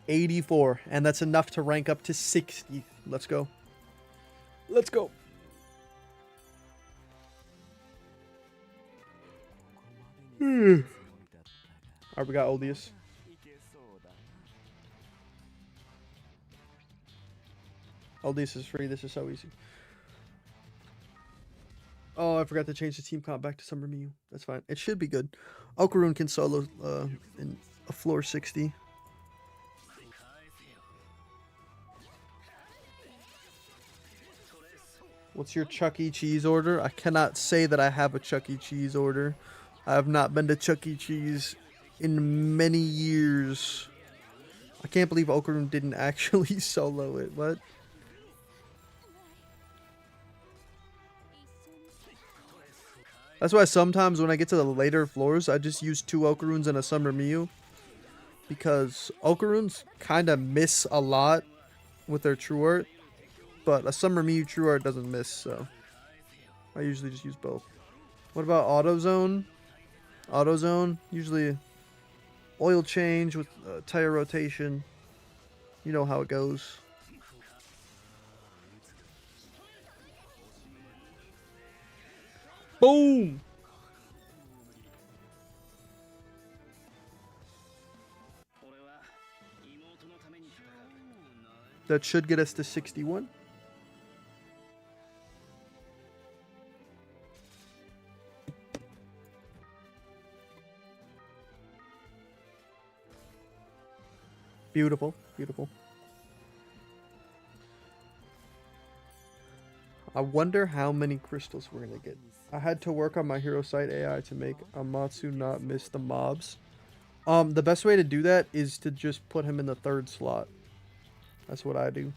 $84, and that's enough to rank up to 60. Let's go. Let's go. Alright, we got Odious. Odious is free. This is so easy. Oh, I forgot to change the team comp back to Summer Mew. That's fine. It should be good. Okaroon can solo in a floor 60. What's your Chuck E. Cheese order? I cannot say that I have a Chuck E. Cheese order. I have not been to Chuck E. Cheese in many years. I can't believe Okaroon didn't actually solo it. What? That's why sometimes when I get to the later floors, I just use 2 Okaroons and a Summer Mew. Because Okaroons kind of miss a lot with their True Art. But a Summer Mew True Art doesn't miss, so I usually just use both. What about AutoZone? AutoZone, usually oil change with tire rotation. You know how it goes. Boom! That should get us to 61. Beautiful, beautiful. I wonder how many crystals we're gonna get. I had to work on my hero site AI to make Amatsu not miss the mobs. The best way to do that is to just put him in the 3rd slot. That's what I do.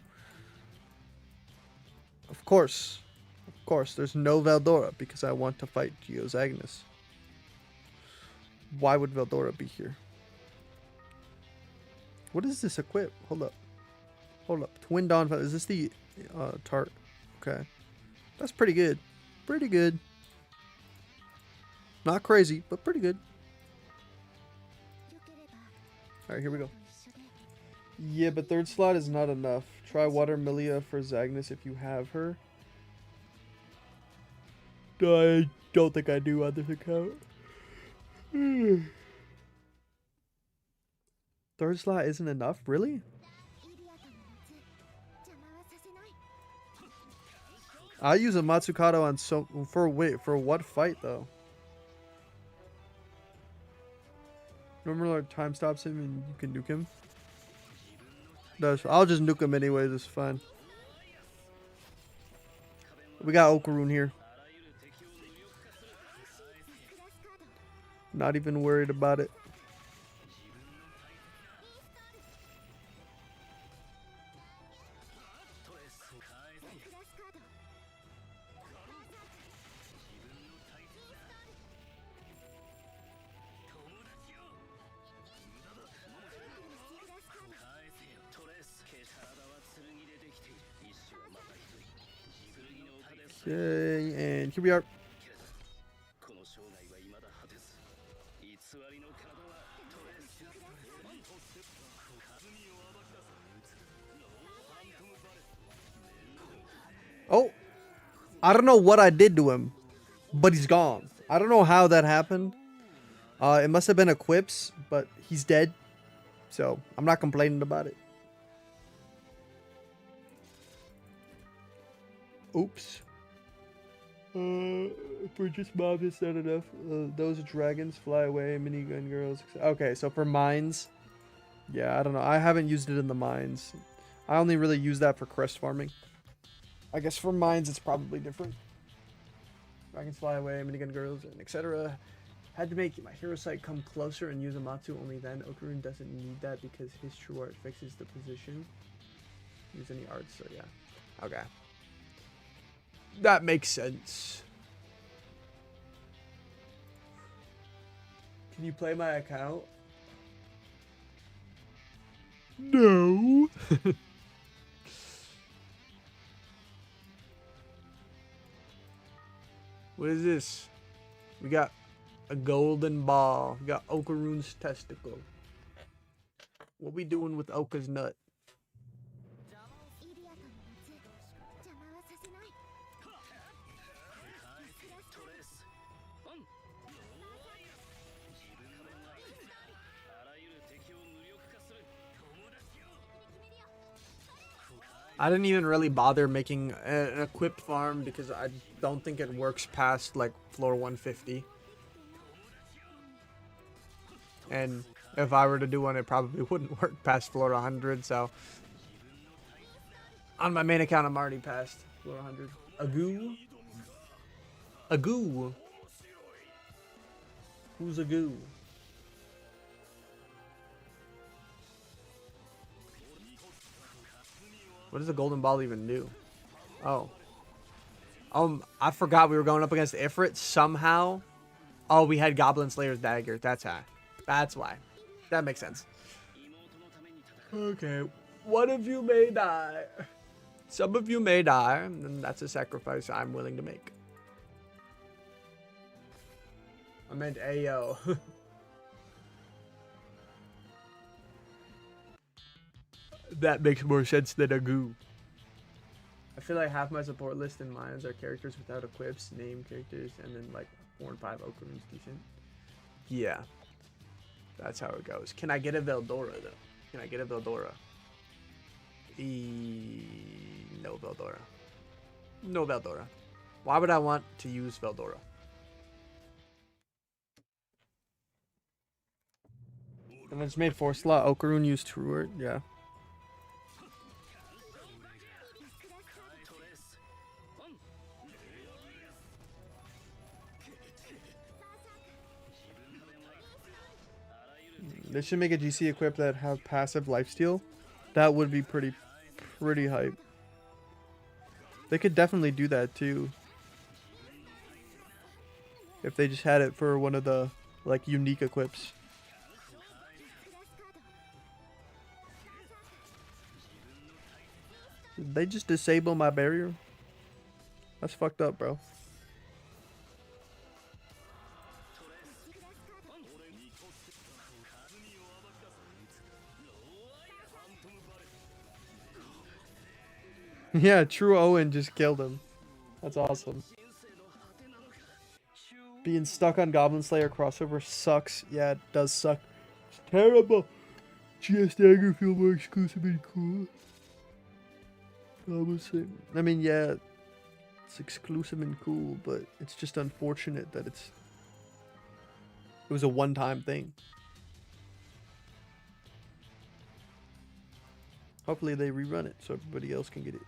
Of course, there's no Veldora because I want to fight Geo's Agnes. Why would Veldora be here? What is this equip? Hold up. Hold up. Twin Dawn. Is this the tart? Okay. That's pretty good. Pretty good. Not crazy, but pretty good. Alright, here we go. Yeah, but 3rd slot is not enough. Try Watermilia for Zagnis if you have her. I don't think I do on this account. 3rd slot isn't enough? Really? I use a Matsukato on for what fight though? Remember like time stops him and you can nuke him? I'll just nuke him anyways, it's fine. We got Okaroon here. Not even worried about it. Okay, and here we are. Oh, I don't know what I did to him, but he's gone. I don't know how that happened. It must have been a quips, but he's dead. So I'm not complaining about it. Oops. For just mobs, it's not enough. Those dragons fly away, minigun girls. Okay, so for mines, yeah, I don't know. I haven't used it in the mines. I only really use that for crest farming. I guess for mines, it's probably different. Dragons fly away, minigun girls, and etc. Had to make my hero site come closer and use Amatsu only then. Okarun doesn't need that because his true art fixes the position. Use any art, so yeah. Okay. That makes sense. Can you play my account? No. What is this? We got a golden ball. We got Okarun's testicle. What we doing with Oka's nut? I didn't even really bother making an equipped farm because I don't think it works past like floor 150. And if I were to do one, it probably wouldn't work past floor 100. So on my main account, I'm already past floor 100. Agoo? Agoo? Who's Agoo? What does a golden ball even do? Oh. I forgot we were going up against Ifrit somehow. Oh, we had Goblin Slayer's dagger. That's how. That's why. That makes sense. Okay. One of you may die. Some of you may die, and that's a sacrifice I'm willing to make. I meant Ayo. That makes more sense than a goo. I feel like half my support list in mines are characters without equips, name characters, and then like 4 and 5 Okarun's decent. Yeah. That's how it goes. Can I get a Veldora though? Can I get a Veldora? No Veldora. No Veldora. Why would I want to use Veldora? And I just made 4 slot. Okarun used True Art. Yeah. They should make a GC equip that have passive lifesteal. That would be pretty hype. They could definitely do that too. If they just had it for one of the like unique equips. Did they just disable my barrier? That's fucked up, bro. Yeah, True Owen just killed him. That's awesome. Being stuck on Goblin Slayer crossover sucks. Yeah, it does suck. It's terrible. GS Dagger feel more exclusive and cool. I mean, yeah, it's exclusive and cool, but it's just unfortunate that it was a one-time thing. Hopefully they rerun it so everybody else can get it.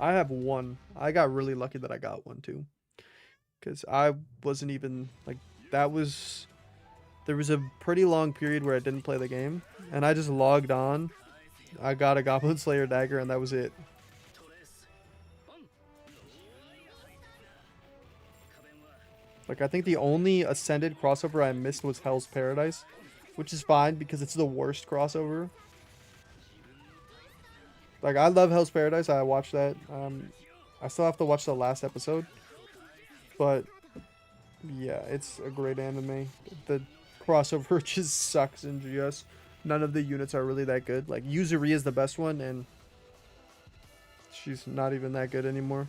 I have one. I got really lucky that I got one too. Because I wasn't even, like, there was a pretty long period where I didn't play the game. And I just logged on. I got a Goblin Slayer dagger and that was it. Like, I think the only Ascended crossover I missed was Hell's Paradise. Which is fine because it's the worst crossover. Like, I love Hell's Paradise. I watched that. I still have to watch the last episode. But, yeah, it's a great anime. The crossover just sucks in GS. None of the units are really that good. Like, Yuzuri is the best one, and She's not even that good anymore.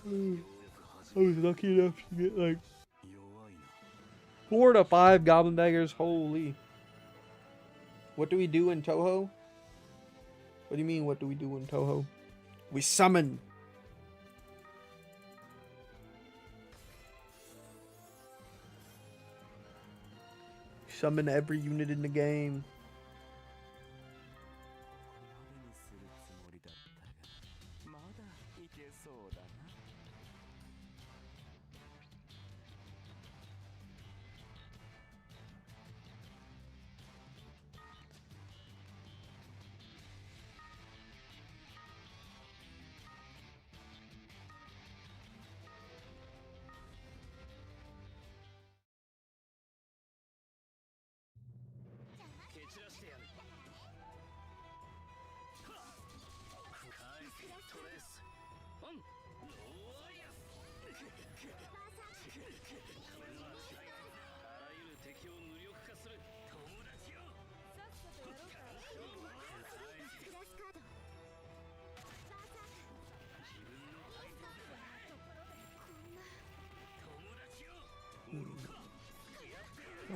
I was lucky enough to get like 4 to 5 Goblin Daggers. Holy. What do we do in Toho? What do you mean, what do we do in Toho? We summon. Summon every unit in the game.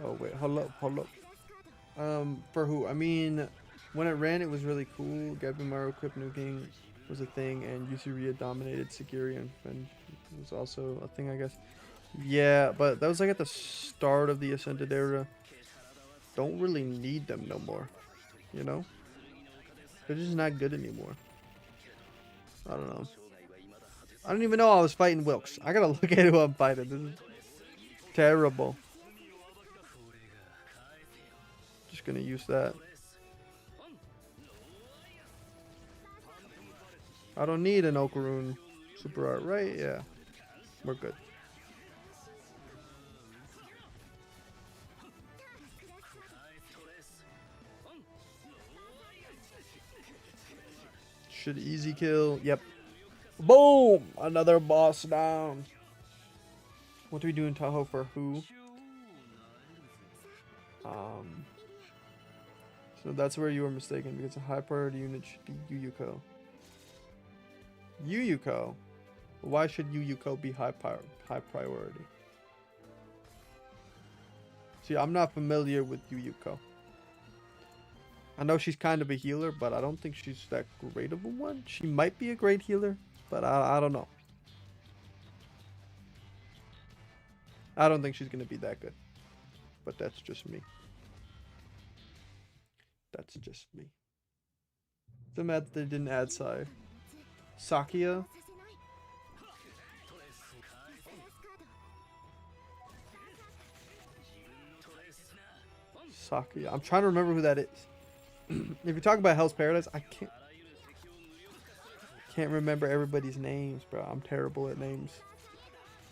Oh wait, hold up. For who? I mean, when it ran, it was really cool. Gabimaru equipped nuking was a thing, and Yusuria dominated Sekiri and Fenj was also a thing, I guess. Yeah, but that was like at the start of the Ascended era. Don't really need them no more, you know? They're just not good anymore. I don't know. I don't even know I was fighting Wilkes. I gotta look at who I'm fighting. This is terrible. Just gonna use that. I don't need an Okaroon super art, right? Yeah. We're good. Should easy kill. Yep. Boom! Another boss down. What do we do in Tahoe for who? So that's where you were mistaken, because a high priority unit should be Yuyuko. Yuyuko? Why should Yuyuko be high priority? See, I'm not familiar with Yuyuko. I know she's kind of a healer, but I don't think she's that great of a one. She might be a great healer, but I don't know. I don't think she's going to be that good. But that's just me. That's just me. The mad they didn't add Sai. Sakia? Sakia. I'm trying to remember who that is. If you're talking about Hell's Paradise, I can't remember everybody's names, bro. I'm terrible at names.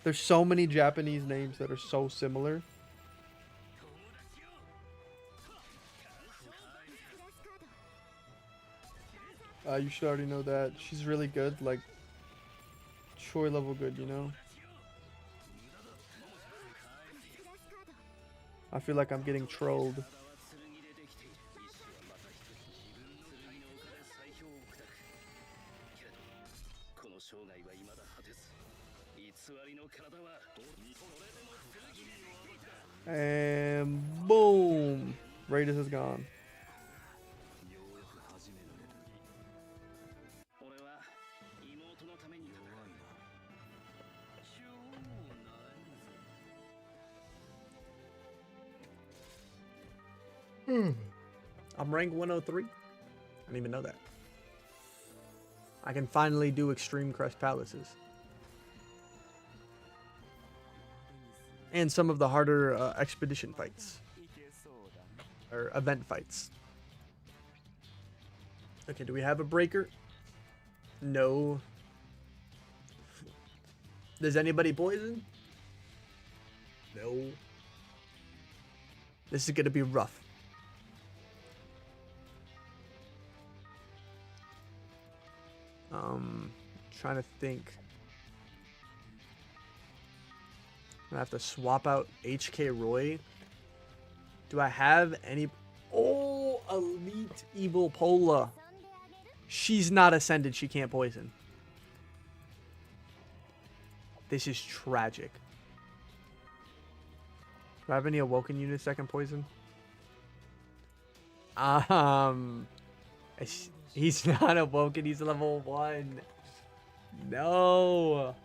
There's so many Japanese names that are so similar. You should already know that. She's really good, like Choi level good, you know? I feel like I'm getting trolled. And boom! Raiders is gone. I'm rank 103. I didn't even know that. I can finally do Extreme Crest Palaces. And some of the harder expedition fights. Or event fights. Okay, do we have a breaker? No. Does anybody poison? No. This is gonna be rough. Trying to think. I have to swap out HK Roy. Do I have any... Oh, Elite Evil Pola. She's not ascended. She can't poison. This is tragic. Do I have any Awoken units that can poison? He's not Awoken. He's level 1. No.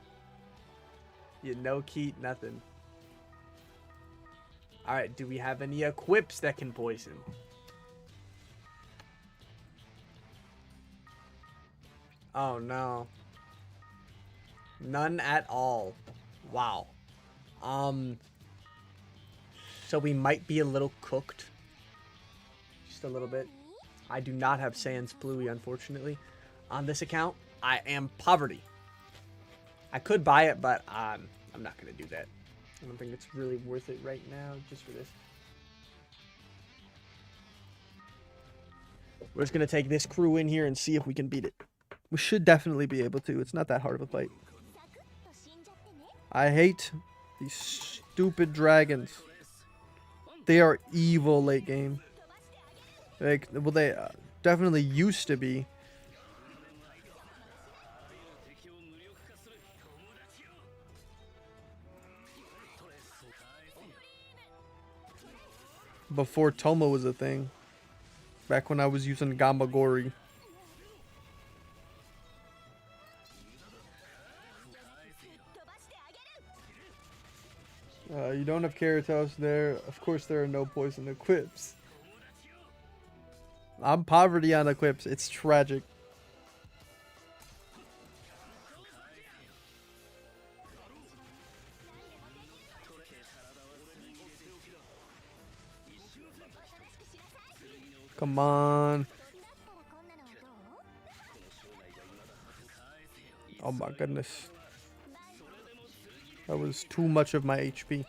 You no Keat, nothing. Alright, do we have any equips that can poison? Oh no. None at all. Wow. So we might be a little cooked. Just a little bit. I do not have Sans Bluey, unfortunately. On this account, I am poverty. I could buy it, but I'm not going to do that. I don't think it's really worth it right now, just for this. We're just going to take this crew in here and see if we can beat it. We should definitely be able to. It's not that hard of a fight. I hate these stupid dragons. They are evil late game. Like, well, they definitely used to be. Before Tomo was a thing. Back when I was using Gamagori. You don't have Keratos there. Of course there are no poison equips. I'm poverty on equips. It's tragic. Come on. Oh my goodness. That was too much of my HP.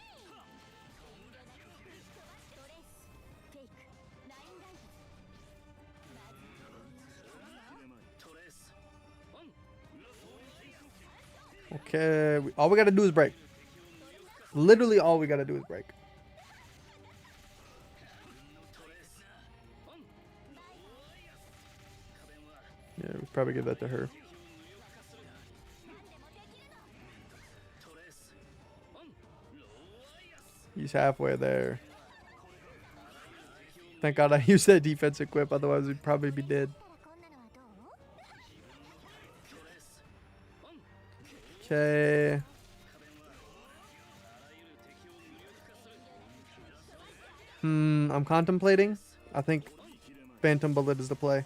Okay, all we gotta do is break. Literally all we gotta do is break. Yeah, we probably give that to her. He's halfway there. Thank God I used that defense equip, otherwise we'd probably be dead. Okay. I'm contemplating. I think Phantom Bullet is the play.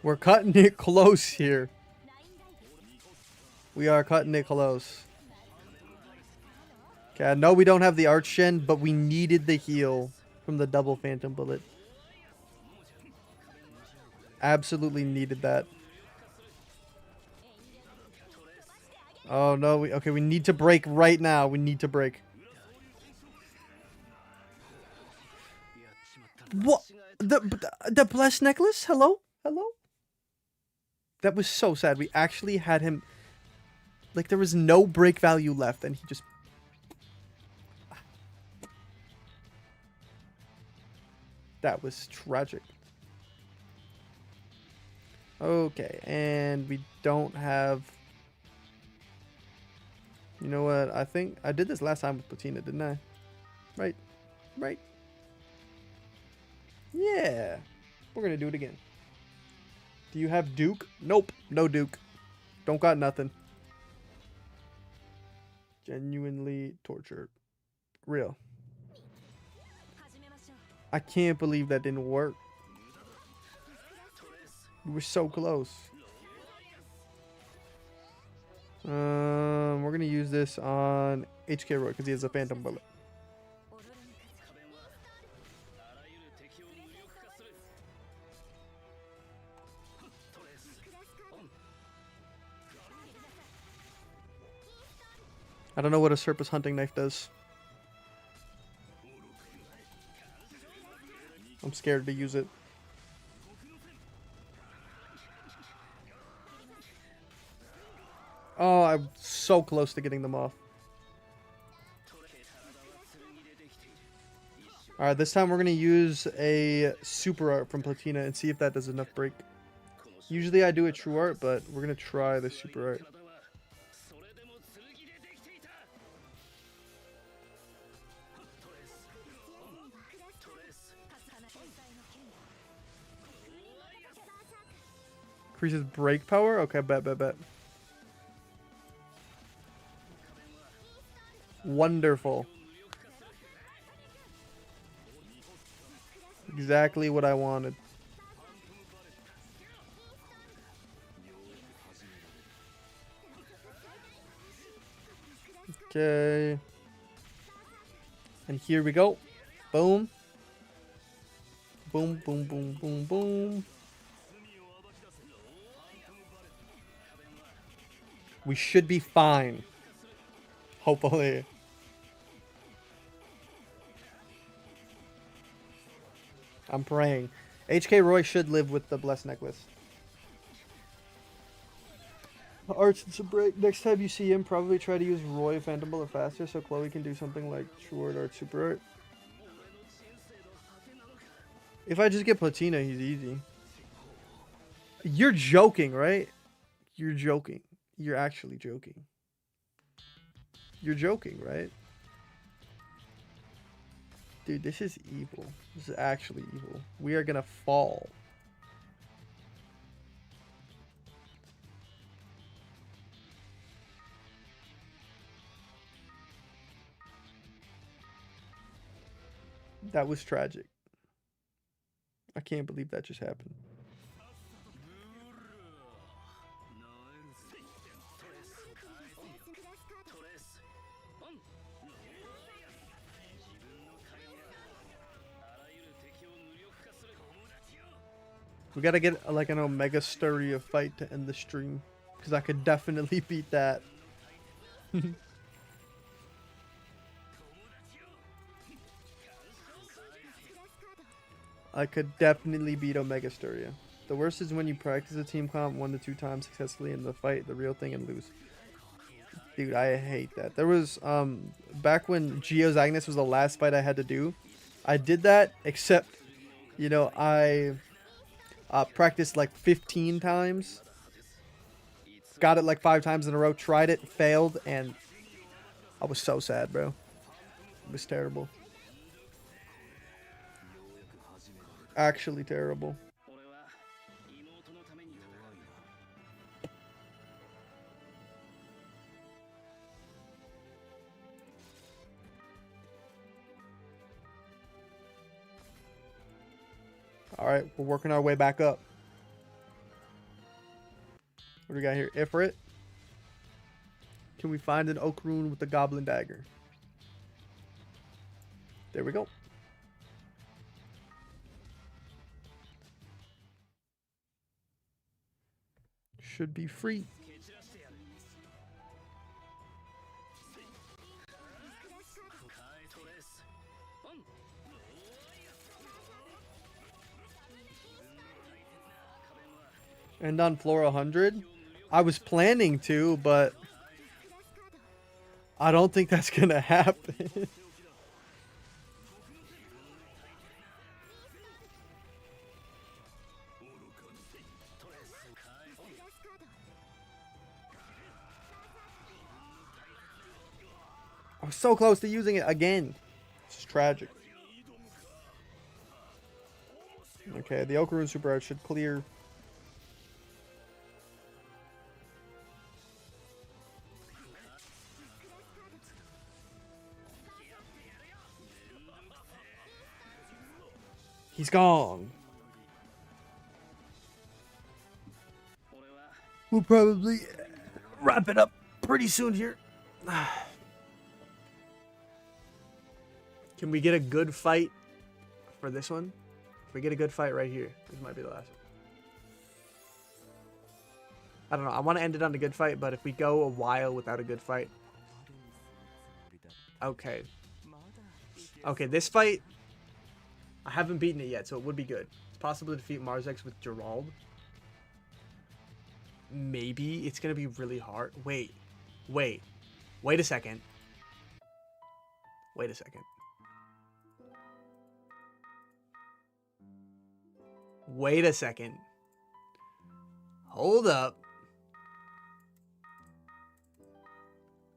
We're cutting it close here. We are cutting it close. Okay, I know we don't have the Arch Shen, but we needed the heal from the double Phantom Bullet. Absolutely needed that. Oh no, okay, we need to break right now. We need to break. What? The blessed necklace? Hello? Hello? That was so sad. We actually had him... Like, there was no break value left, and he just... That was tragic. Okay, and we don't have... You know what? I think I did this last time with Platina, didn't I? Right. Right. Yeah. We're going to do it again. Do you have Duke? Nope. No Duke. Don't got nothing. Genuinely tortured. Real. I can't believe that didn't work. We were so close. We're gonna use this on HK Roy because he has a Phantom Bullet. I don't know what a surplus hunting knife does. I'm scared to use it. Oh, I'm so close to getting them off. Alright, this time we're going to use a super art from Platina and see if that does enough break. Usually I do a true art, but we're going to try the super art. Increases break power? Okay, bet. Wonderful. Exactly what I wanted. Okay. And here we go. Boom. Boom, boom, boom, boom, boom. We should be fine. Hopefully. I'm praying. HK Roy should live with the Blessed Necklace. Arts and some break. Next time you see him, probably try to use Roy Phantom Bullet faster so Chloe can do something like True Art Super Art. If I just get Platina, he's easy. You're joking, right? You're joking. You're actually joking. You're joking, right? Dude, this is evil. This is actually evil. We are gonna fall. That was tragic. I can't believe that just happened. We gotta get like an Omega Sturia fight to end the stream. Because I could definitely beat that. I could definitely beat Omega Sturia. The worst is when you practice a team comp 1 to 2 times successfully in the fight, the real thing, and lose. Dude, I hate that. There was, back when Geo's Agnes was the last fight I had to do, I did that, except, you know, I practiced like 15 times. Got it like 5 times in a row, tried it, failed, and I was so sad, bro. It was terrible. Actually terrible. Alright, we're working our way back up. What do we got here? Ifrit. Can we find an oak rune with the goblin dagger? There we go. Should be free. And on floor 100? I was planning to, but I don't think that's gonna happen. I was so close to using it again. It's tragic. Okay, the Oak Rune Super Art should clear. He's gone. We'll probably wrap it up pretty soon here. Can we get a good fight for this one? If we get a good fight right here, this might be the last one. I don't know. I want to end it on a good fight, but if we go a while without a good fight, Okay. Okay, this fight, I haven't beaten it yet, so it would be good. It's possible to defeat Marzex with Gerald. Maybe it's going to be really hard. Wait a second. Wait a second. Wait a second. Hold up.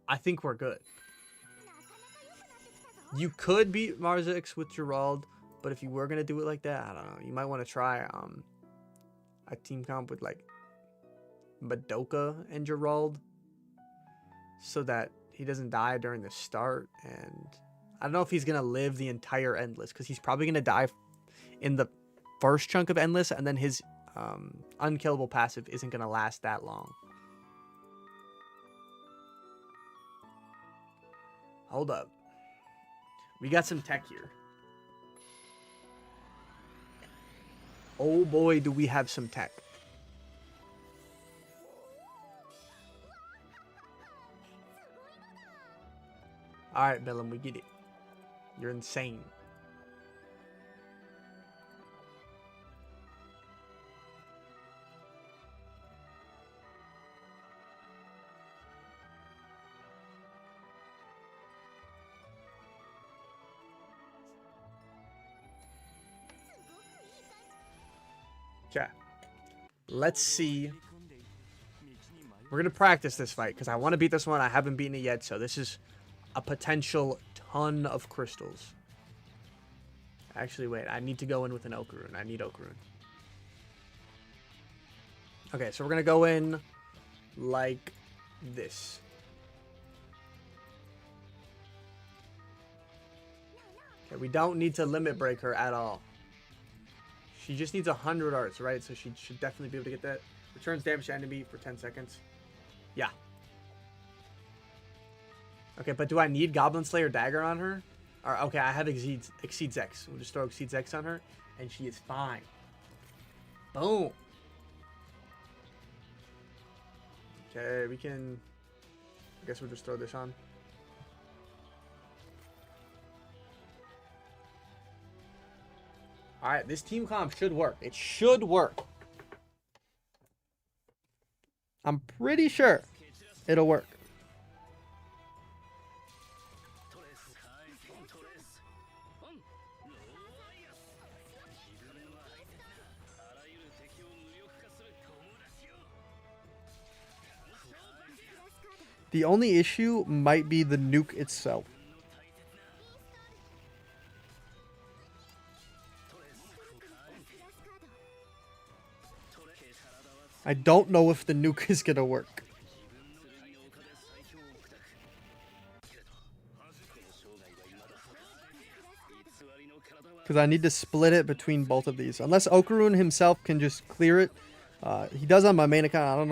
I think we're good. You could beat Marzex with Gerald, but if you were going to do it like that, I don't know. You might want to try a team comp with like Madoka and Gerald so that he doesn't die during the start. And I don't know if he's going to live the entire Endless because he's probably going to die in the first chunk of Endless, and then his unkillable passive isn't going to last that long. Hold up. We got some tech here. Oh boy, do we have some tech. Alright, Bellum, we get it. You're insane. Okay. Let's see. We're going to practice this fight because I want to beat this one. I haven't beaten it yet, so this is a potential ton of crystals. Actually, wait. I need to go in with an Okarun. I need Okarun. Okay, so we're going to go in like this. Okay, we don't need to limit break her at all. She just needs 100 arts, right? So she should definitely be able to get that. Returns damage to enemy for 10 seconds. Yeah. Okay, but do I need Goblin Slayer Dagger on her? Or, okay, I have Exceeds X. We'll just throw Exceeds X on her, and she is fine. Boom. Okay, we can... I guess we'll just throw this on. Alright, this team comp should work. It should work. I'm pretty sure it'll work. The only issue might be the nuke itself. I don't know if the nuke is gonna work. Because I need to split it between both of these. Unless Okarun himself can just clear it. He does on my main account. I don't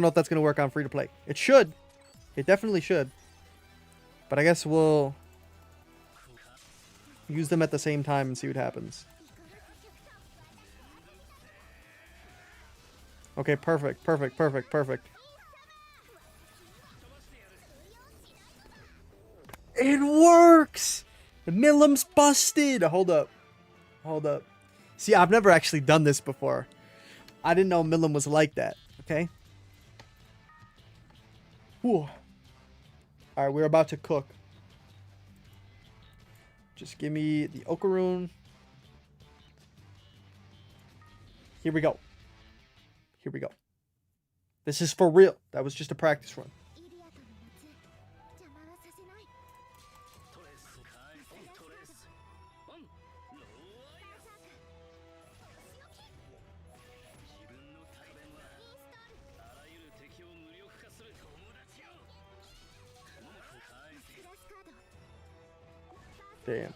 know if that's gonna work on free to play. It should. It definitely should. But I guess we'll use them at the same time and see what happens. Okay, perfect, perfect, perfect, perfect. It works! Milim's busted! Hold up. Hold up. See, I've never actually done this before. I didn't know Milim was like that, okay? Whew. Alright, we're about to cook. Just give me the Okarun. Here we go. Here we go. This is for real. That was just a practice run. Damn.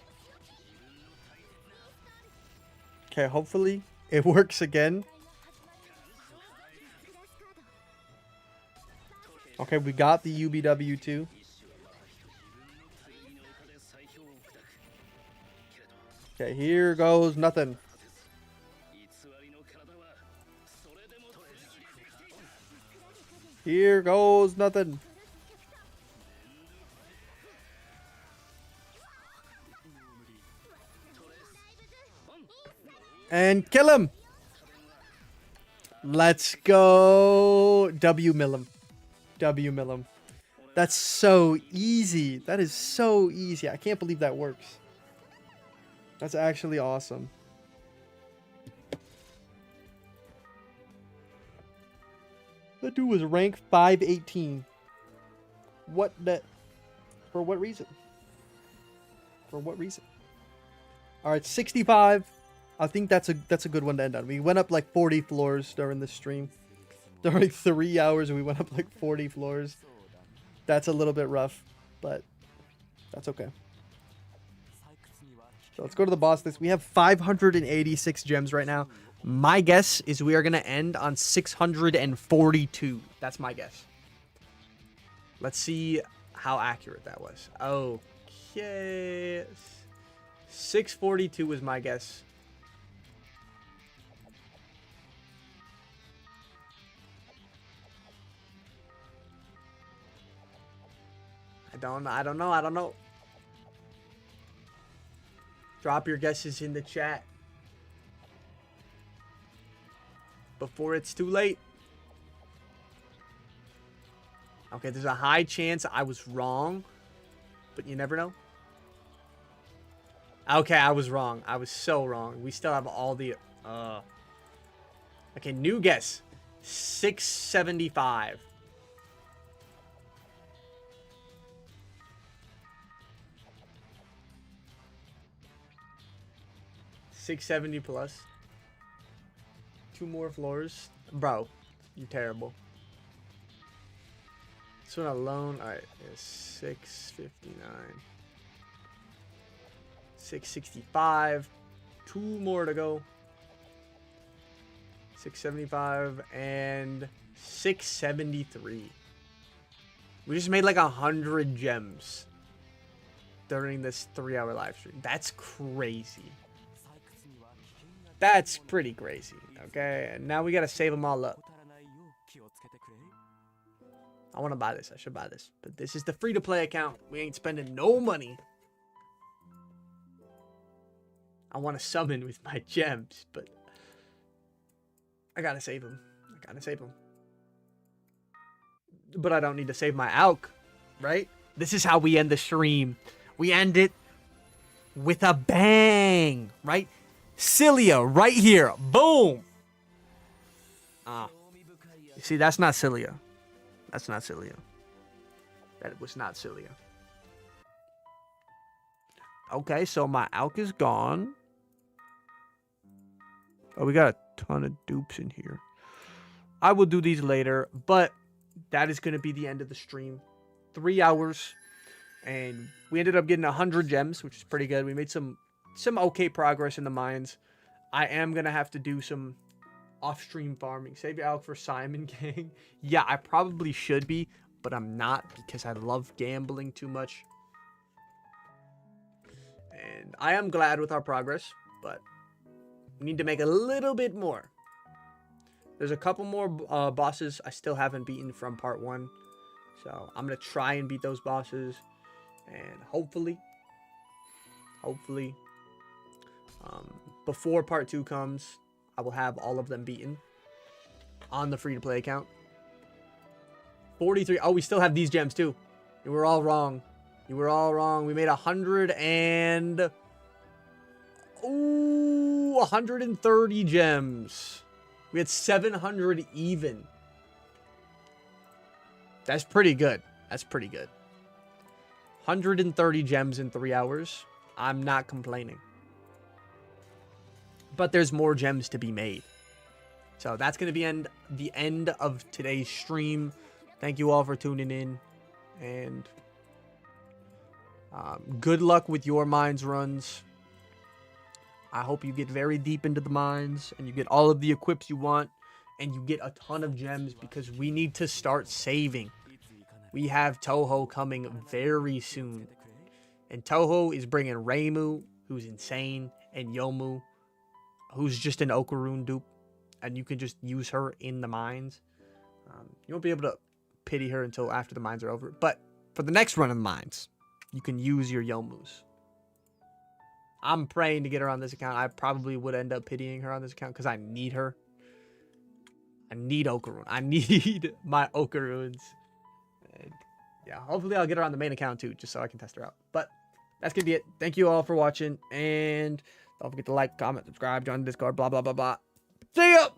Okay, hopefully it works again. Okay, we got the UBW too. Okay, here goes nothing. Here goes nothing. And kill him. Let's go. W mill him. W mill him. That's so easy. That is so easy. I can't believe that works. That's actually awesome. That dude was rank 518. What the... For what reason? For what reason? Alright, 65. I think that's a good one to end on. We went up like 40 floors during the stream. During 3 hours, we went up like 40 floors. That's a little bit rough, but that's okay. So let's go to the boss list. We have 586 gems right now. My guess is we are going to end on 642. That's my guess. Let's see how accurate that was. Okay. 642 was my guess. I don't know. Drop your guesses in the chat before it's too late. Okay, there's a high chance I was wrong, but you never know. Okay, I was wrong. I was so wrong. We still have all the... Okay, new guess. 675. $670 plus. 2 more floors. Bro, you're terrible. This one alone, alright, is 659. 665. 2 more to go. 675 and 673. We just made like 100 gems during this 3-hour live stream. That's crazy. That's pretty crazy. Okay, and now we gotta save them all up. I want to buy this. I should buy this. But this is the free-to-play account. We ain't spending no money. I want to summon with my gems, but I gotta save them. I gotta save them. But I don't need to save my Alk, right? This is how we end the stream. We end it with a bang, right? Cilia right here. Boom. You see, that's not Cilia. That's not Cilia. That was not Cilia. Okay, so my Alk is gone. Oh, we got a ton of dupes in here. I will do these later, but that is going to be the end of the stream. 3 hours. And we ended up getting 100 gems, which is pretty good. We made some okay progress in the mines. I am going to have to do some off-stream farming. Save your Alk for Simon Gang. Yeah, I probably should be, but I'm not because I love gambling too much. And I am glad with our progress, but we need to make a little bit more. There's a couple more bosses I still haven't beaten from part 1. So I'm going to try and beat those bosses. And hopefully, before part 2 comes, I will have all of them beaten on the free-to-play account. 43. Oh, we still have these gems too. You were all wrong. You were all wrong. We made 100 and... Ooh, 130 gems. We had 700 even. That's pretty good. That's pretty good. 130 gems in 3 hours. I'm not complaining. But there's more gems to be made. So that's going to be the end of today's stream. Thank you all for tuning in. And good luck with your mines runs. I hope you get very deep into the mines and you get all of the equips you want and you get a ton of gems because we need to start saving. We have Toho coming very soon. And Toho is bringing Reimu, who's insane, and Yomu, who's just an Okaroon dupe. And you can just use her in the mines. You won't be able to pity her until after the mines are over. But for the next run of the mines, you can use your Yomus. I'm praying to get her on this account. I probably would end up pitying her on this account because I need her. I need Okaroon. I need my Okaroons. And yeah, hopefully I'll get her on the main account too, just so I can test her out. But that's going to be it. Thank you all for watching. And don't forget to like, comment, subscribe, join the Discord, blah, blah, blah, blah. See ya!